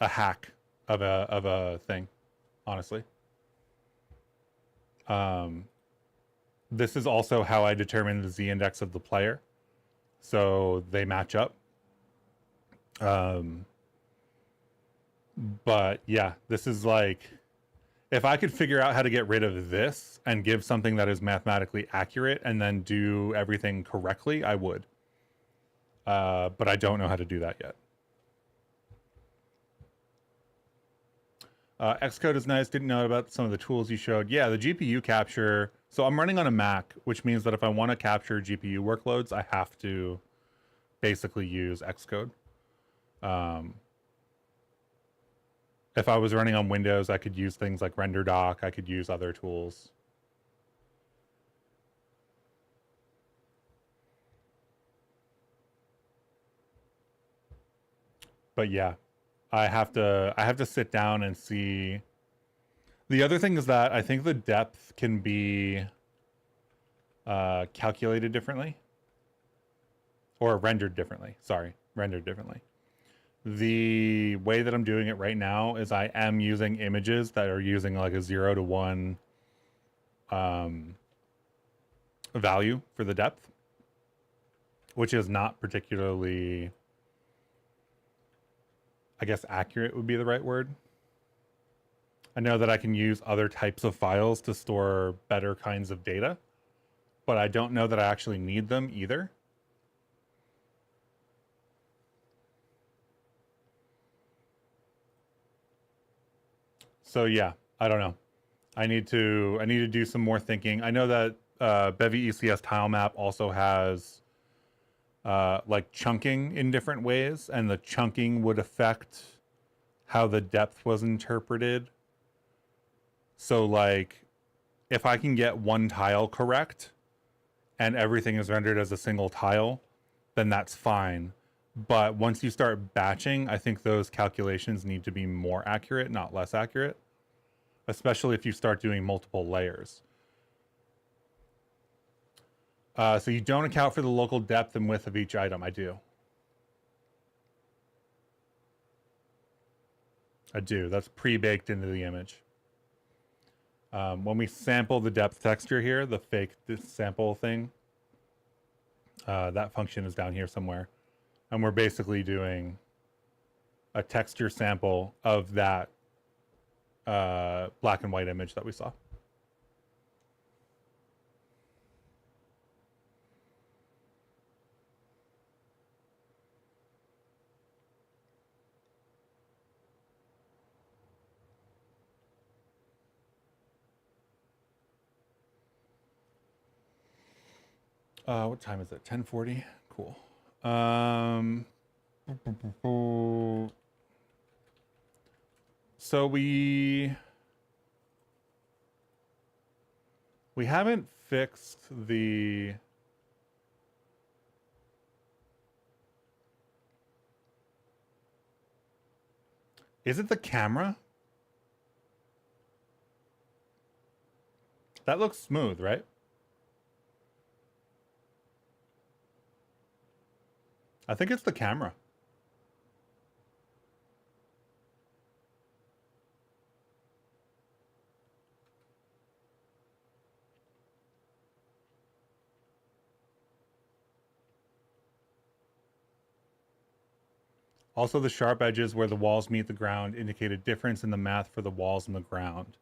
a hack of a thing, honestly. This is also how I determine the Z index of the player, so they match up. But yeah, this is like, if I could figure out how to get rid of this and give something that is mathematically accurate and then do everything correctly, I would. But I don't know how to do that yet. Xcode is nice. Didn't know about some of the tools you showed. Yeah, the GPU capture. So I'm running on a Mac, which means that if I want to capture GPU workloads, I have to basically use Xcode. If I was running on Windows, I could use things like RenderDoc. I could use other tools. But yeah, I have to sit down and see. The other thing is that I think the depth can be calculated differently or rendered differently. Sorry, rendered differently. The way that I'm doing it right now is I am using images that are using like a 0 to 1 value for the depth, which is not particularly, I guess, accurate would be the right word. I know that I can use other types of files to store better kinds of data, but I don't know that I actually need them either. So yeah, I don't know. I need to do some more thinking. I know that Bevy ECS tile map also has like chunking in different ways, and the chunking would affect how the depth was interpreted. So like if I can get one tile correct and everything is rendered as a single tile, then that's fine. But once you start batching, I think those calculations need to be more accurate, not less accurate, especially if you start doing multiple layers. So you don't account for the local depth and width of each item. I do. I do. That's pre-baked into the image. When we sample the depth texture here, the fake sample thing, that function is down here somewhere. And we're basically doing a texture sample of that black and white image that we saw. What time is it? 10:40. Cool. So we haven't fixed the Is it the camera? That looks smooth, right? I think it's the camera. Also, the sharp edges where the walls meet the ground indicate a difference in the math for the walls and the ground.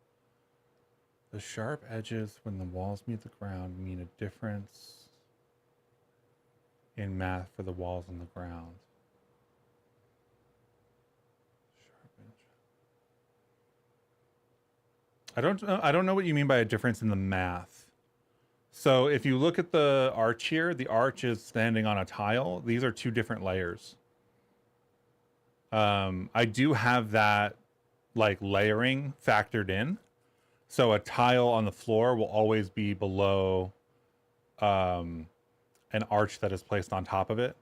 The sharp edges when the walls meet the ground mean a difference in math for the walls and the ground. I don't know what you mean by a difference in the math. So if you look at the arch here, the arch is standing on a tile. These are two different layers. I do have that like layering factored in. So a tile on the floor will always be below an arch that is placed on top of it.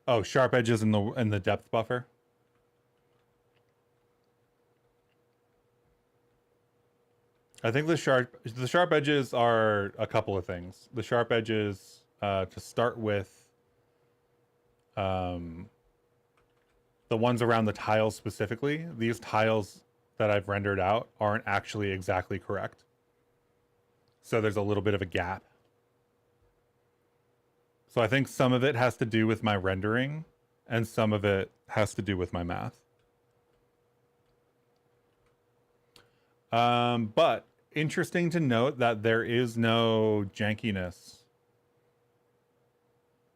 Oh, sharp edges in the depth buffer. I think the sharp edges are a couple of things. The sharp edges to start with, the ones around the tiles specifically, these tiles that I've rendered out aren't actually exactly correct. So there's a little bit of a gap. So I think some of it has to do with my rendering and some of it has to do with my math. But interesting to note that there is no jankiness.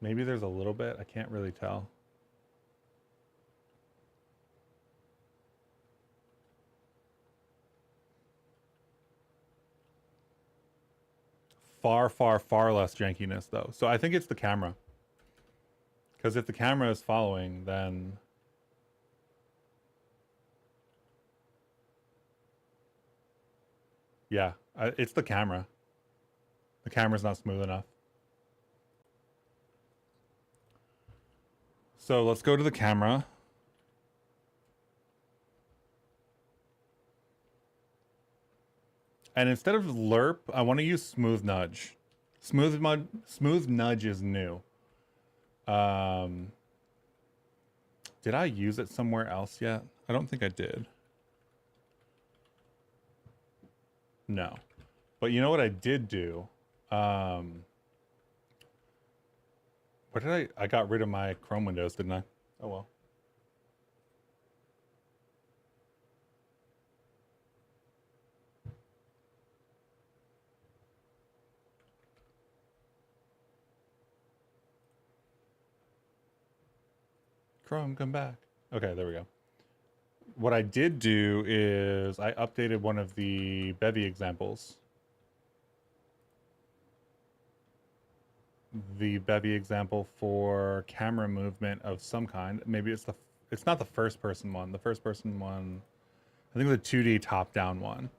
Maybe there's a little bit. I can't really tell. Far, far, far less jankiness though. So I think it's the camera. Because if the camera is following, then yeah, it's the camera. The camera's not smooth enough. So let's go to the camera. And instead of lerp, I want to use smooth nudge. Smooth nudge is new. Did I use it somewhere else yet? I don't think I did. No. But you know what I did do? What did I got rid of my Chrome windows, didn't I? Oh well. Chrome, come back. Okay, there we go. What I did do is I updated one of the Bevy examples. The Bevy example for camera movement of some kind. Maybe it's not the first person one. The first person one, I think the 2D top down one.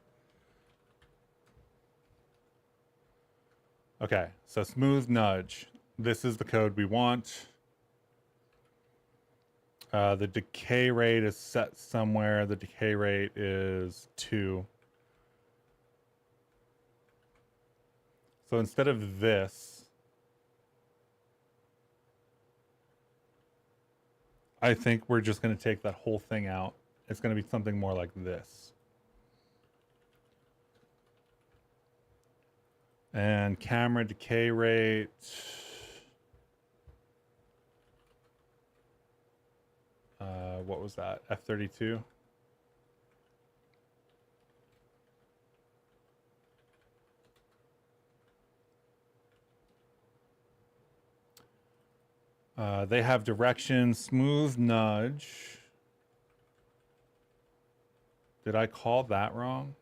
Okay, so smooth nudge. This is the code we want. The decay rate is set somewhere. The decay rate is 2. So instead of this, I think we're just going to take that whole thing out. It's going to be something more like this. And camera decay rate. What was that? F32? They have direction, smooth nudge. Did I call that wrong?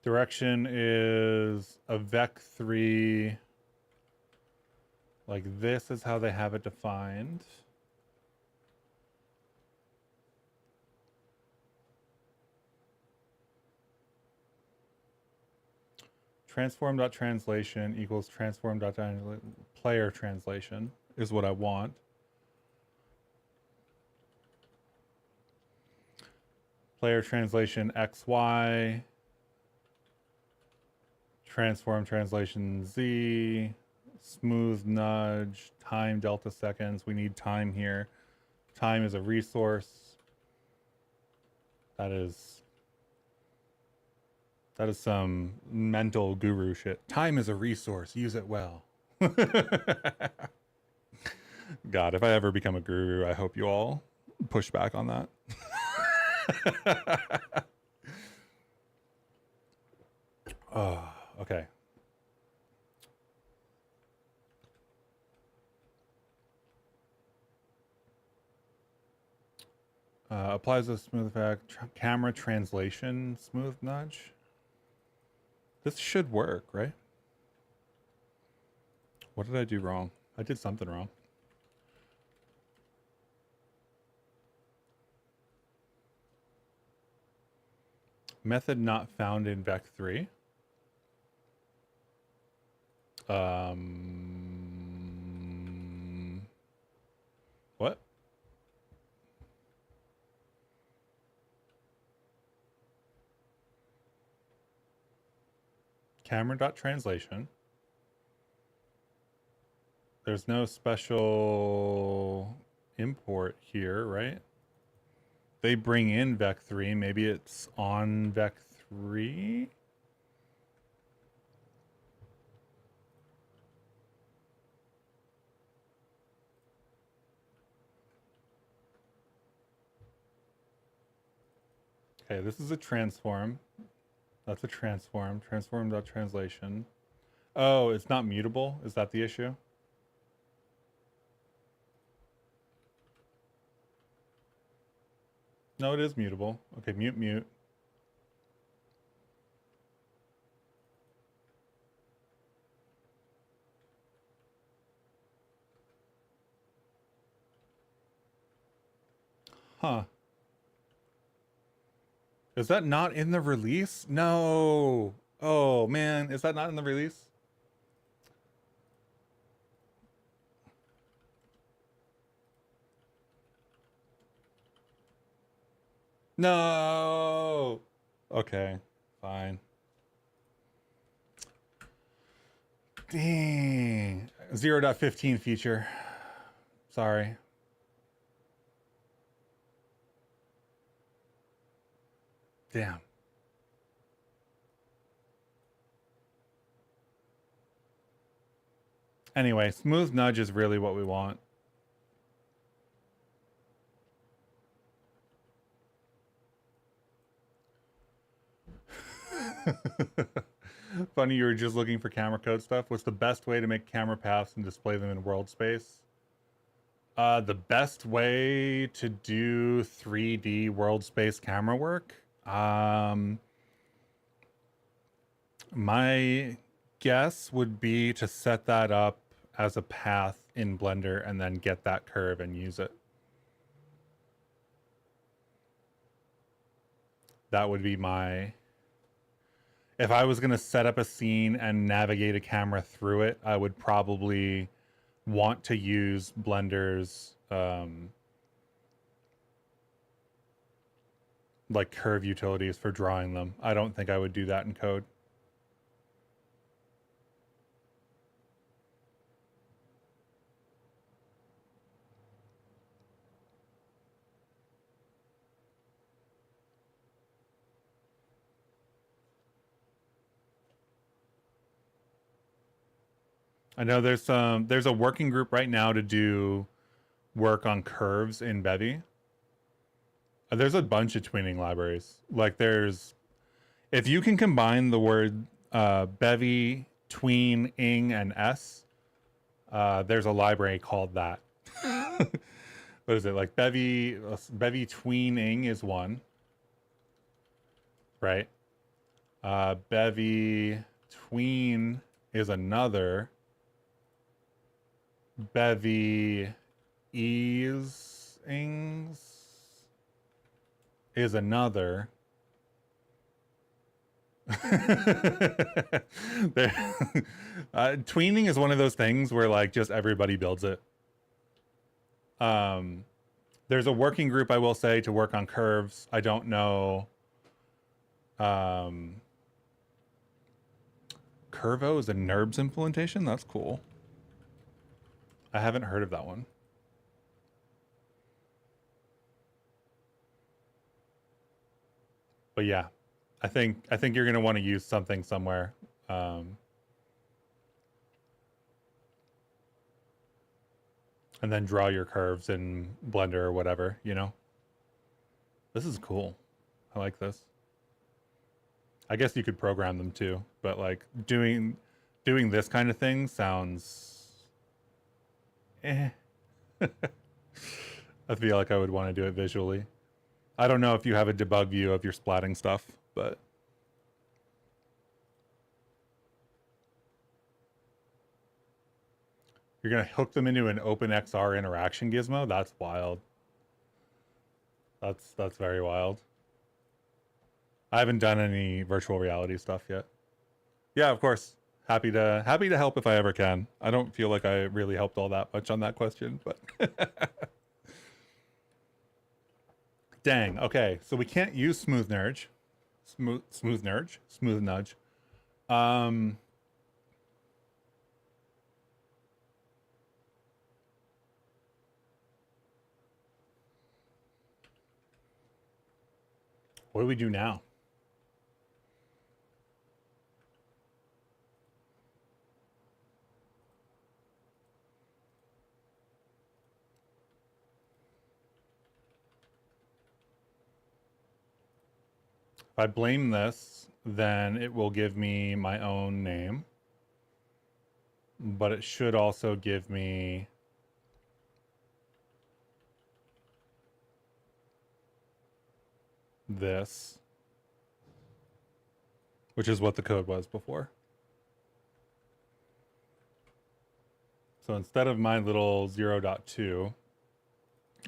Direction is a vec3. Like this is how they have it defined. Transform.translation equals player translation is what I want. Player translation XY. Transform translation Z, smooth nudge, time delta seconds. We need time here. Time is a resource. That is some mental guru shit. Time is a resource. Use it well. God, if I ever become a guru, I hope you all push back on that. Oh. Okay. Applies a smooth effect. Camera translation, smooth nudge. This should work, right? What did I do wrong? I did something wrong. Method not found in vec3. What? Camera.translation. There's no special import here, right? They bring in vec3. Maybe it's on vec3. Okay, this is a transform. That's a transform. Transform.translation. Oh, it's not mutable? Is that the issue? No, it is mutable. Okay, mute. Huh. Is that not in the release? No. Oh, man. Is that not in the release? No. Okay, fine. Dang. 0.15 feature. Sorry. Damn. Anyway, smooth nudge is really what we want. Funny, you were just looking for camera code stuff. What's the best way to make camera paths and display them in world space? The best way to do 3D world space camera work? My guess would be to set that up as a path in Blender and then get that curve and use it. That would be my... If I was going to set up a scene and navigate a camera through it, I would probably want to use Blender's like curve utilities for drawing them. I don't think I would do that in code. I know there's a working group right now to do work on curves in Bevy. There's a bunch of tweening libraries. Like there's, if you can combine the word Bevy, tween, ing, and s, there's a library called that. What is it? Like Bevy tween, ing is one, right? Bevy tween is another. Bevy easings is another. Tweening is one of those things where like just everybody builds it. There's a working group, I will say, to work on curves. I don't know. Curvo is a NURBS implementation. That's cool. I haven't heard of that one. But yeah, I think you're going to want to use something somewhere. And then draw your curves in Blender or whatever, you know? This is cool. I like this. I guess you could program them too, but like doing this kind of thing sounds I feel like I would want to do it visually. I don't know if you have a debug view of your splatting stuff, but you're going to hook them into an OpenXR interaction gizmo? That's wild. That's very wild. I haven't done any virtual reality stuff yet. Yeah, of course. Happy to help if I ever can. I don't feel like I really helped all that much on that question, but dang. Okay, so we can't use smooth nudge. Smooth nudge. What do we do now? If I blame this, then it will give me my own name. But it should also give me this, which is what the code was before. So instead of my little 0.2,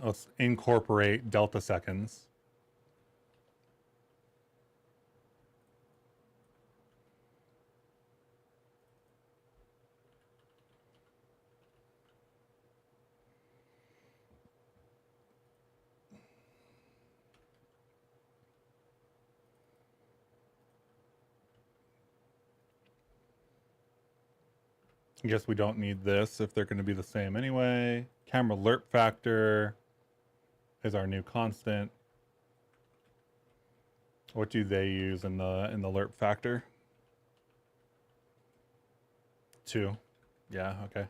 let's incorporate delta seconds. I guess we don't need this if they're going to be the same anyway. Camera lerp factor is our new constant. What do they use in the lerp factor? 2. Yeah, okay.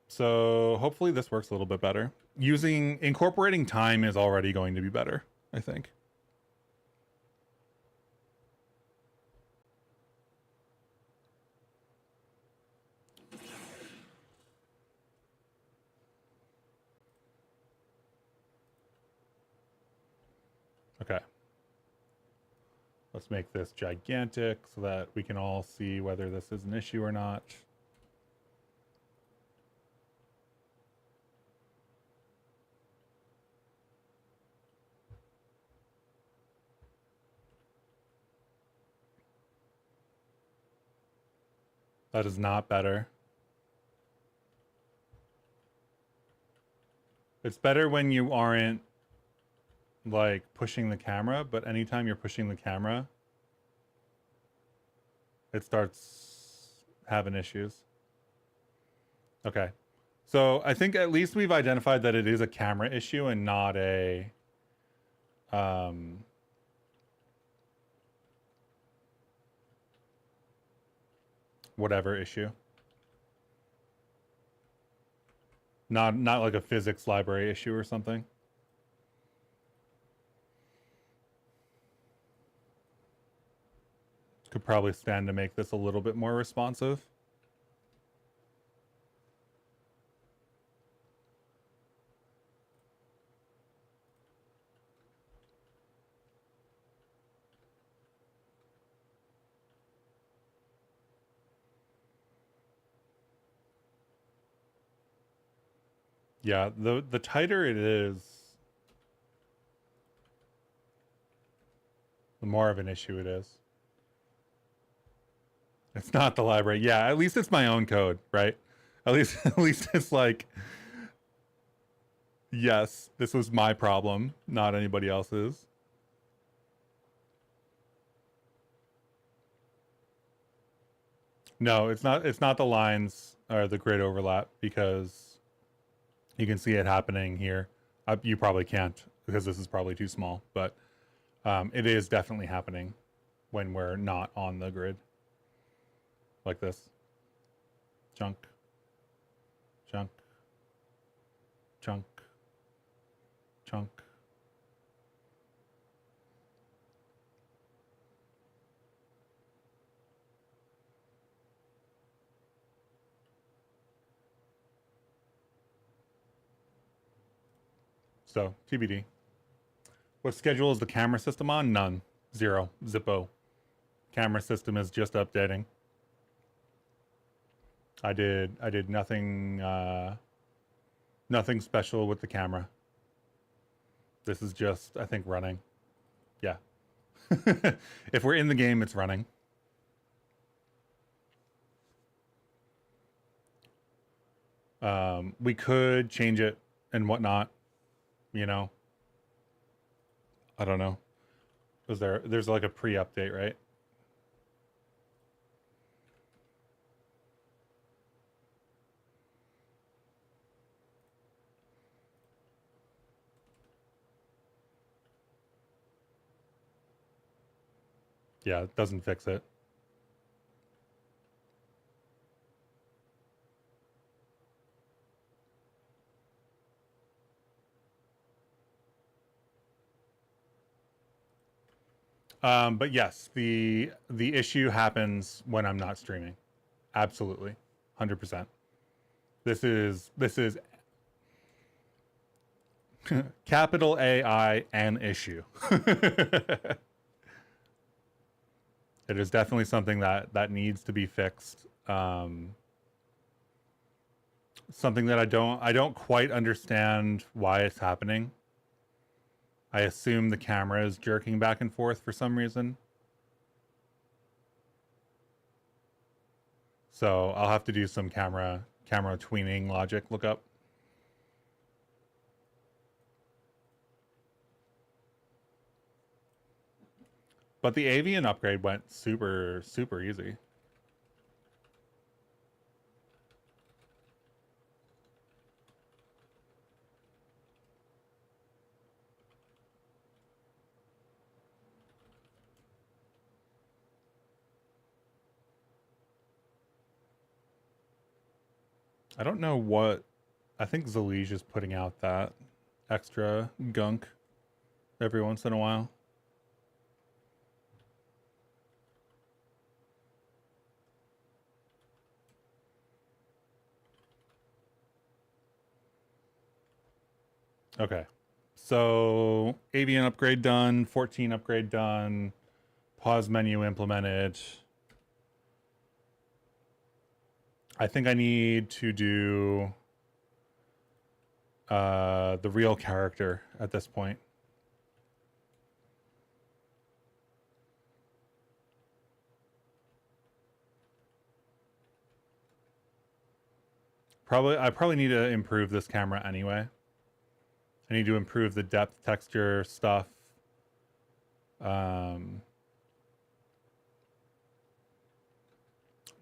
So hopefully this works a little bit better. Incorporating time is already going to be better, I think. Okay. Let's make this gigantic so that we can all see whether this is an issue or not. That is not better. It's better when you aren't like pushing the camera, but anytime you're pushing the camera, it starts having issues. Okay. So I think at least we've identified that it is a camera issue and not a whatever issue. Not like a physics library issue or something. Could probably stand to make this a little bit more responsive. Yeah, the tighter it is, the more of an issue it is. It's not the library. Yeah, at least it's my own code, right? At least it's like, yes, this was my problem, not anybody else's. No, it's not the lines or the grid overlap, because you can see it happening here. You probably can't because this is probably too small, but it is definitely happening when we're not on the grid. Like this. Chunk. Chunk. Chunk. Chunk. So, TBD. What schedule is the camera system on? None. 0. Zippo. Camera system is just updating. I did nothing nothing special with the camera. This is just, I think, running. Yeah. If we're in the game, it's running. We could change it and whatnot, you know. I don't know. There's like a pre-update, right? Yeah, it doesn't fix it. But yes, the issue happens when I'm not streaming. Absolutely. 100%. This is capital AI an issue. It is definitely something that needs to be fixed. Something that I don't quite understand why it's happening. I assume the camera is jerking back and forth for some reason. So I'll have to do some camera tweening logic lookup. But the Avian upgrade went super easy. I don't know what, I think Zalige is putting out that extra gunk every once in a while. Okay. So Avian upgrade done, 14 upgrade done, pause menu implemented. I think I need to do the real character at this point. I probably need to improve this camera anyway. I need to improve the depth texture stuff.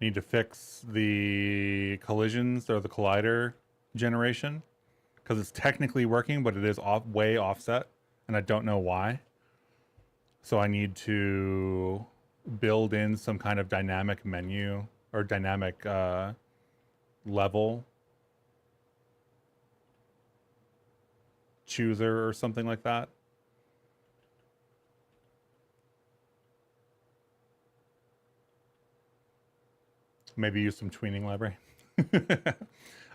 Need to fix the collisions or the collider generation because it's technically working, but it is way offset, and I don't know why. So I need to build in some kind of dynamic menu or dynamic level chooser or something like that. Maybe use some tweening library.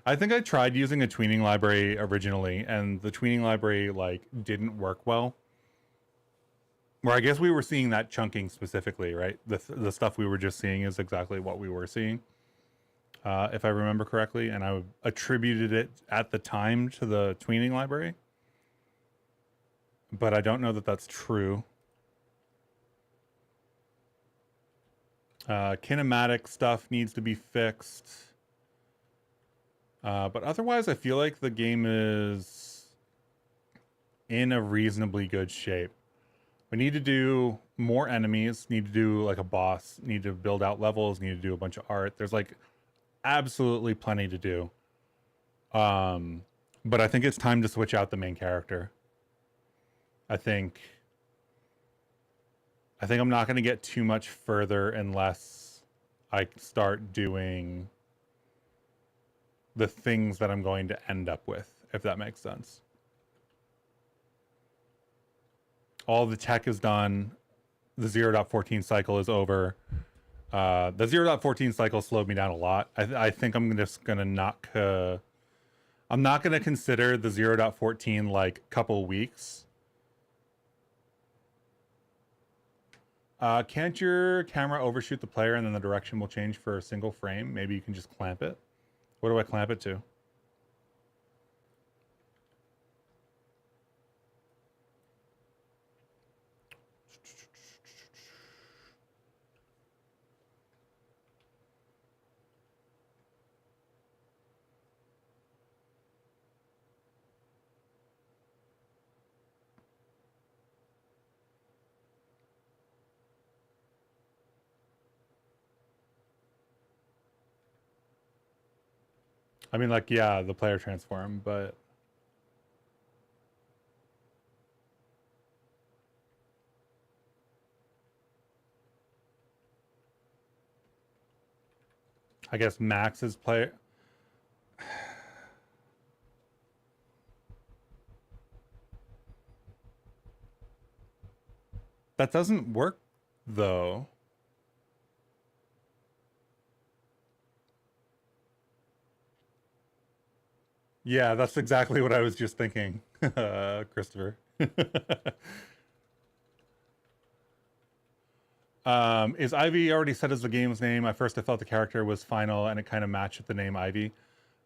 I think I tried using a tweening library originally, and the tweening library like didn't work well. Where I guess we were seeing that chunking specifically, right? The stuff we were just seeing is exactly what we were seeing, if I remember correctly, and I attributed it at the time to the tweening library. But I don't know that that's true. Kinematic stuff needs to be fixed. But otherwise, I feel like the game is in a reasonably good shape. We need to do more enemies, need to do like a boss, need to build out levels, need to do a bunch of art. There's like absolutely plenty to do. But I think it's time to switch out the main character. I think I'm not going to get too much further unless I start doing the things that I'm going to end up with, if that makes sense. All the tech is done. The 0.14 cycle is over. The 0.14 cycle slowed me down a lot. I think I'm just going to not... I'm not going to consider the 0.14 like couple weeks. Can't your camera overshoot the player and then the direction will change for a single frame? Maybe you can just clamp it. What do I clamp it to? I mean, like, yeah, the player transform, but... I guess Max's player... That doesn't work, though. Yeah, that's exactly what I was just thinking, Christopher. Is Ivy already set as the game's name? At first I thought the character was final and it kind of matched the name Ivy.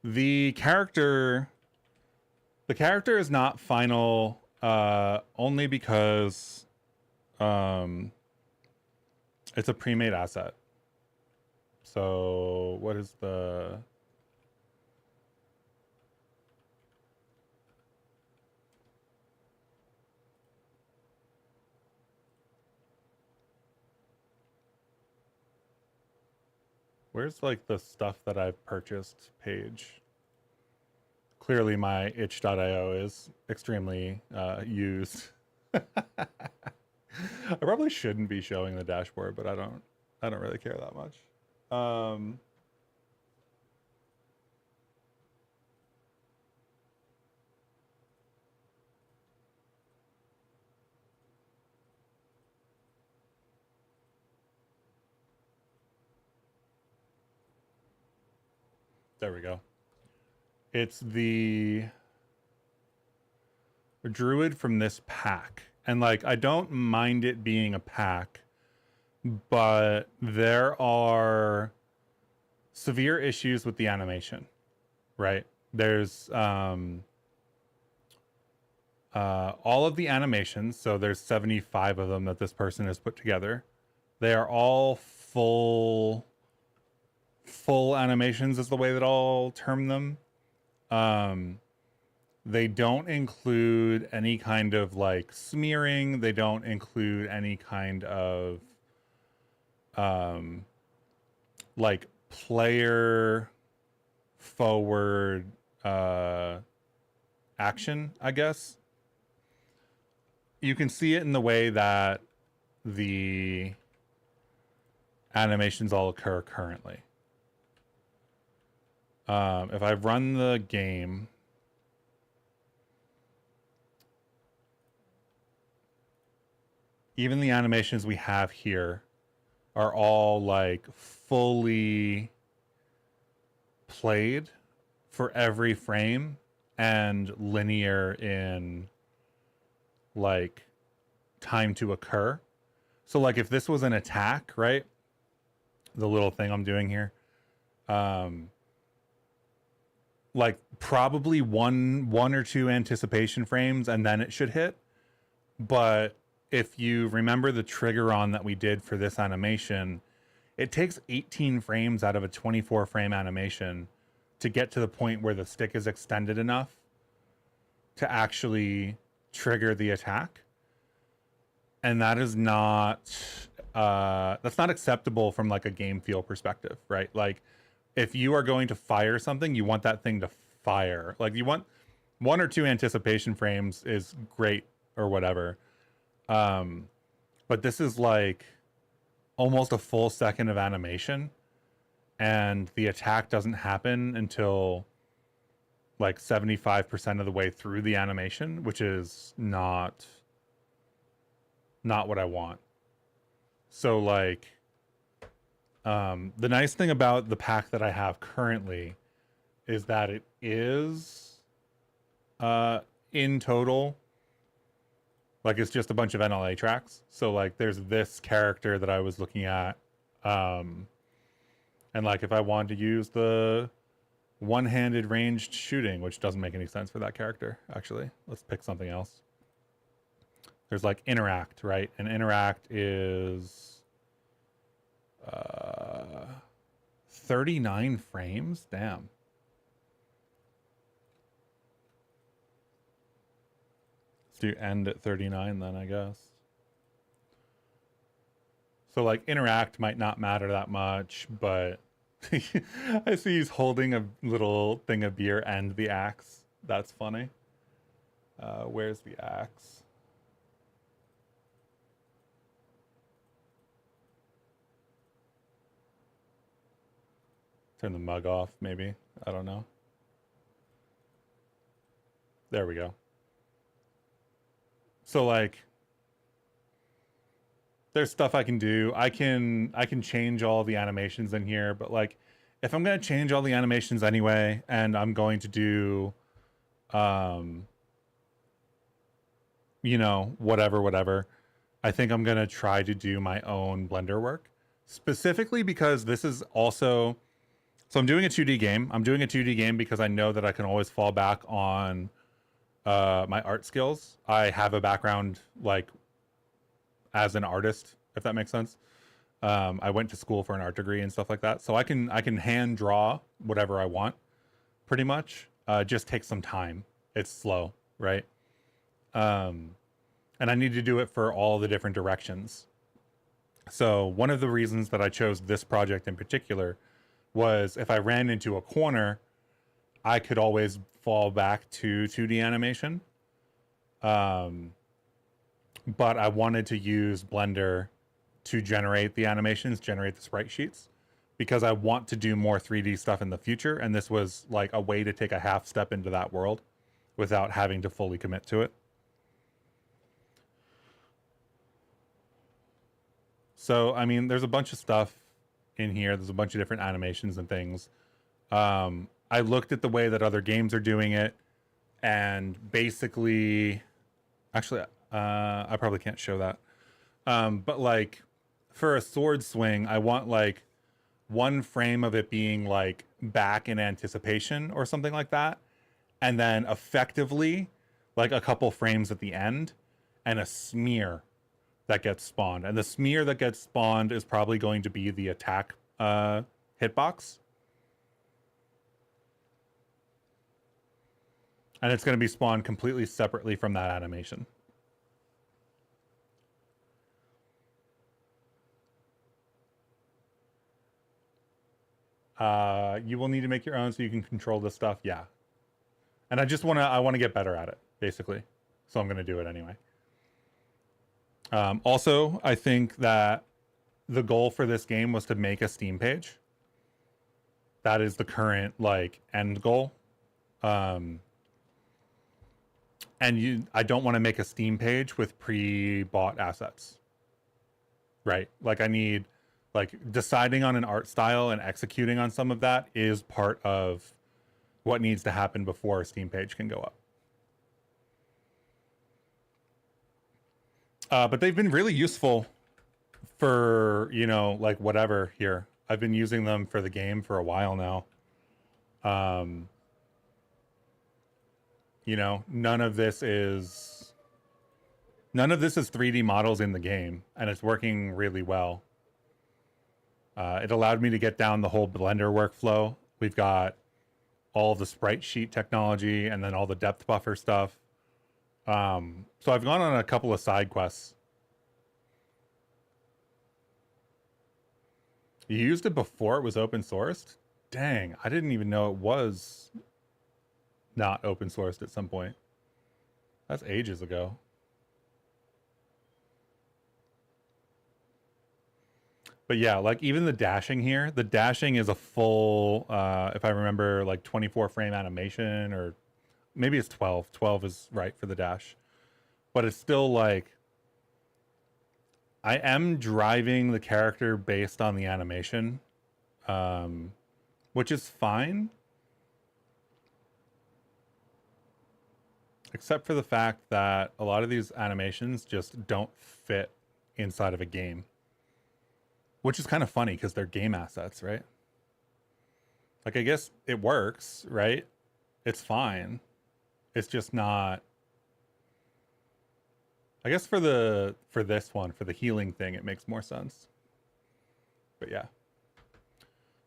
The character is not final only because it's a pre-made asset. So what is the... Where's like the stuff that I've purchased page? Clearly my itch.io is extremely used. I probably shouldn't be showing the dashboard, but I don't really care that much. There we go. It's the druid from this pack. And like, I don't mind it being a pack, but there are severe issues with the animation, right? There's all of the animations, so there's 75 of them that this person has put together. They are all full animations is the way that I'll term them. They don't include any kind of like smearing. They don't include any kind of like player forward action, I guess. You can see it in the way that the animations all occur currently. If I run the game, even the animations we have here are all like fully played for every frame and linear in like time to occur. So like if this was an attack, right? The little thing I'm doing here, like probably one or two anticipation frames and then it should hit. But if you remember the trigger on that we did for this animation, it takes 18 frames out of a 24 frame animation to get to the point where the stick is extended enough to actually trigger the attack. And that is not that's not acceptable from like a game feel perspective, right? Like if you are going to fire something, you want that thing to fire. Like you want one or two anticipation frames is great or whatever. But this is like almost a full second of animation and the attack doesn't happen until like 75% of the way through the animation, which is not what I want. So like, the nice thing about the pack that I have currently is that it is, in total, like it's just a bunch of NLA tracks. So like there's this character that I was looking at. And like if I wanted to use the one-handed ranged shooting, which doesn't make any sense for that character, actually. Let's pick something else. There's like interact, right? And interact is 39 frames. Damn. Let's do end at 39 then, I guess. So like interact might not matter that much, but I see he's holding a little thing of beer and the axe. That's funny. Where's the axe? Turn the mug off, maybe. I don't know. There we go. So like there's stuff I can do. I can change all the animations in here, but like if I'm going to change all the animations anyway and I'm going to do you know, whatever, I think I'm going to try to do my own Blender work, specifically because this is also, so I'm doing a 2D game. I'm doing a 2D game because I know that I can always fall back on my art skills. I have a background like as an artist, if that makes sense. I went to school for an art degree and stuff like that. So I can hand draw whatever I want pretty much. Just takes some time. It's slow, right? And I need to do it for all the different directions. So one of the reasons that I chose this project in particular was if I ran into a corner, I could always fall back to 2D animation. But I wanted to use Blender to generate the animations, generate the sprite sheets, because I want to do more 3D stuff in the future. And this was like a way to take a half step into that world without having to fully commit to it. So, I mean, there's a bunch of stuff in here. There's a bunch of different animations and things. I looked at the way that other games are doing it, and basically, actually, I probably can't show that. But like for a sword swing, I want like one frame of it being like back in anticipation or something like that, and then effectively like a couple frames at the end and a smear that gets spawned. And the smear that gets spawned is probably going to be the attack hitbox. And it's going to be spawned completely separately from that animation. You will need to make your own so you can control this stuff. Yeah. And I want to get better at it, basically. So I'm going to do it anyway. Also, I think that the goal for this game was to make a Steam page. That is the current like end goal. And I don't want to make a Steam page with pre-bought assets. Right? Like I need like deciding on an art style and executing on some of that is part of what needs to happen before a Steam page can go up. But they've been really useful for, you know, like whatever here. I've been using them for the game for a while now. You know, none of this is 3D models in the game, and it's working really well. It allowed me to get down the whole Blender workflow. We've got all the sprite sheet technology and then all the depth buffer stuff. So I've gone on a couple of side quests. You used it before it was open sourced? Dang, I didn't even know it was not open sourced at some point. That's ages ago. But yeah, like even the dashing here, the dashing is a full, if I remember, like 24 frame animation, or maybe it's 12. 12 is right for the dash. But it's still like, I am driving the character based on the animation, which is fine. Except for the fact that a lot of these animations just don't fit inside of a game. Which is kind of funny because they're game assets, right? Like, I guess it works, right? It's fine. It's just not. I guess for this one, for the healing thing, it makes more sense. But yeah.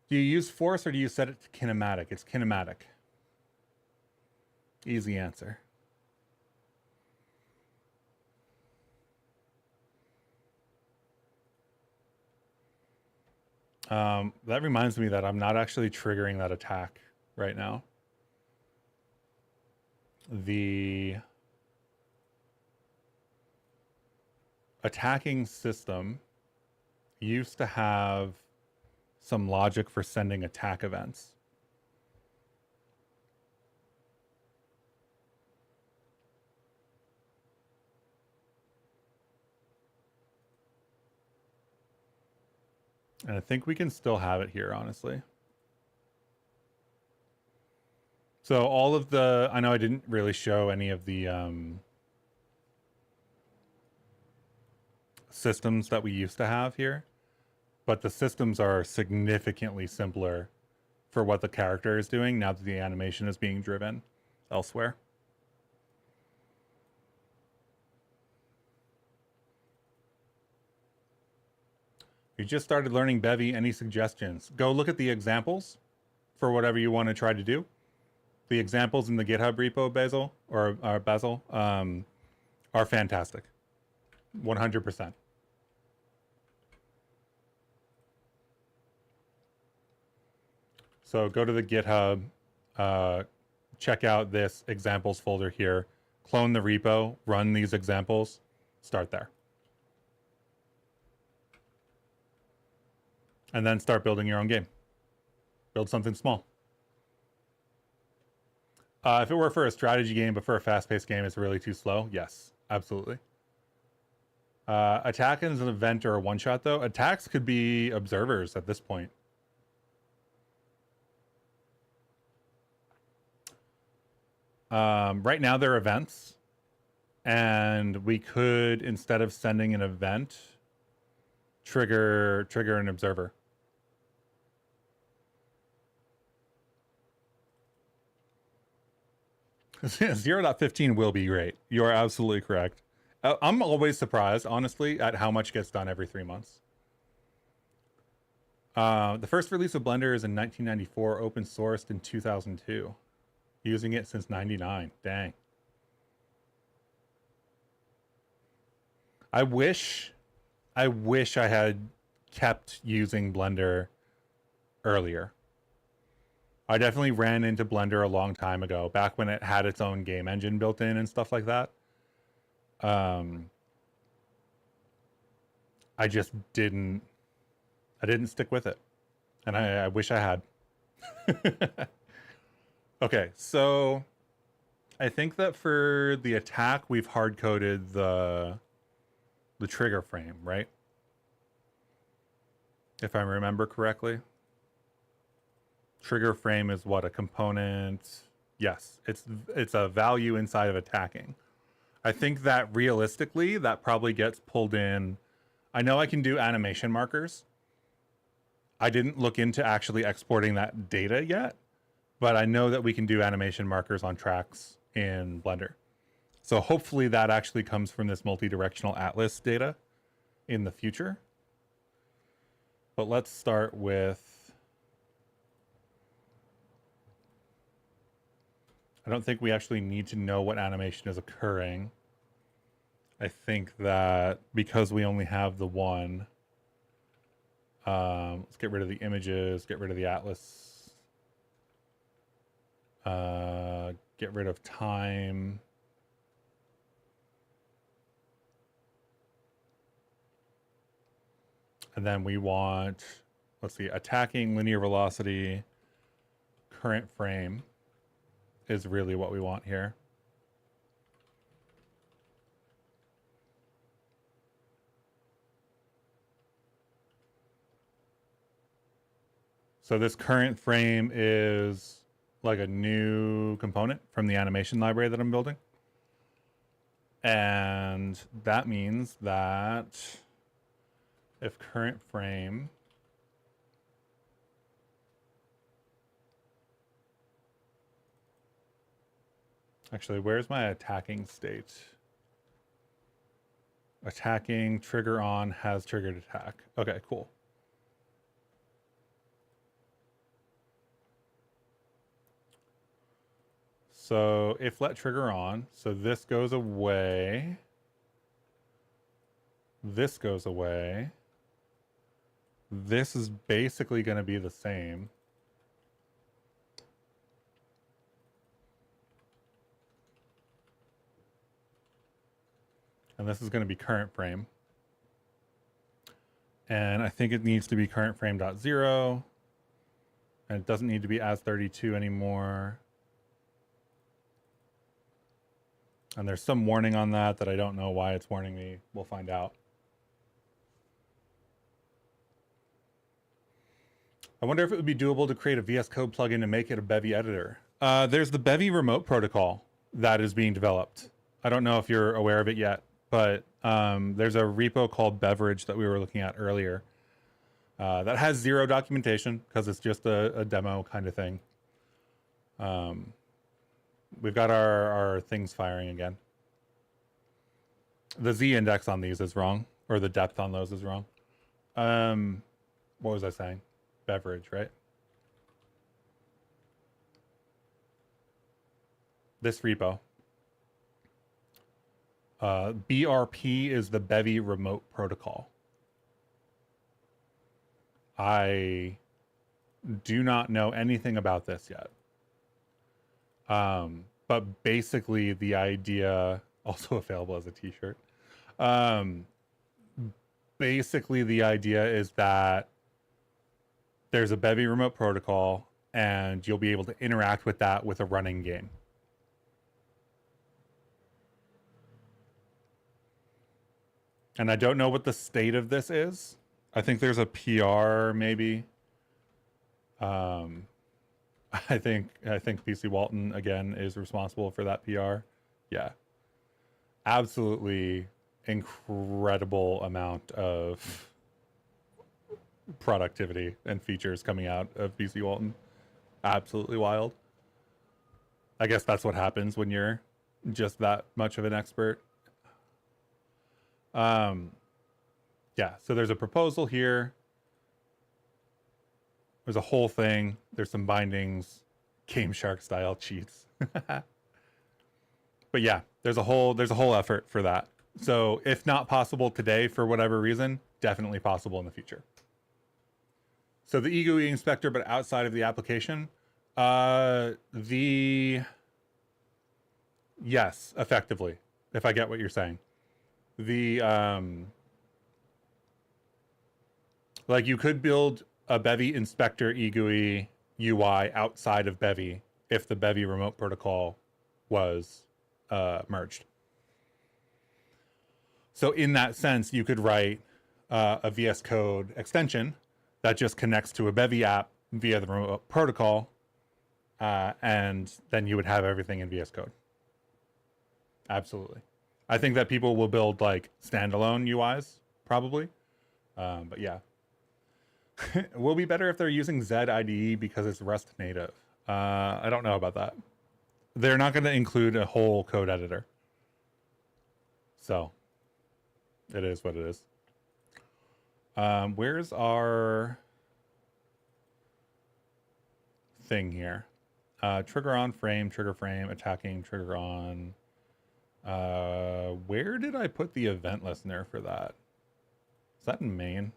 Do you use force or do you set it to kinematic? It's kinematic. Easy answer. That reminds me that I'm not actually triggering that attack right now. The attacking system used to have some logic for sending attack events. And I think we can still have it here, honestly. So all of the, I know I didn't really show any of the systems that we used to have here, but the systems are significantly simpler for what the character is doing now that the animation is being driven elsewhere. You just started learning Bevy. Any suggestions? Go look at the examples for whatever you want to try to do. The examples in the GitHub repo, Basil, are fantastic. 100%. So go to the GitHub, check out this examples folder here, clone the repo, run these examples, start there. And then start building your own game. Build something small. If it were for a strategy game, but for a fast-paced game, it's really too slow. Yes, absolutely. Attack is an event or a one-shot, though. Attacks could be observers at this point. Right now they're events, and we could, instead of sending an event, trigger an observer. Zero 0.15 will be great. You are absolutely correct. I'm always surprised, honestly, at how much gets done every 3 months. The first release of Blender is in 1994, open sourced in 2002. Using it since 99. Dang. I wish I had kept using Blender earlier. I definitely ran into Blender a long time ago, back when it had its own game engine built in and stuff like that. I just didn't stick with it. And I wish I had. Okay, so I think that for the attack, we've hard-coded the trigger frame, right? If I remember correctly. Trigger frame is what, a component? Yes, it's a value inside of attacking. I think that realistically, that probably gets pulled in. I know I can do animation markers. I didn't look into actually exporting that data yet, but I know that we can do animation markers on tracks in Blender. So hopefully that actually comes from this multi-directional atlas data in the future. But let's start with, I don't think we actually need to know what animation is occurring. I think that because we only have the one, let's get rid of the images, get rid of the atlas, get rid of time. And then we want, let's see, attacking, linear velocity, current frame is really what we want here. So this current frame is like a new component from the animation library that I'm building. And that means that if current frame actually, where's my attacking state? Attacking trigger on has triggered attack. Okay, cool. So if let trigger on, so this goes away. This goes away. This is basically going to be the same. And this is going to be current frame. And I think it needs to be current frame dot zero. And it doesn't need to be as 32 anymore. And there's some warning on that I don't know why it's warning me. We'll find out. I wonder if it would be doable to create a VS Code plugin to make it a Bevy editor. There's the Bevy remote protocol that is being developed. I don't know if you're aware of it yet, but there's a repo called Beverage that we were looking at earlier that has zero documentation because it's just a demo kind of thing. We've got our things firing again. The Z index on these is wrong, or the depth on those is wrong. What was I saying? Beverage, right? This repo. BRP is the Bevy remote protocol. I do not know anything about this yet. But basically the idea, also available as a t-shirt. Basically the idea is that there's a Bevy remote protocol and you'll be able to interact with that with a running game. And I don't know what the state of this is. I think there's a PR maybe. I I think PC Walton again is responsible for that PR. Yeah, absolutely incredible amount of productivity and features coming out of PC Walton. Absolutely wild. I guess that's what happens when you're just that much of an expert. Yeah, so there's a proposal here. There's a whole thing. There's some bindings, Game Shark style cheats. But yeah, there's a whole effort for that. So if not possible today for whatever reason, definitely possible in the future. So the eGUI inspector, but outside of the application, yes, effectively, if I get what you're saying. Like you could build a Bevy inspector eGUI UI outside of Bevy if the Bevy remote protocol was merged. So in that sense, you could write a VS Code extension that just connects to a Bevy app via the remote protocol, and then you would have everything in VS Code. Absolutely. I think that people will build like standalone UIs probably, but yeah. It will be better if they're using ZIDE because it's Rust native. I don't know about that. They're not going to include a whole code editor. So it is what it is. Where's our thing here? Trigger on frame, trigger frame, attacking, trigger on. Where did I put the event listener for that? Is that in main?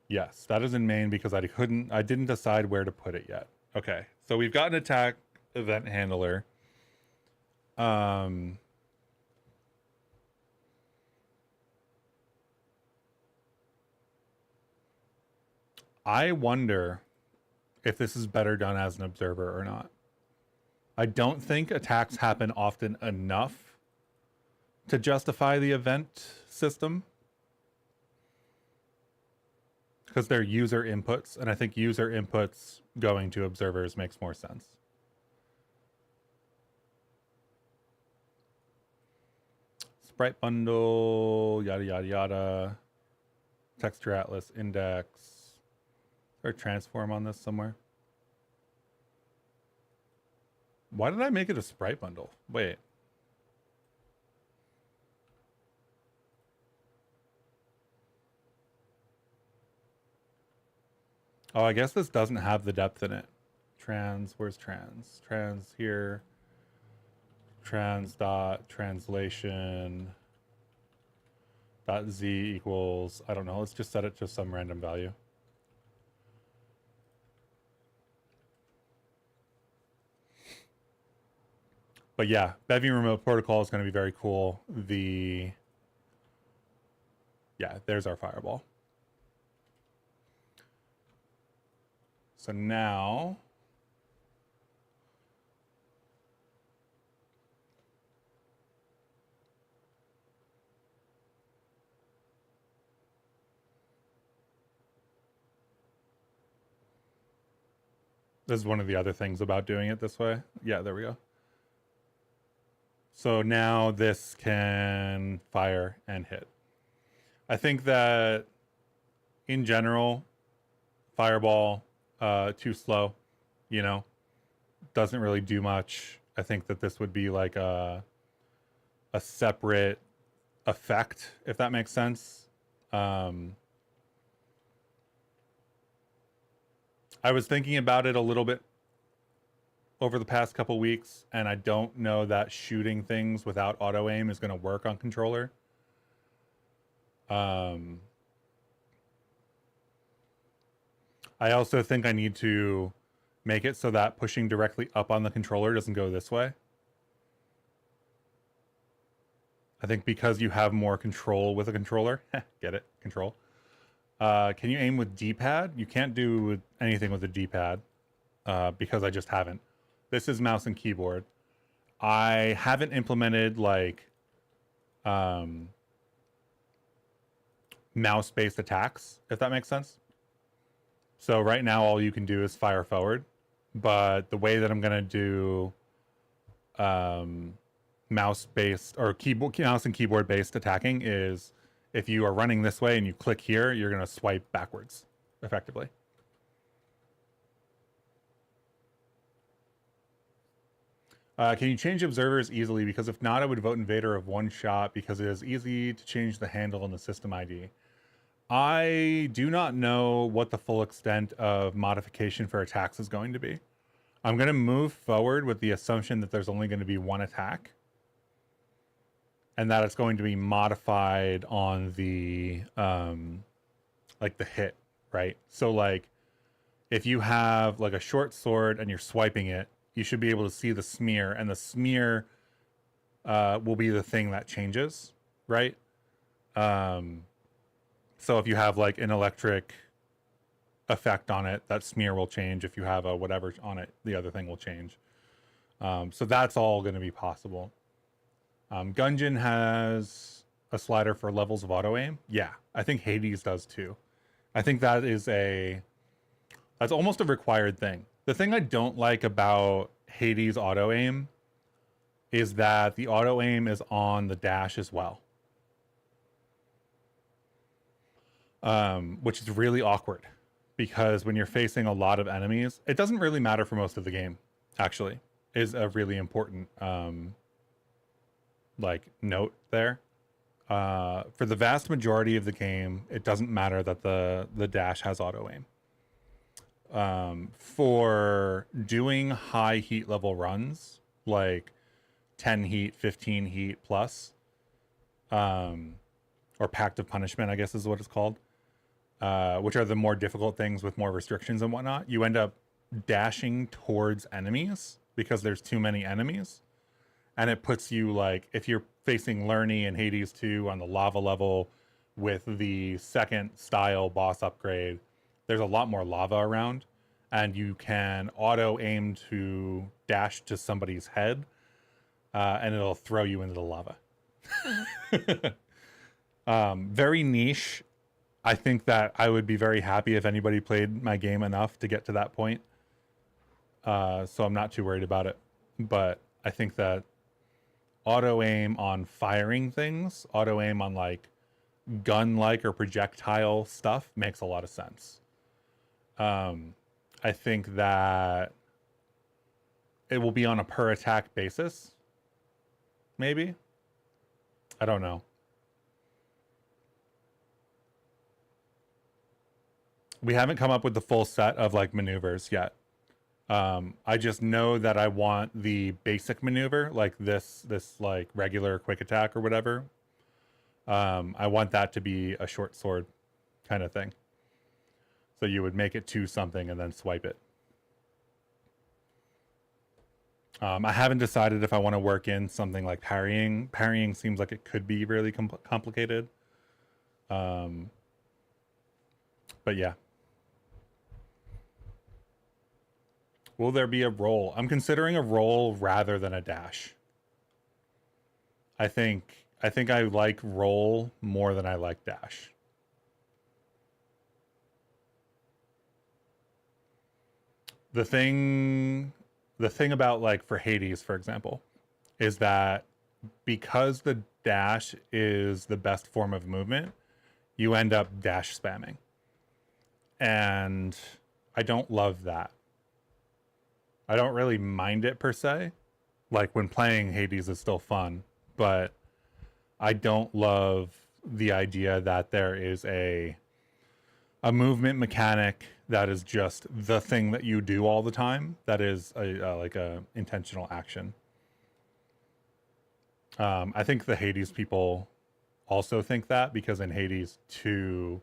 Yes, that is in main because I didn't decide where to put it yet. Okay, so we've got an attack event handler. I wonder if this is better done as an observer or not. I don't think attacks happen often enough to justify the event system, because they're user inputs, and I think user inputs going to observers makes more sense. Sprite bundle, yada, yada, yada. Texture atlas index. Is there a transform on this somewhere? Why did I make it a sprite bundle? Wait. Oh, I guess this doesn't have the depth in it. Trans, where's trans? Trans here. Trans dot translation dot z equals, I don't know, let's just set it to some random value. But yeah, Bevy remote protocol is going to be very cool. Yeah, there's our fireball. So now this is one of the other things about doing it this way. Yeah, there we go. So now this can fire and hit. I think that in general, fireball, too slow, you know, doesn't really do much. I think that this would be like a separate effect, if that makes sense. I was thinking about it a little bit over the past couple weeks, and I don't know that shooting things without auto aim is going to work on controller. I also think I need to make it so that pushing directly up on the controller doesn't go this way. I think because you have more control with a controller, get it? Control. Can you aim with D-pad? You can't do anything with the D-pad because I just haven't. This is mouse and keyboard. I haven't implemented like mouse-based attacks, if that makes sense. So right now, all you can do is fire forward. But the way that I'm going to do mouse-based or mouse and keyboard-based attacking is if you are running this way and you click here, you're going to swipe backwards, effectively. Can you change observers easily? Because if not, I would vote Invader of one shot because it is easy to change the handle in the system ID. I do not know what the full extent of modification for attacks is going to be. I'm going to move forward with the assumption that there's only going to be one attack and that it's going to be modified on the like the hit, right? So like if you have like a short sword and you're swiping it, you should be able to see the smear, and the smear will be the thing that changes, right? So if you have like an electric effect on it, that smear will change. If you have a whatever on it, the other thing will change. So that's all going to be possible. Gungeon has a slider for levels of auto aim. Yeah, I think Hades does too. I think that's almost a required thing. The thing I don't like about Hades auto aim is that the auto aim is on the dash as well. Which is really awkward because when you're facing a lot of enemies, it doesn't really matter for most of the game, actually, is a really important like note there. For the vast majority of the game, it doesn't matter that the dash has auto aim. For doing high heat level runs, like 10 heat, 15 heat plus, or Pact of Punishment, I guess is what it's called, which are the more difficult things with more restrictions and whatnot, you end up dashing towards enemies because there's too many enemies. And it puts you like, if you're facing Lerny and Hades 2 on the lava level with the second style boss upgrade, there's a lot more lava around, and you can auto aim to dash to somebody's head, and it'll throw you into the lava. Very niche. I think that I would be very happy if anybody played my game enough to get to that point. So I'm not too worried about it. But I think that auto aim on firing things, auto aim on like gun-like or projectile stuff makes a lot of sense. I think that it will be on a per attack basis. Maybe. I don't know. We haven't come up with the full set of like maneuvers yet. I just know that I want the basic maneuver, like this like regular quick attack or whatever. I want that to be a short sword kind of thing. So you would make it to something and then swipe it. I haven't decided if I want to work in something like parrying. Parrying seems like it could be really complicated. But yeah. Will there be a roll? I'm considering a roll rather than a dash. I think I like roll more than I like dash. The thing about like for Hades, for example, is that because the dash is the best form of movement, you end up dash spamming. And I don't love that. I don't really mind it per se. Like when playing Hades is still fun, but I don't love the idea that there is a movement mechanic that is just the thing that you do all the time. That is like a intentional action. I think the Hades people also think that because in Hades 2,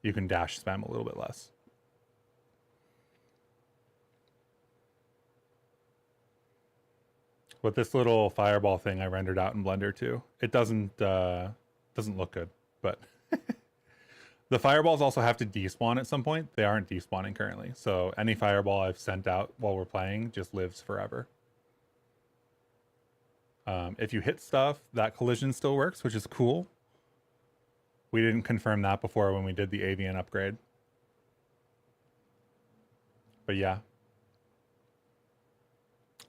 you can dash spam a little bit less. But this little fireball thing I rendered out in Blender too, it doesn't look good, but the fireballs also have to despawn at some point. They aren't despawning currently, so any fireball I've sent out while we're playing just lives forever. If you hit stuff, that collision still works, which is cool. We didn't confirm that before when we did the Avian upgrade. But yeah,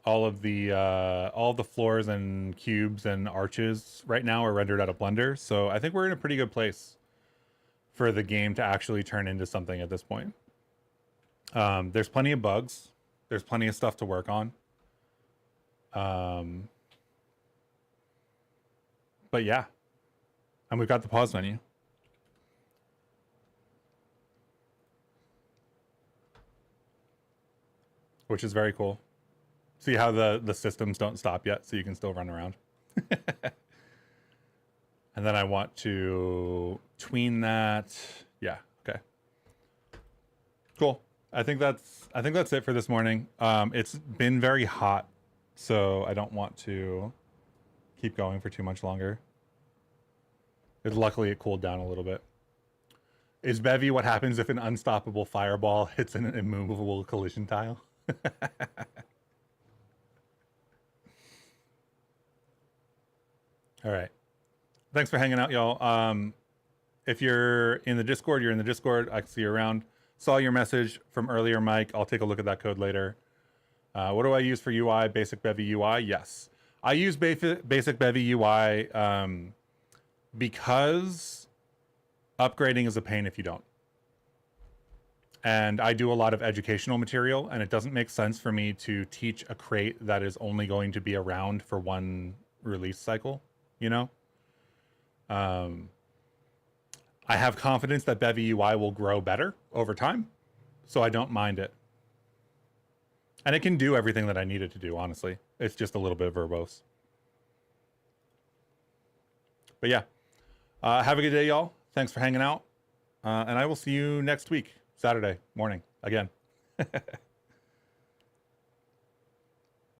all of the floors and cubes and arches right now are rendered out of Blender. So I think we're in a pretty good place for the game to actually turn into something at this point. There's plenty of bugs. There's plenty of stuff to work on. But yeah, and we've got the pause menu. Which is very cool. See how the systems don't stop yet, so you can still run around. And then I want to tween that. Yeah, okay. Cool. I think that's it for this morning. It's been very hot, so I don't want to keep going for too much longer. Luckily it cooled down a little bit. Is Bevy what happens if an unstoppable fireball hits an immovable collision tile? All right. Thanks for hanging out, y'all. If you're in the Discord, you're in the Discord. I can see you around. Saw your message from earlier, Mike. I'll take a look at that code later. What do I use for UI? Basic Bevy UI? Yes. I use basic Bevy UI because upgrading is a pain if you don't. And I do a lot of educational material, and it doesn't make sense for me to teach a crate that is only going to be around for one release cycle, you know? I have confidence that Bevy UI will grow better over time, so I don't mind it. And it can do everything that I need it to do, honestly. It's just a little bit verbose. But yeah, have a good day, y'all. Thanks for hanging out. And I will see you next week, Saturday morning, again.